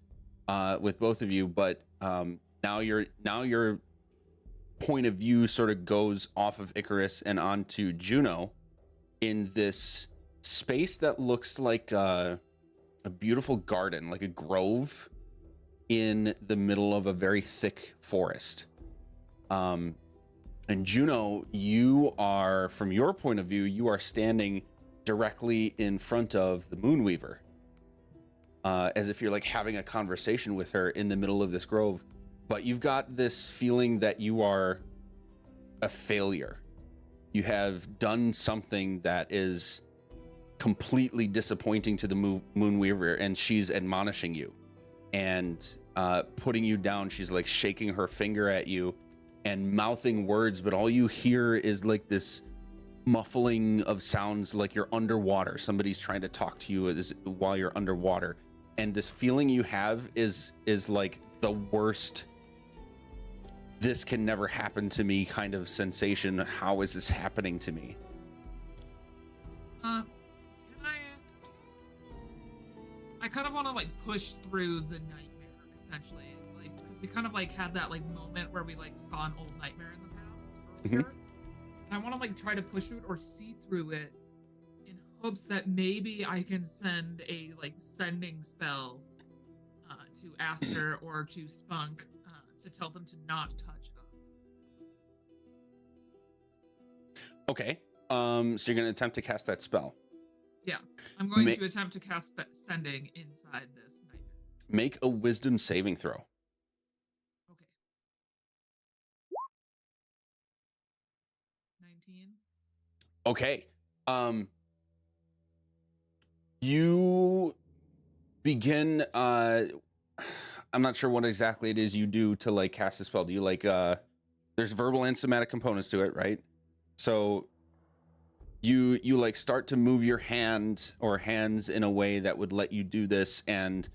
with both of you, but now your point of view sort of goes off of Icarus and onto Juno in this space that looks like a beautiful garden, like a grove in the middle of a very thick forest. And Juno, you are, from your point of view, you are standing directly in front of the Moonweaver, as if you're like having a conversation with her in the middle of this grove. But you've got this feeling that you are a failure. You have done something that is completely disappointing to the Moonweaver, and she's admonishing you and putting you down. She's like shaking her finger at you and mouthing words, but all you hear is like this muffling of sounds, like you're underwater. Somebody's trying to talk to you while you're underwater, and this feeling you have is like the worst, this can never happen to me kind of sensation. How is this happening to me? Can I kind of want to like push through the nightmare, essentially, like, because we kind of like had that like moment where we like saw an old nightmare in the past earlier. And I want to like try to push through it or see through it in hopes that maybe I can send a like sending spell to Aster or to Spunk to tell them to not touch us. Okay. So you're going to attempt to cast that spell. Yeah, I'm going to attempt to cast sending inside this nightmare. Make a wisdom saving throw. Okay. 19. Okay. You begin, I'm not sure what exactly it is you do to like cast a spell. Do you like, there's verbal and somatic components to it, right? So you like start to move your hand or hands in a way that would let you do this and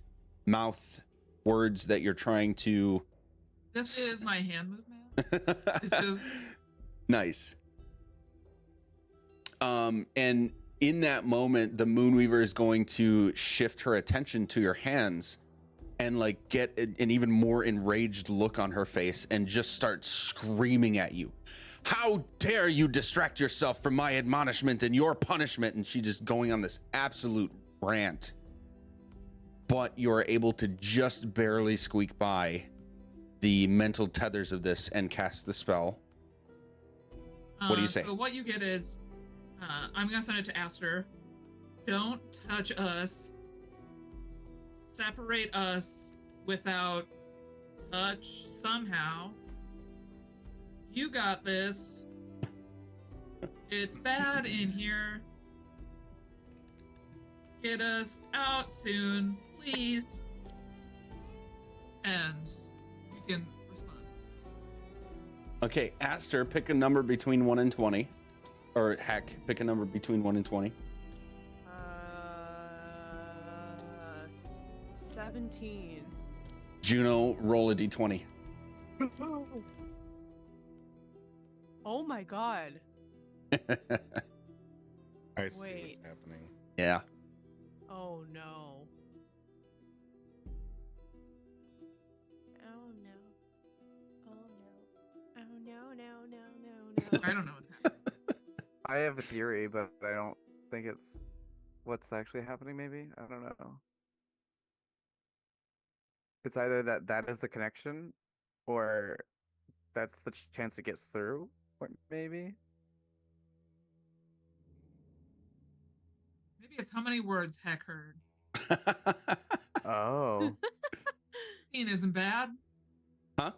mouth words that you're trying to. This is my hand movement. It's just nice. And in that moment, the Moonweaver is going to shift her attention to your hands and like get an even more enraged look on her face and just start screaming at you. How dare you distract yourself from my admonishment and your punishment? And she's just going on this absolute rant. But you're able to just barely squeak by the mental tethers of this and cast the spell. What do you say? So what you get is, I'm gonna send it to Aster. Don't touch us. Separate us without touch somehow. You got this. It's bad in here. Get us out soon, please. And you can respond. Okay, Aster, pick a number between 1 and 20. Or Heck, pick a number between 1 and 20. 17. Juno, roll a d20. Oh my god. I see Wait. what's happening. Yeah. Oh no. Oh no. Oh no. Oh no, no, no, no, no. I don't know what's happening. I have a theory, but I don't think it's what's actually happening. Maybe I don't know. It's either that is the connection, or that's the chance it gets through, or maybe. Maybe it's how many words Heck heard. Oh. 18 isn't bad. Huh?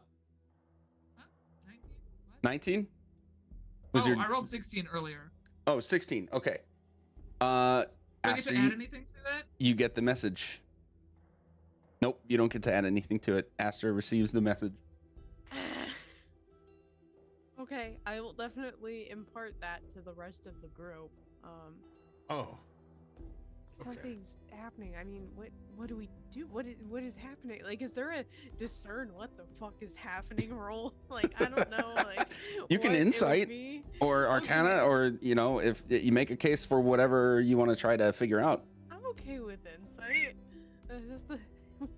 19? What? 19? I rolled 16 earlier. Oh, 16. Okay. Do I get Aster, to add anything to it? you get the message. Nope, you don't get to add anything to it. Aster receives the message. Okay, I will definitely impart that to the rest of the group. Oh, Something's happening. I mean, what do we do? What is happening? Like, is there a discern what the fuck is happening roll? Like, I don't know. Like, You can what it would insight be. or Arcana, Okay. or, you know, if you make a case for whatever you want to try to figure out.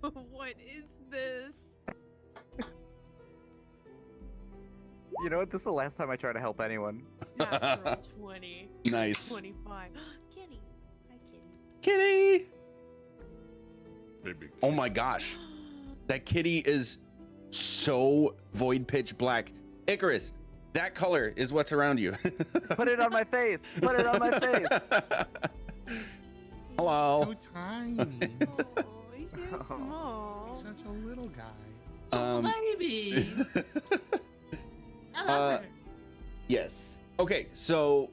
What is this? You know what? This is the last time I try to help anyone. Natural 20. Nice. 25. Kitty. Hi, kitty. Kitty. Baby. Oh my gosh. That kitty is so void pitch black. Icarus, that color is what's around you. Put it on my face. Put it on my face. Hello. So tiny. Oh, he's so He's small. such a little guy. Oh, baby. I love Uh, her. Yes. Okay, so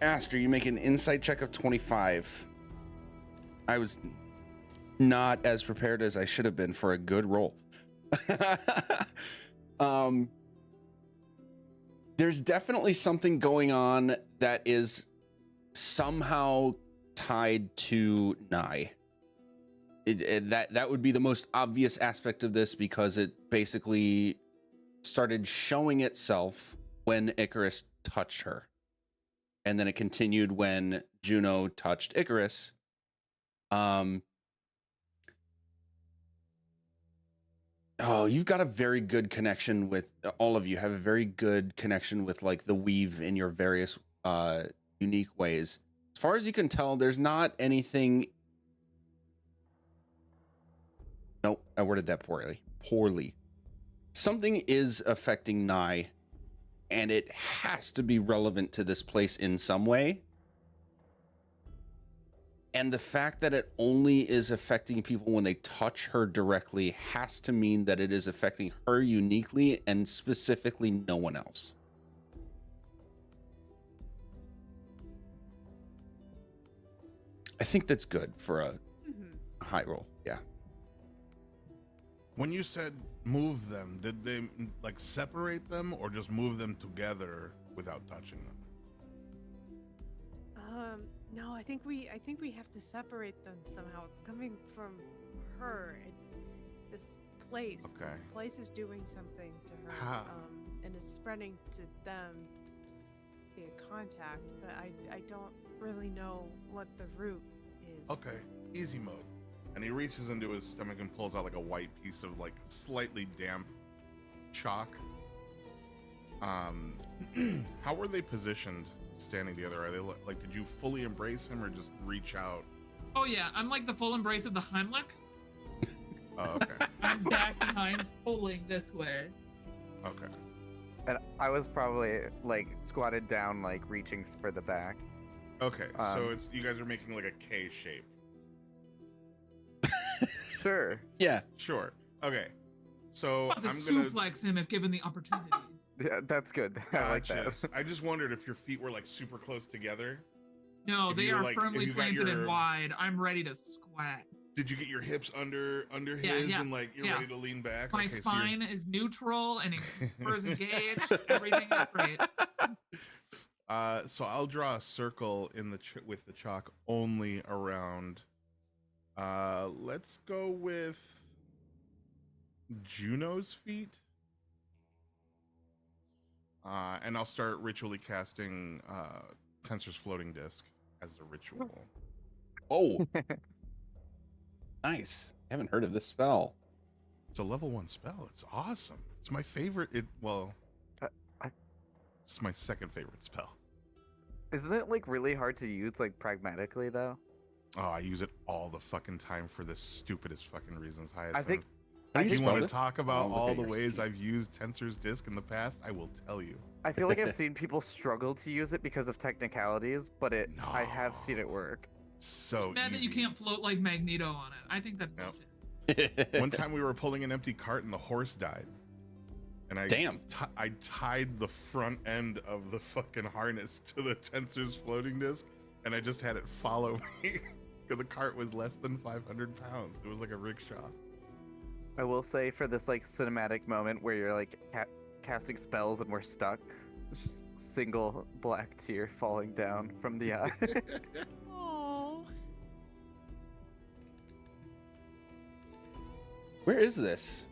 Aster, you make an insight check of 25. I was not as prepared as I should have been for a good roll. There's definitely something going on that is somehow tied to Nye. That would be the most obvious aspect of this because it basically started showing itself when Icarus touched her. And then it continued when Juno touched Icarus. Oh, you've got a very good connection with all of you have a very good connection with like the weave in your various unique ways. As far as you can tell, there's not anything. Nope, I worded that poorly. Something is affecting Nye, and it has to be relevant to this place in some way. And the fact that it only is affecting people when they touch her directly has to mean that it is affecting her uniquely and specifically no one else. I think that's good for a high roll. Yeah. When you said move them, did they like separate them or just move them together without touching them? No, I think we have to separate them somehow. It's coming from her. This place. Okay. This place is doing something to her. How? And it's spreading to them via contact, but I don't really know what the root is. Okay, easy mode. And he reaches into his stomach and pulls out like a white piece of like slightly damp chalk. How were they positioned standing together? Are they like, did you fully embrace him or just reach out? Oh yeah, I'm like the full embrace of the Heimlich. Oh, okay. I'm back behind, pulling this way. Okay. And I was probably like squatted down, like reaching for the back. Okay, so it's you guys are making like a K shape. Sure. Yeah. Sure. Okay. So I'm about to I'm gonna. suplex him if given the opportunity. Yeah, that's good. I like that. Gotcha. I just wondered if your feet were like super close together. No, If they you're are like- firmly if you got planted and your- wide. I'm ready to squat. Did you get your hips under Yeah, his yeah, and like you're yeah. ready to lean back? My Okay, so you're- spine is neutral and is engaged. Everything is great. So I'll draw a circle in the with the chalk only around. Let's go with Juno's feet. And I'll start ritually casting Tensor's floating disc as a ritual. Oh. Nice. I haven't heard of this spell. It's a level 1 spell. It's awesome. It's my favorite. It's my second favorite spell. Isn't it like really hard to use, like pragmatically though? Oh, I use it all the fucking time for the stupidest fucking reasons. I think How do If you spell want to this? talk about I'll look all at the your ways sheet. I've used Tensor's disc in the past, I will tell you. I feel like I've seen people struggle to use it because of technicalities, but I have seen it work. So Mad that you easy. can't float like Magneto on it. I think that's Nope. bullshit. One time we were pulling an empty cart and the horse died. And I Damn. I tied the front end of the fucking harness to the Tensor's floating disc, and I just had it follow me because the cart was less than 500 pounds. It was like a rickshaw. I will say for this like cinematic moment where you're like casting spells and we're stuck, it's just single black tear falling down from the eye. Oh. Where is this?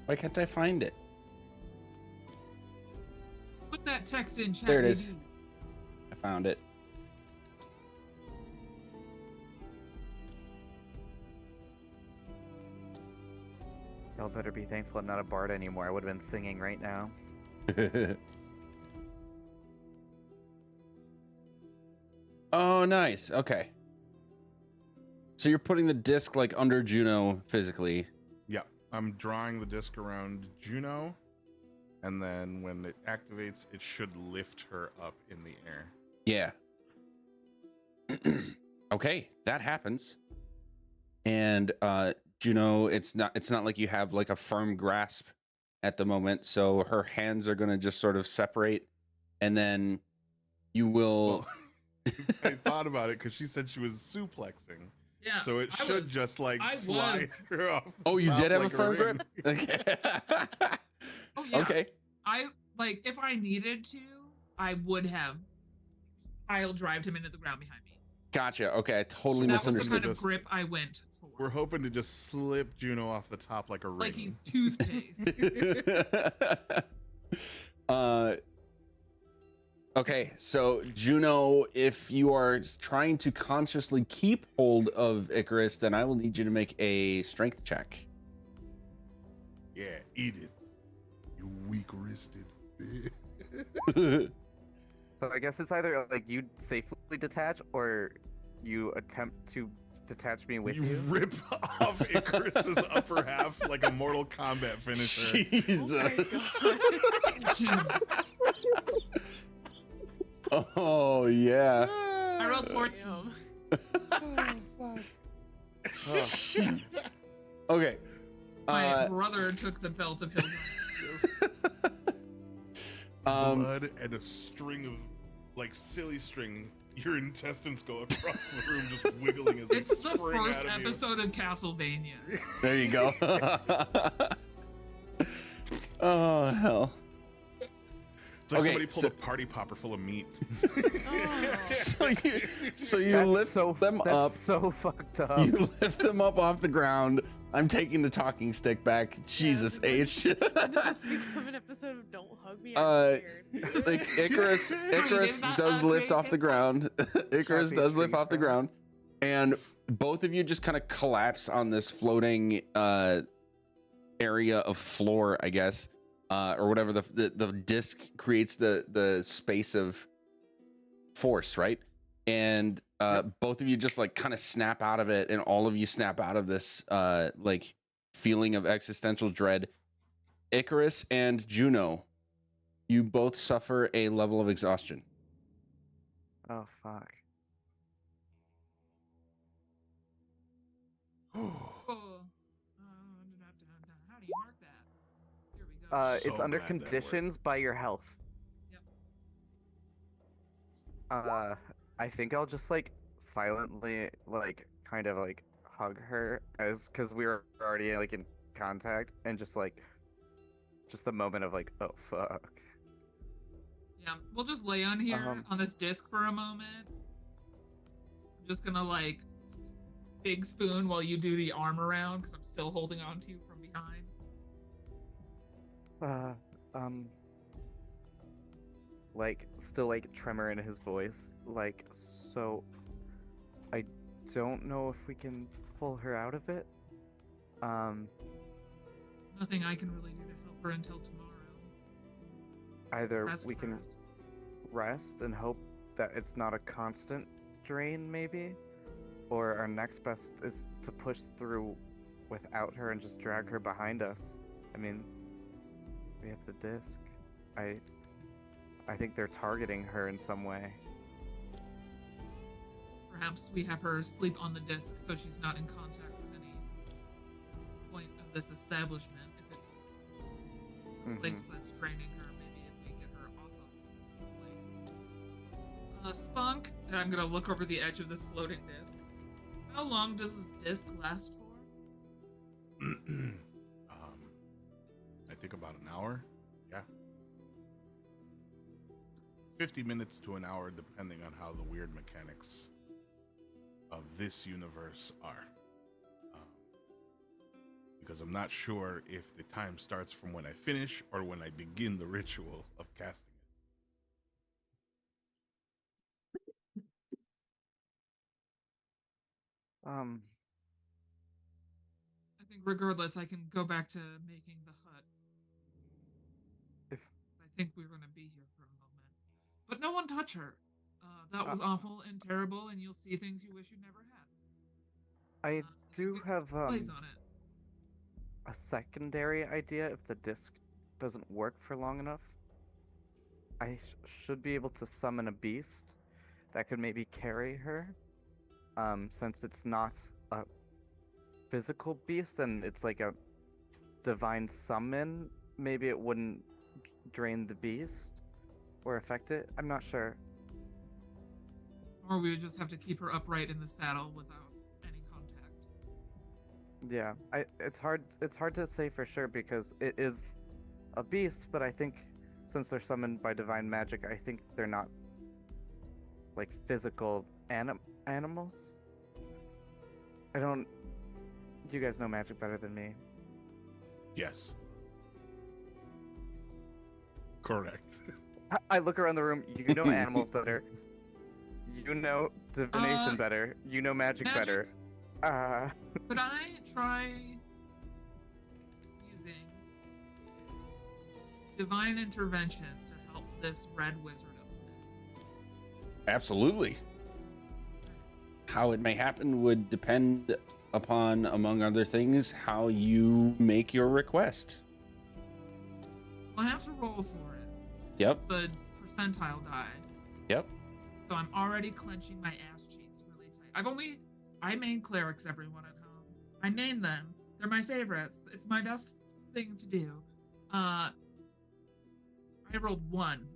Why can't I find it? Put that text in chat. There it is. baby. I found it. Y'all better be thankful I'm not a bard anymore. I would have been singing right now. Oh, nice. Okay. So you're putting the disc like under Juno physically. Yeah, I'm drawing the disc around Juno, and then when it activates, it should lift her up in the air. Yeah. Okay, that happens. And Juno, it's not like you have like a firm grasp at the moment, so her hands are going to just sort of separate, and then you will Well, I thought about it because she said she was suplexing. Yeah. So it I should was- just like I slide was- her off. Oh, the you top did have like a firm ring. grip? Okay. Oh yeah. Okay. I like if I needed to, I would have pile drived him into the ground behind me. Gotcha. Okay, I totally That was the misunderstood. kind of grip I went for. We're hoping to just slip Juno off the top like a ring. Like he's toothpaste. Okay, so Juno, if you are trying to consciously keep hold of Icarus, then I will need you to make a strength check. Yeah, eat it. You weak-wristed. So I guess it's either like you safely detach or you attempt to detach me with You you. rip off Icarus's upper half like a Mortal Kombat finisher. Jesus. Oh Oh, yeah. I rolled 14. Damn. Okay. My brother took the belt of Hilda. Blood and a string of, like, silly string. Your intestines go across the room, just wiggling as they It's the spring first out of you. episode of Castlevania. There you go. Oh, hell. It's like Okay, somebody pulled so- a party popper full of meat. Oh. So you That's lift them that's up. so fucked up. You lift them up off the ground. I'm taking the talking stick back. Jesus H. When did this become an episode of Don't Hug Me? I'm scared. Like Icarus not does ugly, lift off the ground. Icarus Happy does lift tree off the friends. ground, and both of you just kind of collapse on this floating area of floor, I guess, or whatever the disc creates the space of force, right? And both of you just like kind of snap out of it, and all of you snap out of this like feeling of existential dread. Icarus and Juno, you both suffer a level of exhaustion. Oh fuck. Oh. How do you mark that? Here we go. It's So under glad that worked. conditions by your health. Yep. I think I'll just like silently like kind of like hug her because we were already like in contact, and just the moment of like, oh fuck. Yeah, we'll just lay on here Um, on this disc for a moment. I'm just gonna like big spoon while you do the arm around because I'm still holding on to you from behind. Like still like tremor in his voice, like, so I don't know if we can pull her out of it. Nothing I can really do to help her until tomorrow. Either Rest we can first. rest and hope that it's not a constant drain, maybe, or our next best is to push through without her and just drag her behind us. I mean, we have the disc. I think they're targeting her in some way. Perhaps we have her sleep on the disc so she's not in contact with any point of this establishment. If it's a Mhm. place that's draining her, maybe if we get her off of the place. Spunk, and I'm gonna look over the edge of this floating disc. How long does this disc last for? I think about an hour. Yeah. 50 minutes to an hour, depending on how the weird mechanics of this universe are. Because I'm not sure if the time starts from when I finish or when I begin the ritual of casting it. I think regardless, I can go back to making the hut. If I think we're going to be here for a moment. But no one touch her. That was awful and terrible, and you'll see things you wish you never had. I And do get have plays on it. a secondary idea if the disc doesn't work for long enough. I should be able to summon a beast that could maybe carry her. Since it's not a physical beast and it's like a divine summon, maybe it wouldn't drain the beast or affect it. I'm not sure. Or we would just have to keep her upright in the saddle without any contact. Yeah, it's hard to say for sure because it is a beast, but I think since they're summoned by divine magic, I think they're not like physical animals. I don't. You guys know magic better than me. Yes. Correct. I look around the room. You know animals better. You know divination better. You know magic better. Could I try using divine intervention to help this Red Wizard of Thay? Absolutely. How it may happen would depend upon, among other things, how you make your request. I have to roll for it. Yep. It's the percentile die. Yep. So I'm already clenching my ass cheeks really tight. I main clerics, everyone at home. I main them. They're my favorites. It's my best thing to do. I rolled 1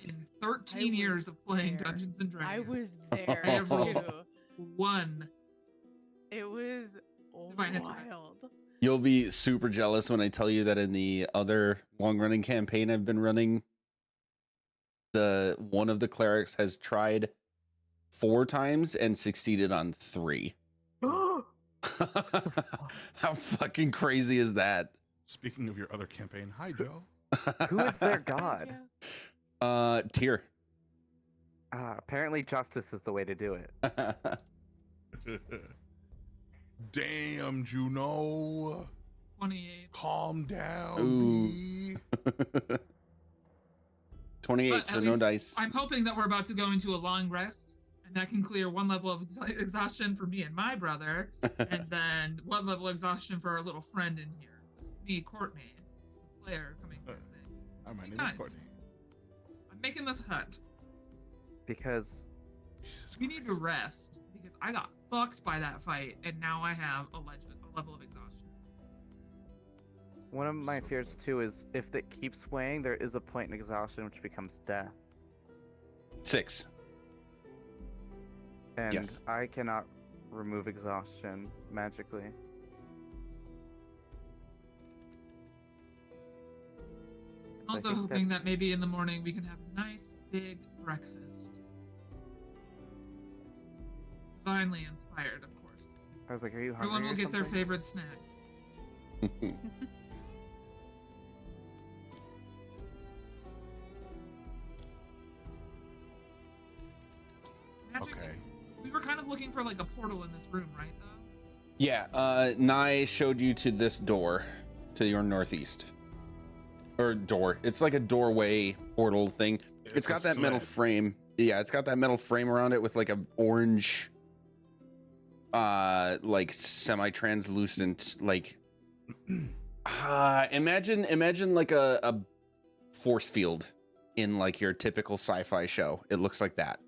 in 13 years of playing there. Dungeons and Dragons. I was there I rolled too. 1. It was Divine intervention. wild. You'll be super jealous when I tell you that in the other long-running campaign I've been running, one of the clerics has tried 4 times and succeeded on 3. How fucking crazy is that? Speaking of your other campaign, hi Joe. Who is their god? Tyr. Apparently justice is the way to do it. Damn, Juno. 28. Calm down. Ooh. B. 28, But so at no least dice. I'm hoping that we're about to go into a long rest, and that can clear 1 level of exhaustion for me and my brother, and then 1 level of exhaustion for our little friend in here. Me, Courtney, player coming here saying, Hi, my name Guys. is Courtney. I'm making this hut. Because Jesus We need to Christ. rest, because I got fucked by that fight, and now I have a level of exhaustion. one of my fears too is if it keeps swaying, there is a point in exhaustion which becomes death. 6. And Yes. I cannot remove exhaustion magically. I'm also think hoping that maybe in the morning we can have a nice big breakfast. Divinely inspired, of course. I was like, are you hungry? Everyone will or get their something? favorite snacks. Magic Okay. we were kind of looking for like a portal in this room, right? Though. Yeah, Nye showed you to this door to your northeast. Or door. It's like a doorway portal thing. It's got a that metal sled. frame. Yeah, it's got that metal frame around it with like a orange like semi-translucent like imagine like a force field in like your typical sci-fi show. It looks like that.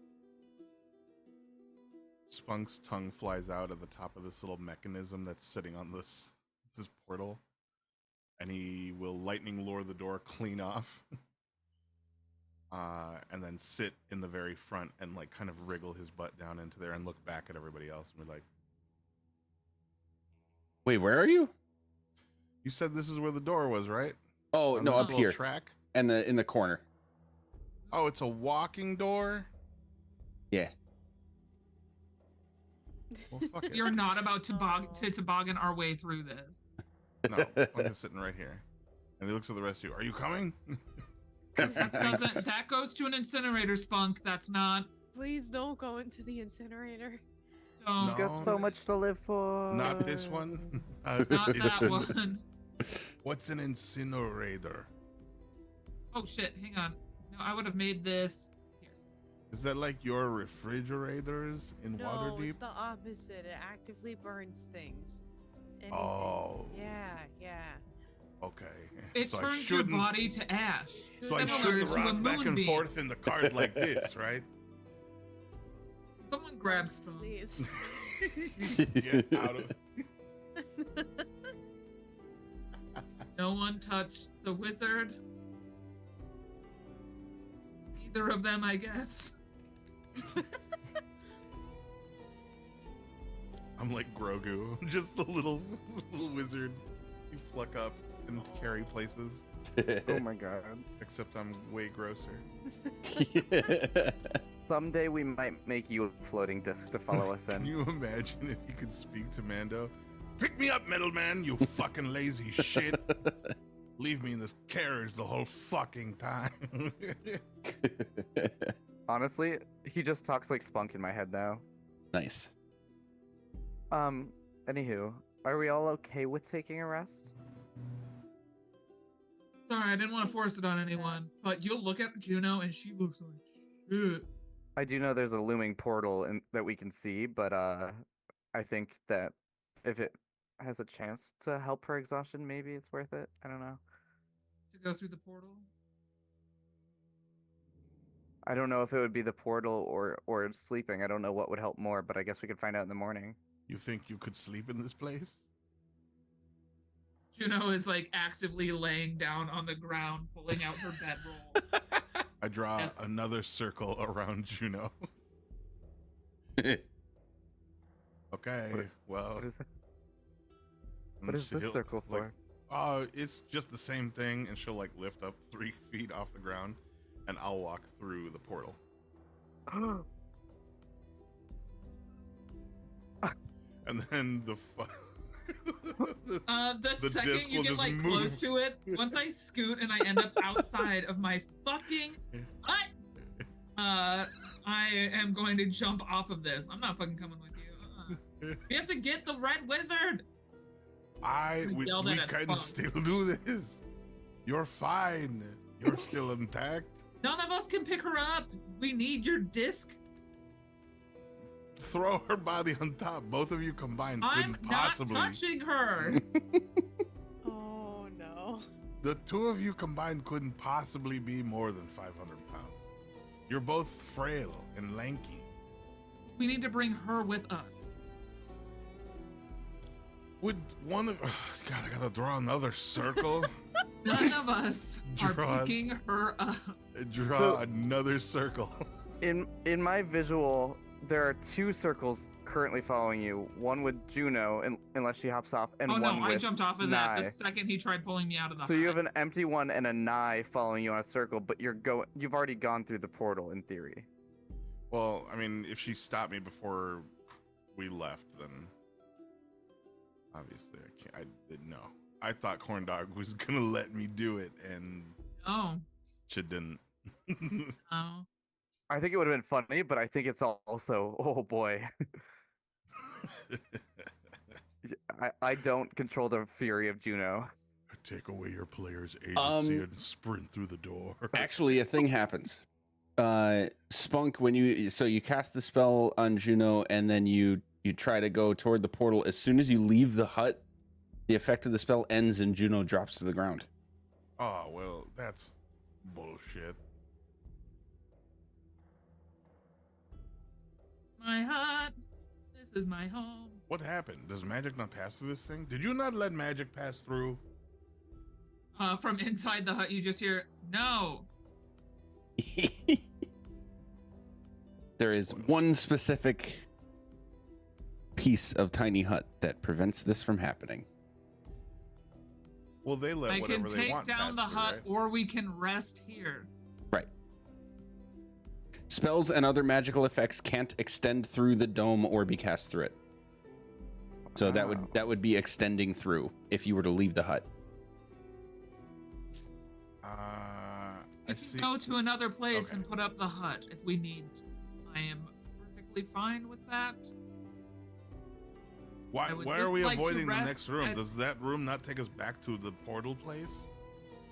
Spunk's tongue flies out at the top of this little mechanism that's sitting on this portal, and he will lightning lure the door clean off, and then sit in the very front and like kind of wriggle his butt down into there and look back at everybody else and be like, Wait, where are you? "You said this is where the door was, right? Oh, On no, this up little here. Track. And in the corner. Oh, it's a walking door. Yeah. Well, fuck it. You're not about to Oh. toboggan our way through this. No, Spunk is sitting right here, and he looks at the rest of you. Are you coming? That goes to an incinerator, Spunk. That's not. Please don't go into the incinerator. Don't. You got so much to live for. Not this one. Not that Incin- one. What's an incinerator? Oh shit! Hang on. No, I would have made this. Here. Is that like your refrigerators in No, Waterdeep? it's the opposite. It actively burns things. Anything. Oh. Yeah. Okay. It So I turns your shouldn't- body to ash. So I similar shouldn't to a rock back and moonbeam. forth in the cart like this, right? Someone grab Spunk. Please. Get out of. No one touched the wizard. Either of them, I guess. I'm like Grogu, just the little wizard you pluck up and carry places. Oh my god. Except I'm way grosser. Someday we might make you a floating disc to follow us Can in. you imagine if you could speak to Mando? Pick me up, middleman, you fucking lazy shit. Leave me in this carriage the whole fucking time. Honestly, he just talks like Spunk in my head now. Nice. Anywho, are we all okay with taking a rest? Sorry, I didn't want to force it on anyone, but you'll look at Juno and she looks like shit. I do know there's a looming portal that we can see, but I think that if it has a chance to help her exhaustion, maybe it's worth it. I don't know. To go through the portal. I don't know if it would be the portal or sleeping. I don't know what would help more, but I guess we could find out in the morning. You think you could sleep in this place? Juno is like actively laying down on the ground, pulling out her bedroll. I draw Yes. another circle around Juno. Okay, well. What is it? and What is this she'll, circle like, for? Oh, it's just the same thing, and she'll like lift up 3 feet off the ground, and I'll walk through the portal. And then the The The second disc you will get just like move. close to it, once I scoot and I end up outside of my fucking hut, I am going to jump off of this. I'm not fucking coming with you. We have to get the Red Wizard. we yell that at can Spunk. still do this. You're fine. You're still intact. None of us can pick her up. We need your disc. Throw her body on top. Both of you combined I'm couldn't not possibly. touching her. Oh no. The two of you combined couldn't possibly be more than 500 pounds. You're both frail and lanky. We need to bring her with us. Would one of God? I gotta draw another circle. None of us are Draw- picking her up. Draw So- another circle. In my visual, there are 2 circles currently following you. One with Juno, unless she hops off, and Oh one no, with I jumped off of that the Nye. second he tried pulling me out of the So you hut. have an empty one and a Nye following you on a circle, but you've already gone through the portal in theory. Well, I mean, if she stopped me before we left, then obviously I didn't know. I thought Corndog was gonna let me do it, and Oh, she didn't. no. I think it would have been funny, but I think it's also, oh boy. I don't control the fury of Juno. Take away your player's agency Um, and sprint through the door. Actually, a thing happens. Spunk, when you cast the spell on Juno and then you try to go toward the portal, as soon as you leave the hut, the effect of the spell ends and Juno drops to the ground. Oh well, that's bullshit. My hut. This is my home. What happened? Does magic not pass through this thing? Did you not let magic pass through? From inside the hut, you just hear, no. There is one specific piece of tiny hut that prevents this from happening. Well, they let I whatever can they take want down the pass through, hut, right? or we can rest here. Right. Spells and other magical effects can't extend through the dome or be cast through it. So that would be extending through if you were to leave the hut. I We can see. go to another place Okay. and put up the hut if we need to. I am perfectly fine with that. Why I would are just we like to avoiding the rest next room? at- Does that room not take us back to the portal place?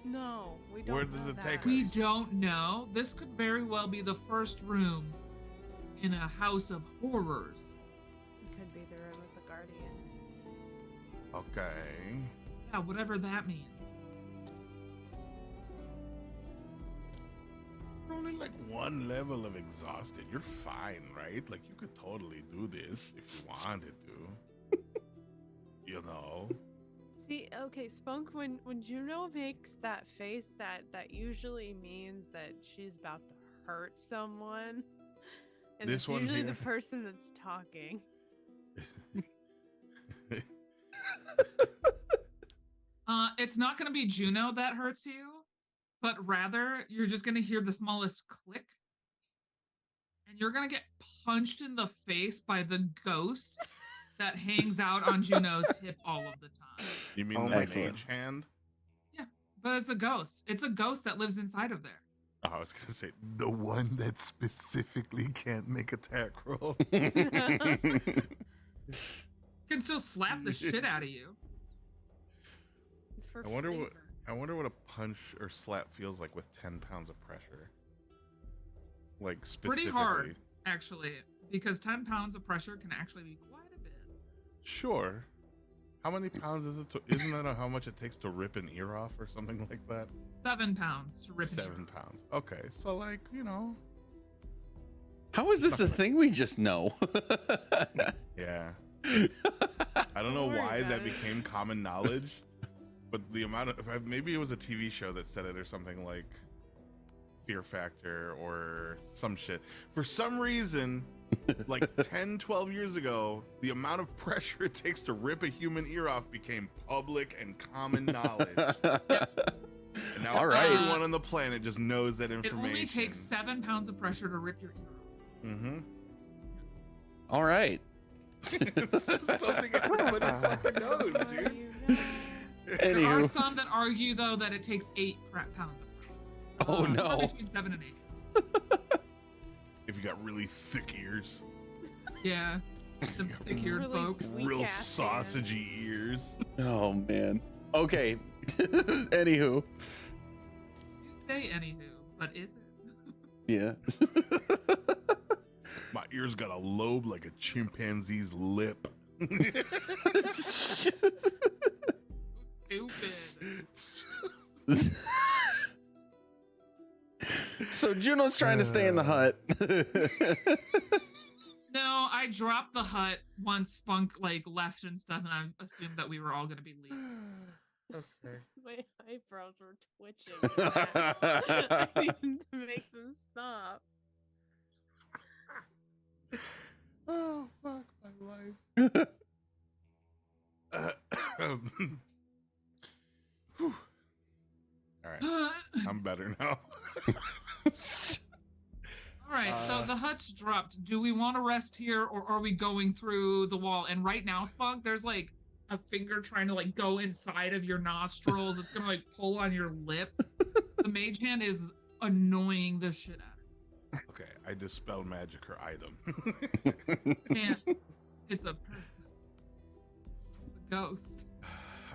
No, we don't. Where does know it take that. We don't know. This could very well be the first room in a house of horrors. It could be the room with the guardian. Okay. Yeah, whatever that means. We're only like one level of exhausted. You're fine, right? Like you could totally do this if you wanted to. You know. See, okay, Spunk, when Juno makes that face, that usually means that she's about to hurt someone. And This it's one usually here? the person that's talking. It's not going to be Juno that hurts you, but rather you're just going to hear the smallest click, and you're going to get punched in the face by the ghost that hangs out on Juno's hip all of the time. You mean Oh the my Excellent. mage hand? But it's a ghost. It's a ghost that lives inside of there. Oh, I was gonna say the one that specifically can't make attack roll. Can still slap the shit out of you. It's for I wonder what flavor. I wonder what a punch or slap feels like with 10 pounds of pressure. Like specifically. Pretty hard, actually, because 10 pounds of pressure can actually be quite a bit. Sure. How many pounds is it? Isn't that how much it takes to rip an ear off or something like that? 7 pounds to rip an ear 7 off. pounds. Okay, so like How is this a thing we just know? yeah. I don't know Don't worry why about that it. became common knowledge, but the amount of maybe it was a TV show that said it or something like Fear Factor or some shit. For some reason, like 10, 12 years ago, the amount of pressure it takes to rip a human ear off became public and common knowledge. And now All right. everyone on the planet just knows that It information. only takes 7 pounds of pressure to rip your ear off. Mm-hmm. All right. It's just something everybody fucking knows, Well, dude. you know. There are Anywho. some that argue, though, that it takes 8 pounds of pressure. Oh Somewhere no. Between 7 and 8. If you got really thick ears, Yeah. Some thick-eared Really folk. weak real ass hands. sausagey ears. Oh man. Okay. Anywho. You say anywho, but is it? Yeah. My ears got a lobe like a chimpanzee's lip. So stupid. So Juno's trying to stay in the hut. No, I dropped the hut once Spunk left and stuff, and I assumed that we were all gonna be leaving. Okay. My eyebrows were twitching. I needed to make them stop. Oh fuck my life. Whew. All right, I'm better now. All right, so the hut's dropped. Do we want to rest here, or are we going through the wall? And right now, Spunk, there's like a finger trying to go inside of your nostrils. It's gonna pull on your lip. The mage hand is annoying the shit out Okay, I dispel magic or item. of you. Can't. It's a person. A ghost.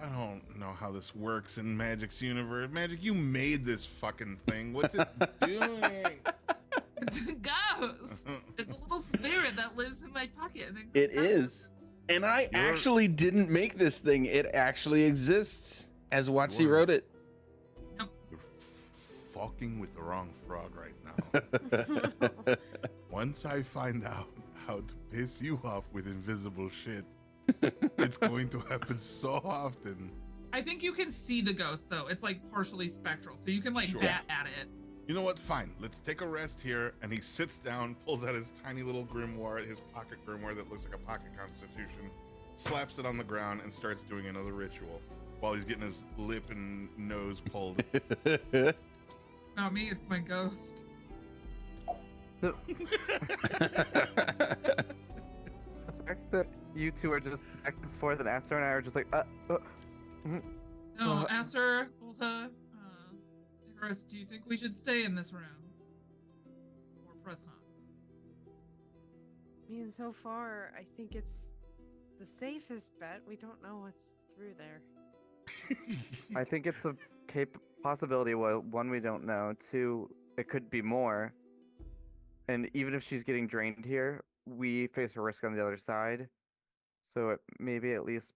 I don't know how this works in Magic's universe. Magic, you made this fucking thing. What's it doing? It's a ghost. It's a little spirit that lives in my pocket. And then It goes out. is. And I You're- actually didn't make this thing. It actually exists as Watsy Word. wrote it. You're fucking with the wrong frog right now. Once I find out how to piss you off with invisible shit, it's going to happen so often. I think you can see the ghost though. It's partially spectral, so you can Sure. bat at it. You know what? Fine. Let's take a rest here. And he sits down, pulls out his tiny little grimoire, his pocket grimoire that looks like a pocket constitution, slaps it on the ground, and starts doing another ritual while he's getting his lip and nose pulled. Not me, it's my ghost. The fact that you two are just back and forth, and Aster and I are just like, No, Aster, Ulta, Icarus, do you think we should stay in this room? Or press on? I mean, so far, I think it's the safest bet. We don't know what's through there. I think it's a possibility. Well, one, we don't know. Two, it could be more. And even if she's getting drained here, we face a risk on the other side. So it maybe at least,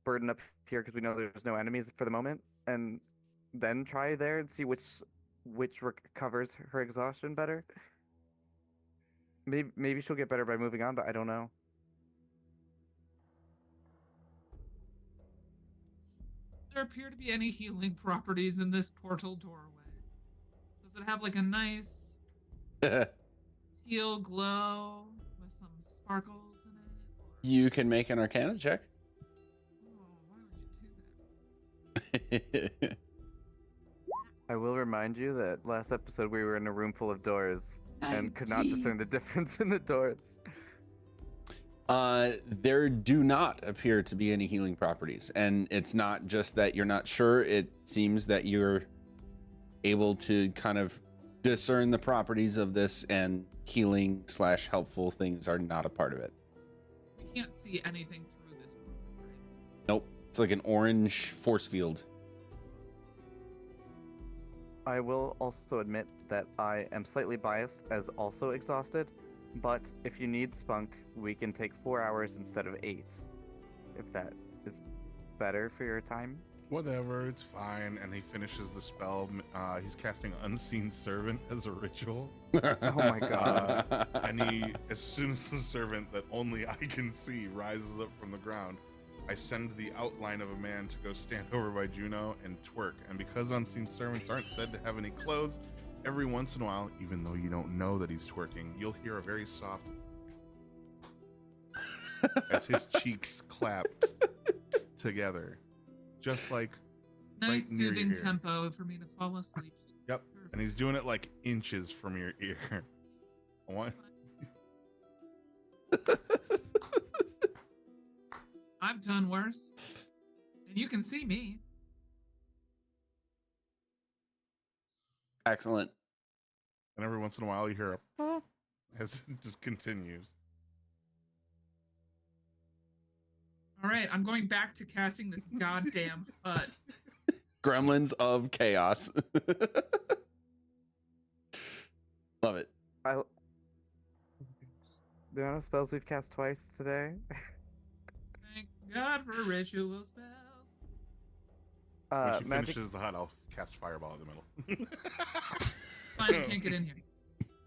burden up here because we know there's no enemies for the moment, and then try there and see which recovers her exhaustion better. Maybe she'll get better by moving on, but I don't know. There appear to be any healing properties in this portal doorway. Does it have like a nice teal glow with some sparkles in it? You can make an Arcana check. Oh, why would you do that? I will remind you that last episode we were in a room full of doors and could not 19. discern the difference in the doors. There do not appear to be any healing properties, and it's not just that you're not sure. It seems that you're able to kind of discern the properties of this, and healing / helpful things are not a part of it. We can't see anything through this door, right? Nope. It's like an orange force field. I will also admit that I am slightly biased as also exhausted, but if you need spunk, we can take 4 hours instead of 8. If that is better for your time. Whatever, it's fine. And he finishes the spell. He's casting Unseen Servant as a ritual. Oh my god. And he, as soon as the servant that only I can see rises up from the ground, I send the outline of a man to go stand over by Juno and twerk. And because Unseen Servants aren't said to have any clothes, every once in a while, even though you don't know that he's twerking, you'll hear a very soft as his cheeks clap together. Just like Nice right near your soothing ear. tempo for me to fall asleep. Yep. And he's doing it like inches from your ear. What? I've done worse. And you can see me. Excellent. And every once in a while you hear a as it just continues. All right, I'm going back to casting this goddamn hut. Gremlins of Chaos. Love it. The amount of spells we've cast twice today. Thank God for ritual spells. When she Magic. finishes the hut, I'll cast Fireball in the middle. Fine, I can't get in here.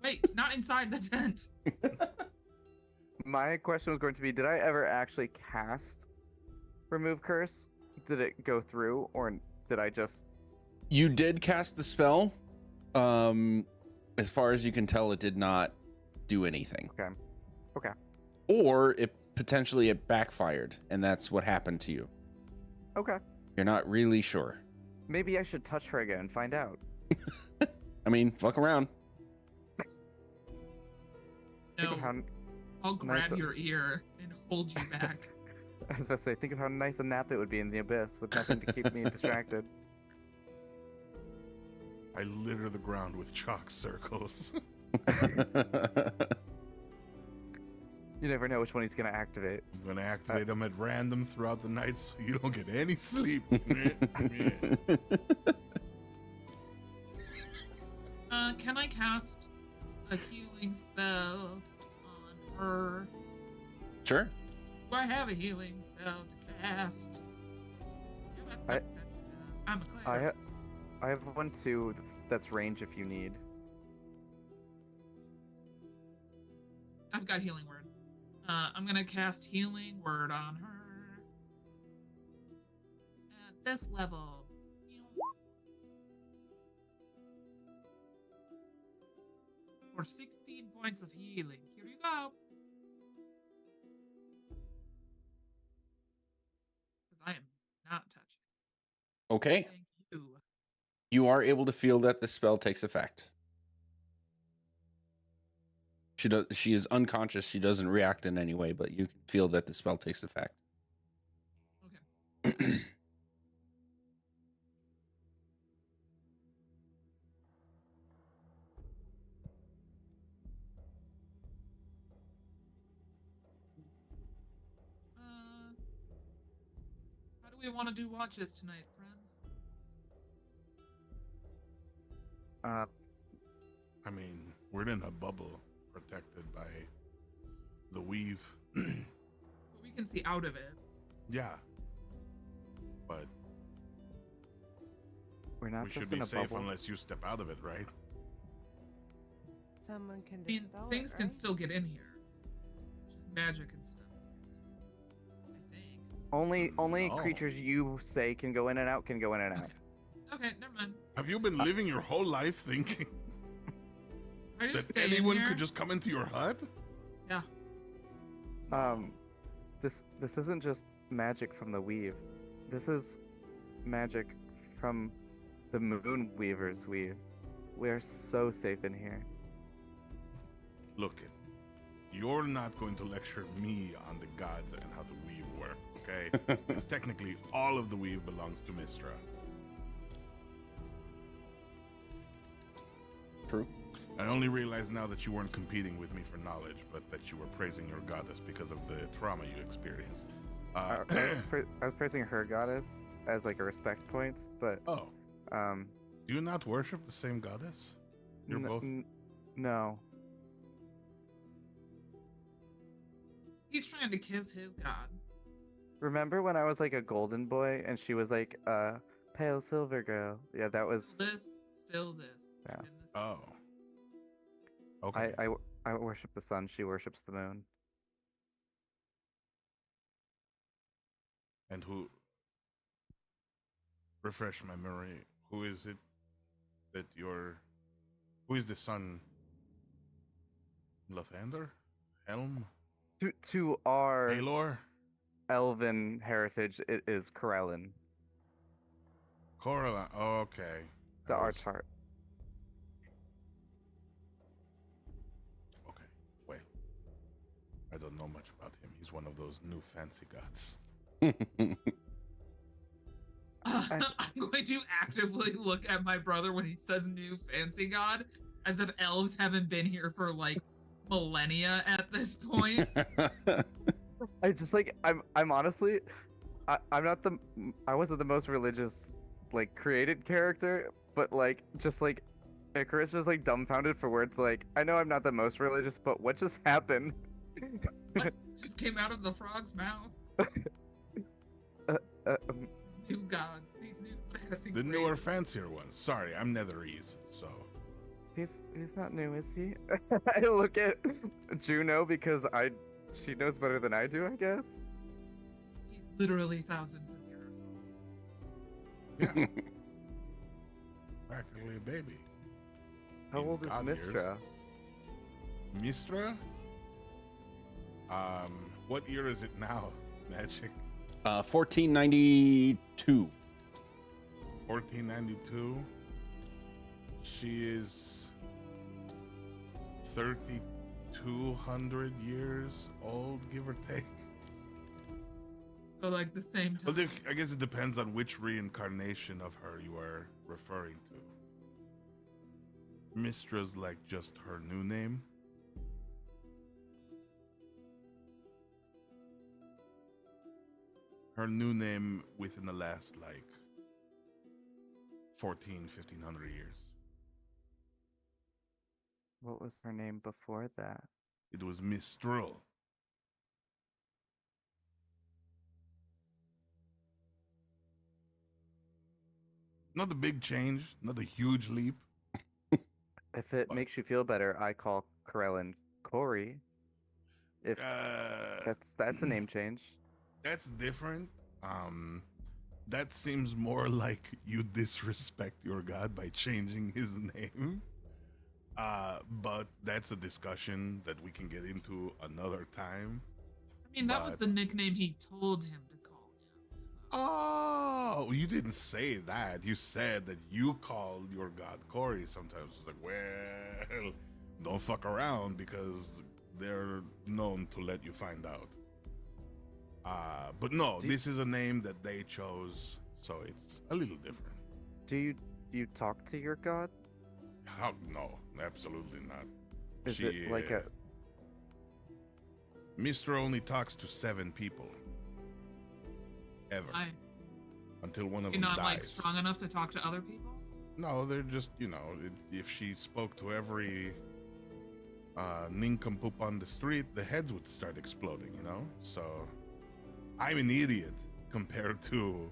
Wait, not inside the tent. My question was going to be, did I ever actually cast Remove Curse? Did it go through, or did I just... You did cast the spell. As far as you can tell, it did not do anything. Okay. Or it potentially backfired, and that's what happened to you. Okay. You're not really sure. Maybe I should touch her again and find out. I mean, fuck around. Think of No, how... I'll grab nice- your ear and hold you back. I was going to say, think of how nice a nap it would be in the abyss with nothing to keep me distracted. I litter the ground with chalk circles. You never know which one he's going to activate. I'm gonna activate them at random throughout the night so you don't get any sleep. Can I cast a healing spell on her? Sure. Do I have a healing spell to cast? I'm a cleric. I have one too that's range if you need. I've got healing word. I'm gonna cast healing word on her. At this level. For 16 points of healing. Here you go. Because I am not touching. Okay. Thank you. You are able to feel that the spell takes effect. She is unconscious. She doesn't react in any way, but you can feel that the spell takes effect. Okay. we want to do watches tonight, friends? I mean, we're in a bubble protected by the weave. But we can see out of it. Yeah. But We're not we just should in be a safe bubble. unless you step out of it, right? Someone can I mean, dispel things it, can right? still get in here. Just magic and stuff. I think. Only No. creatures you say can go in and out can go in and out. Okay, never mind. Have you been living your whole life thinking I just that stay in anyone here. could just come into your hut? Yeah. This isn't just magic from the weave. This is magic from the Moon Weaver's weave. We're so safe in here. Look, you're not going to lecture me on the gods and how the weave work, okay? Because technically all of the weave belongs to Mistra. True. I only realize now that you weren't competing with me for knowledge, but that you were praising your goddess because of the trauma you experienced. I was praising her goddess as like a respect point, but Oh, um, do you not worship the same goddess? You're both. No. He's trying to kiss his god. Remember when I was like a golden boy and she was like a pale silver girl? Yeah, that was. Still this. Yeah. In this- Oh. Okay. I worship the sun. She worships the moon. And who? Refresh my memory. Who is it that you're? Who is the son? Lathander? Helm? To our Halor? elven heritage, it is Corellin, Coraline. Oh, okay. the I was- Archheart. Okay. Wait. I don't know much about him. He's one of those new fancy gods. I'm going to actively look at my brother when he says new fancy god, as if elves haven't been here for like millennia at this point. I just like I'm honestly, I'm not the I wasn't the most religious like created character, but like just like Icarus just like dumbfounded for words like I know I'm not the most religious, but what just happened? What just came out of the frog's mouth? New gods, these new passing The newer, phrases. fancier ones. Sorry, I'm Netherese, so. He's not new, is he? I look at Juno because she knows better than I do, I guess. He's literally thousands of years old. Yeah. Practically a baby. How In old is God years. Mistra? Mistra? What year is it now? Magic? 1492. 1492. She is 3,200 years old, give or take. So like the same time. Well, I guess it depends on which reincarnation of her you are referring to. Mistra's like just her new name. Her new name within the last like 1,500 years. What was her name before that? It was Mistral. Not a big change, not a huge leap. If it What? makes you feel better, I call Corellin Corey. If that's a name change. That's different. That seems more like you disrespect your god by changing his name. But that's a discussion that we can get into another time. I mean, that was but- the nickname he told him to call him. So. Oh, you didn't say that. You said that you called your god Corey sometimes. It's like, well, don't fuck around because they're known to let you find out. But no, Do you- this is a name that they chose, so it's a little different. Do you talk to your god? How? No, absolutely not. Is it like a Mr. only talks to 7 people. Ever. until one of You're them not dies. like strong enough to talk to other people? No, they're just, if she spoke to every nincompoop on the street, the heads would start exploding, So I'm an idiot compared to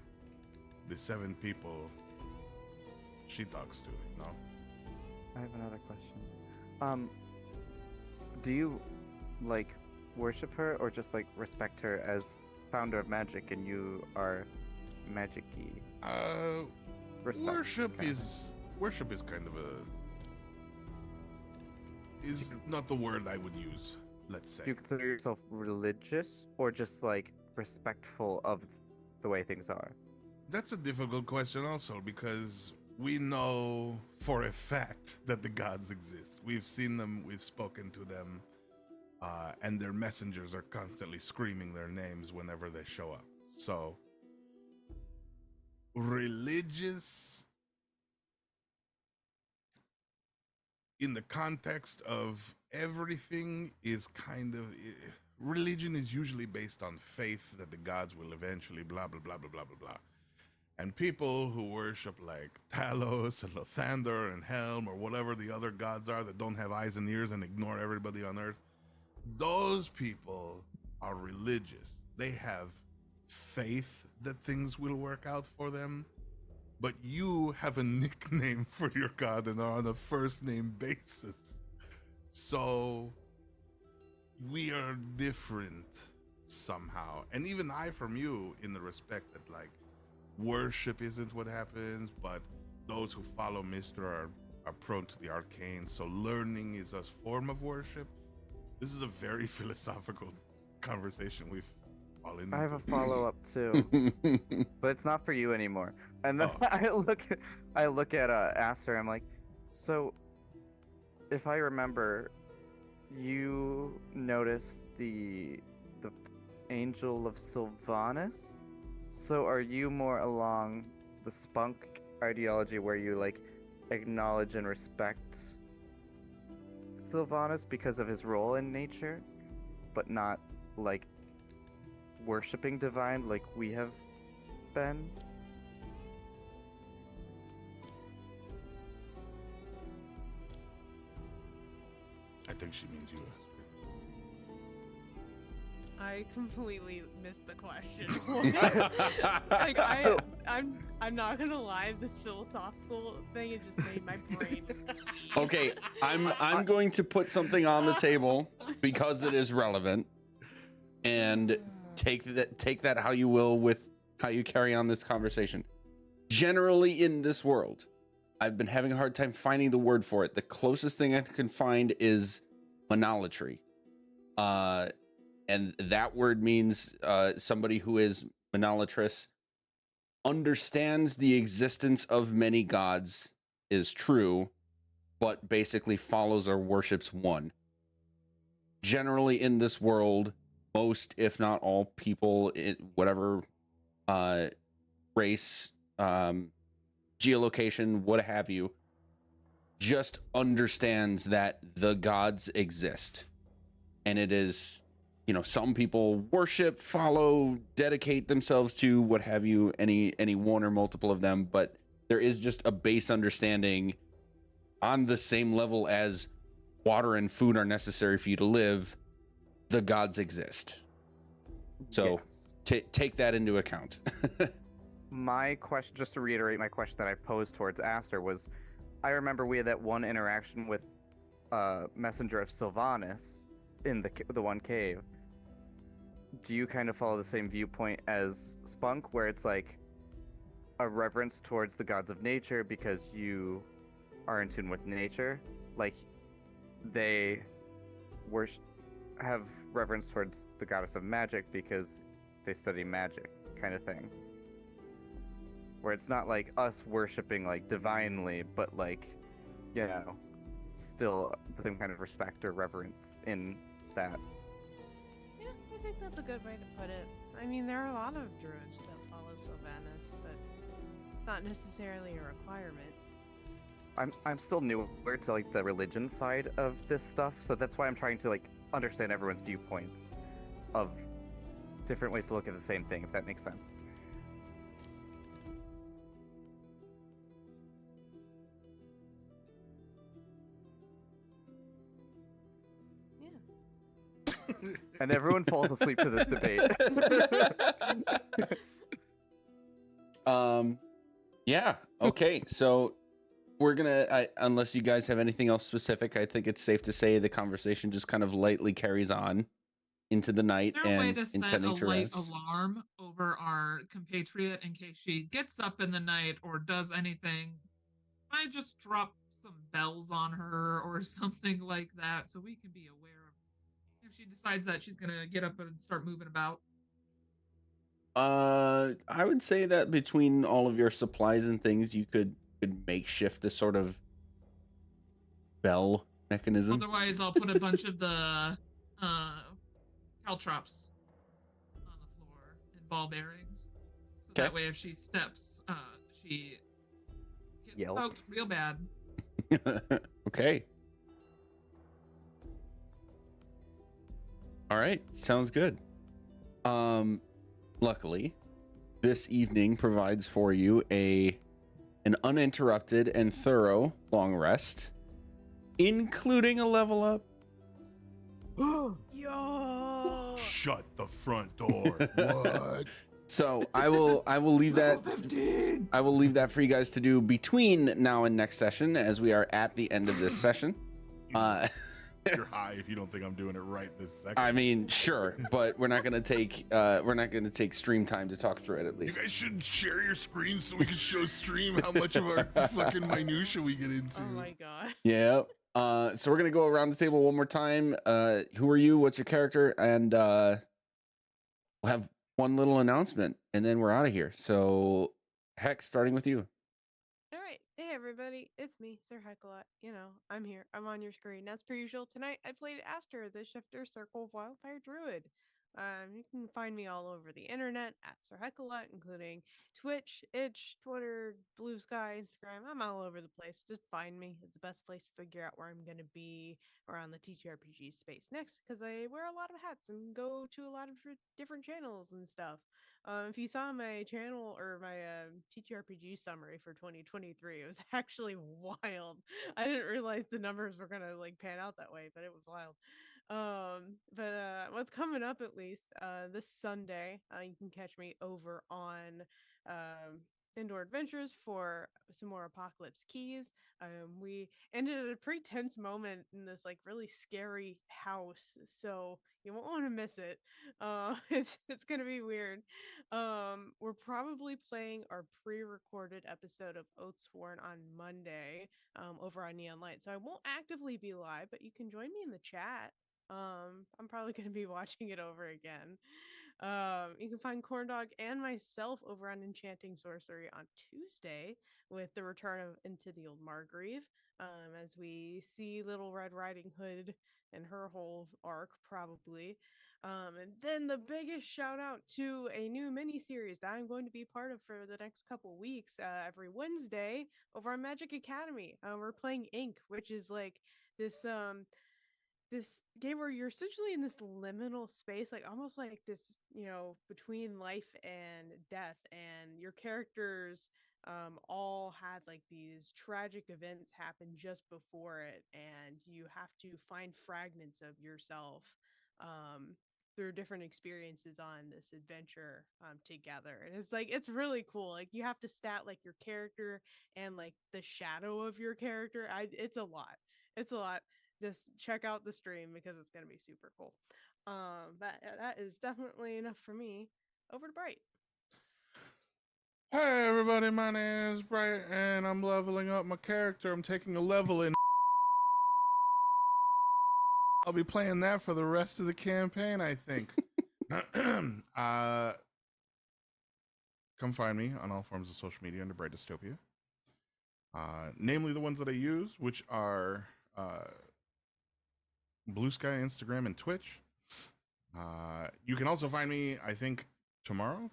the 7 people she talks to, I have another question. Do you like worship her or just like respect her as founder of magic and you are magic-y? Respect, Worship kind of is kind of is not the word I would use, let's say. Do you consider yourself religious or just like respectful of the way things are? That's a difficult question also, because we know for a fact that the gods exist. We've seen them, we've spoken to them, and their messengers are constantly screaming their names whenever they show up. So, religious in the context of everything is kind of... Religion is usually based on faith that the gods will eventually blah, blah, blah, blah, blah, blah, blah. And people who worship like Talos and Lathander and Helm or whatever the other gods are that don't have eyes and ears and ignore everybody on Earth, those people are religious. They have faith that things will work out for them, but you have a nickname for your god and are on a first name basis. So we are different somehow. And even I from you, in the respect that like worship isn't what happens, but those who follow Mister are prone to the arcane, so learning is a form of worship. This is a very philosophical conversation we've all in. I have a follow-up too, but it's not for you anymore. And then Oh. I look at Aster. I'm like, so if I remember, you noticed the Angel of Sylvanas. So are you more along the spunk ideology where you like acknowledge and respect Sylvanas because of his role in nature, but not like worshipping divine like we have been? I think she means you. I completely missed the question. like So- I'm not gonna lie, this philosophical thing, it just made my brain. Okay, I'm going to put something on the table because it is relevant, and take that how you will with how you carry on this conversation. Generally in this world, I've been having a hard time finding the word for it. The closest thing I can find is monolatry. And that word means somebody who is monolatrous, understands the existence of many gods is true, but basically follows or worships one. Generally in this world, most, if not all people in whatever race, geolocation, what have you, just understands that the gods exist. And it is, some people worship, follow, dedicate themselves to, what have you, any one or multiple of them, but there is just a base understanding on the same level as water and food are necessary for you to live. The gods exist. So Yes. take that into account. My question, just to reiterate my question that I posed towards Aster, was I remember we had that one interaction with Messenger of Sylvanas in the one cave. Do you kind of follow the same viewpoint as Spunk, where it's like a reverence towards the gods of nature because you are in tune with nature? Like they have reverence towards the goddess of magic because they study magic, kind of thing. Where it's not like us worshiping like divinely, but like, still the same kind of respect or reverence in that. Yeah, I think that's a good way to put it. I mean, there are a lot of druids that follow Sylvanas, but not necessarily a requirement. I'm still newer to like the religion side of this stuff, so that's why I'm trying to like understand everyone's viewpoints of different ways to look at the same thing, if that makes sense. And everyone falls asleep to this debate. Yeah. Okay. So we're gonna, unless you guys have anything else specific, I think it's safe to say the conversation just kind of lightly carries on into the night Is there a way and to set a intending to light rest. alarm over our compatriot in case she gets up in the night or does anything? I just drop some bells on her or something like that so we can be aware of if she decides that she's gonna get up and start moving about. I would say that between all of your supplies and things, you could makeshift a sort of bell mechanism. Otherwise, I'll put a bunch of the caltrops on the floor and ball bearings. So that way, if she steps, she gets poked Yelps. real bad. Okay. All right, sounds good. Luckily, this evening provides for you an uninterrupted and thorough long rest, including a level up. Yo. Shut the front door. What? So I will leave that. 15. I will leave that for you guys to do between now and next session, as we are at the end of this session. You're high if you don't think I'm doing it right this second. I mean, sure, but we're not gonna take stream time to talk through it at You least. guys should share your screen so we can show stream how much of our fucking minutia we get into. Oh my god. Yeah. So we're gonna go around the table one more time. Who are you? What's your character? And we'll have one little announcement, and then we're out of here. So, Hex, starting with you. All right. Hey, everybody. It's me, Sir Heckelot. You know, I'm here. I'm on your screen. As per usual, tonight I played Aster, the Shifter Circle Wildfire Druid. You can find me all over the internet at Sir Heckelot, including Twitch, Itch, Twitter, Blue Sky, Instagram. I'm all over the place. Just find me. It's the best place to figure out where I'm going to be around the TTRPG space next, because I wear a lot of hats and go to a lot of different channels and stuff. If you saw my channel or my TTRPG summary for 2023, it was actually wild. I didn't realize the numbers were gonna like pan out that way, but it was wild. But what's coming up at least this Sunday, you can catch me over on Indoor Adventures for some more Apocalypse Keys. We ended at a pretty tense moment in this like really scary house, so you won't want to miss it. It's gonna be weird. We're probably playing our pre-recorded episode of Oathsworn on Monday over on Neon Light, so I won't actively be live, but you can join me in the chat. I'm probably going to be watching it over again. You can find Corndog and myself over on Enchanting Sorcery on Tuesday with the return of Into the Old Margrave, as we see Little Red Riding Hood and her whole arc, probably. And then the biggest shout out to a new mini series that I'm going to be part of for the next couple weeks, every Wednesday over on Magic Academy. We're playing Ink, which is like this game where you're essentially in this liminal space, like almost like this, between life and death, and your characters all had like these tragic events happen just before it, and you have to find fragments of yourself um through different experiences on this adventure together. And it's like it's really cool. Like you have to stat like your character and like the shadow of your character. It's a lot. It's a lot. Just check out the stream because it's going to be super cool. But that is definitely enough for me. Over to Bright. Hey everybody, my name is Bright and I'm leveling up my character. I'm taking a level in. I'll be playing that for the rest of the campaign, I think. Come find me on all forms of social media under Bright Dystopia. Namely the ones that I use, which are Blue Sky, Instagram, and Twitch. You can also find me, I think, tomorrow.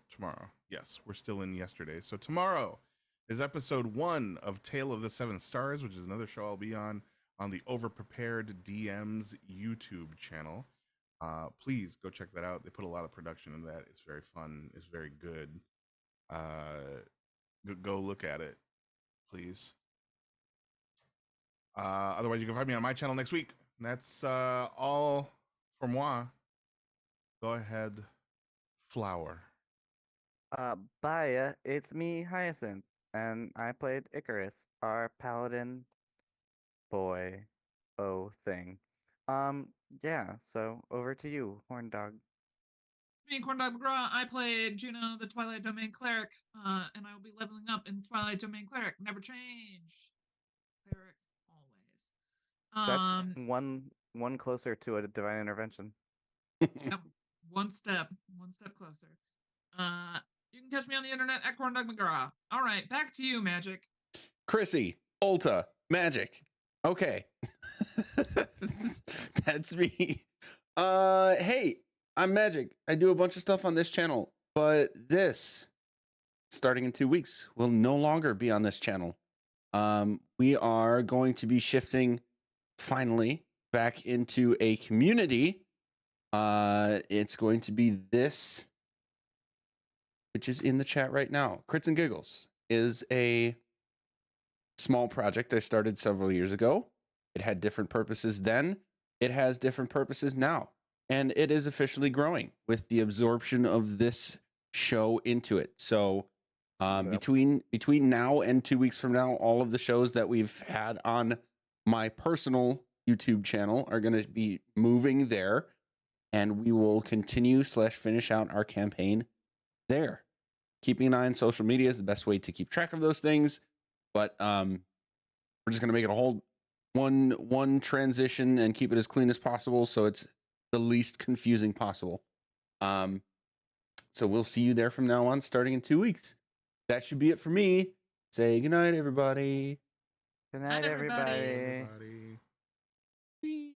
Yes, we're still in yesterday. So tomorrow is episode 1 of Tale of the Seven Stars, which is another show I'll be on the Overprepared DMs YouTube channel. Please go check that out. They put a lot of production in that. It's very fun. It's very good. Go look at it, please. Otherwise, you can find me on my channel next week. That's all for moi. Go ahead, Flower. Baya, it's me, Hyacinth, and I played Icarus, our paladin boy thing. Um, yeah, so over to you, Horn Dog. Me, Corndog McGraw, I played Juno, the Twilight Domain Cleric, and I will be leveling up in Twilight Domain Cleric. Never change. Cleric, always. That's one closer to a divine intervention. Yep, one step closer. You can catch me on the internet at Corndog McGraw. All right, back to you, Magic. Chrissy, Ulta, Magic. Okay. That's me. Hey, I'm Magic. I do a bunch of stuff on this channel, but this, starting in 2 weeks, will no longer be on this channel. We are going to be shifting finally back into a community. It's going to be this, which is in the chat right now. Crits and Giggles is a small project I started several years ago. It had different purposes then. It has different purposes now. And it is officially growing with the absorption of this show into it. So between now and 2 weeks from now, all of the shows that we've had on my personal YouTube channel are going to be moving there. And we will continue / finish out our campaign there. Keeping an eye on social media is the best way to keep track of those things. But we're just going to make it a whole one transition and keep it as clean as possible so it's the least confusing possible. So we'll see you there from now on, starting in 2 weeks. That should be it for me. Say goodnight, everybody. Good night, everybody. everybody. Everybody. Bye.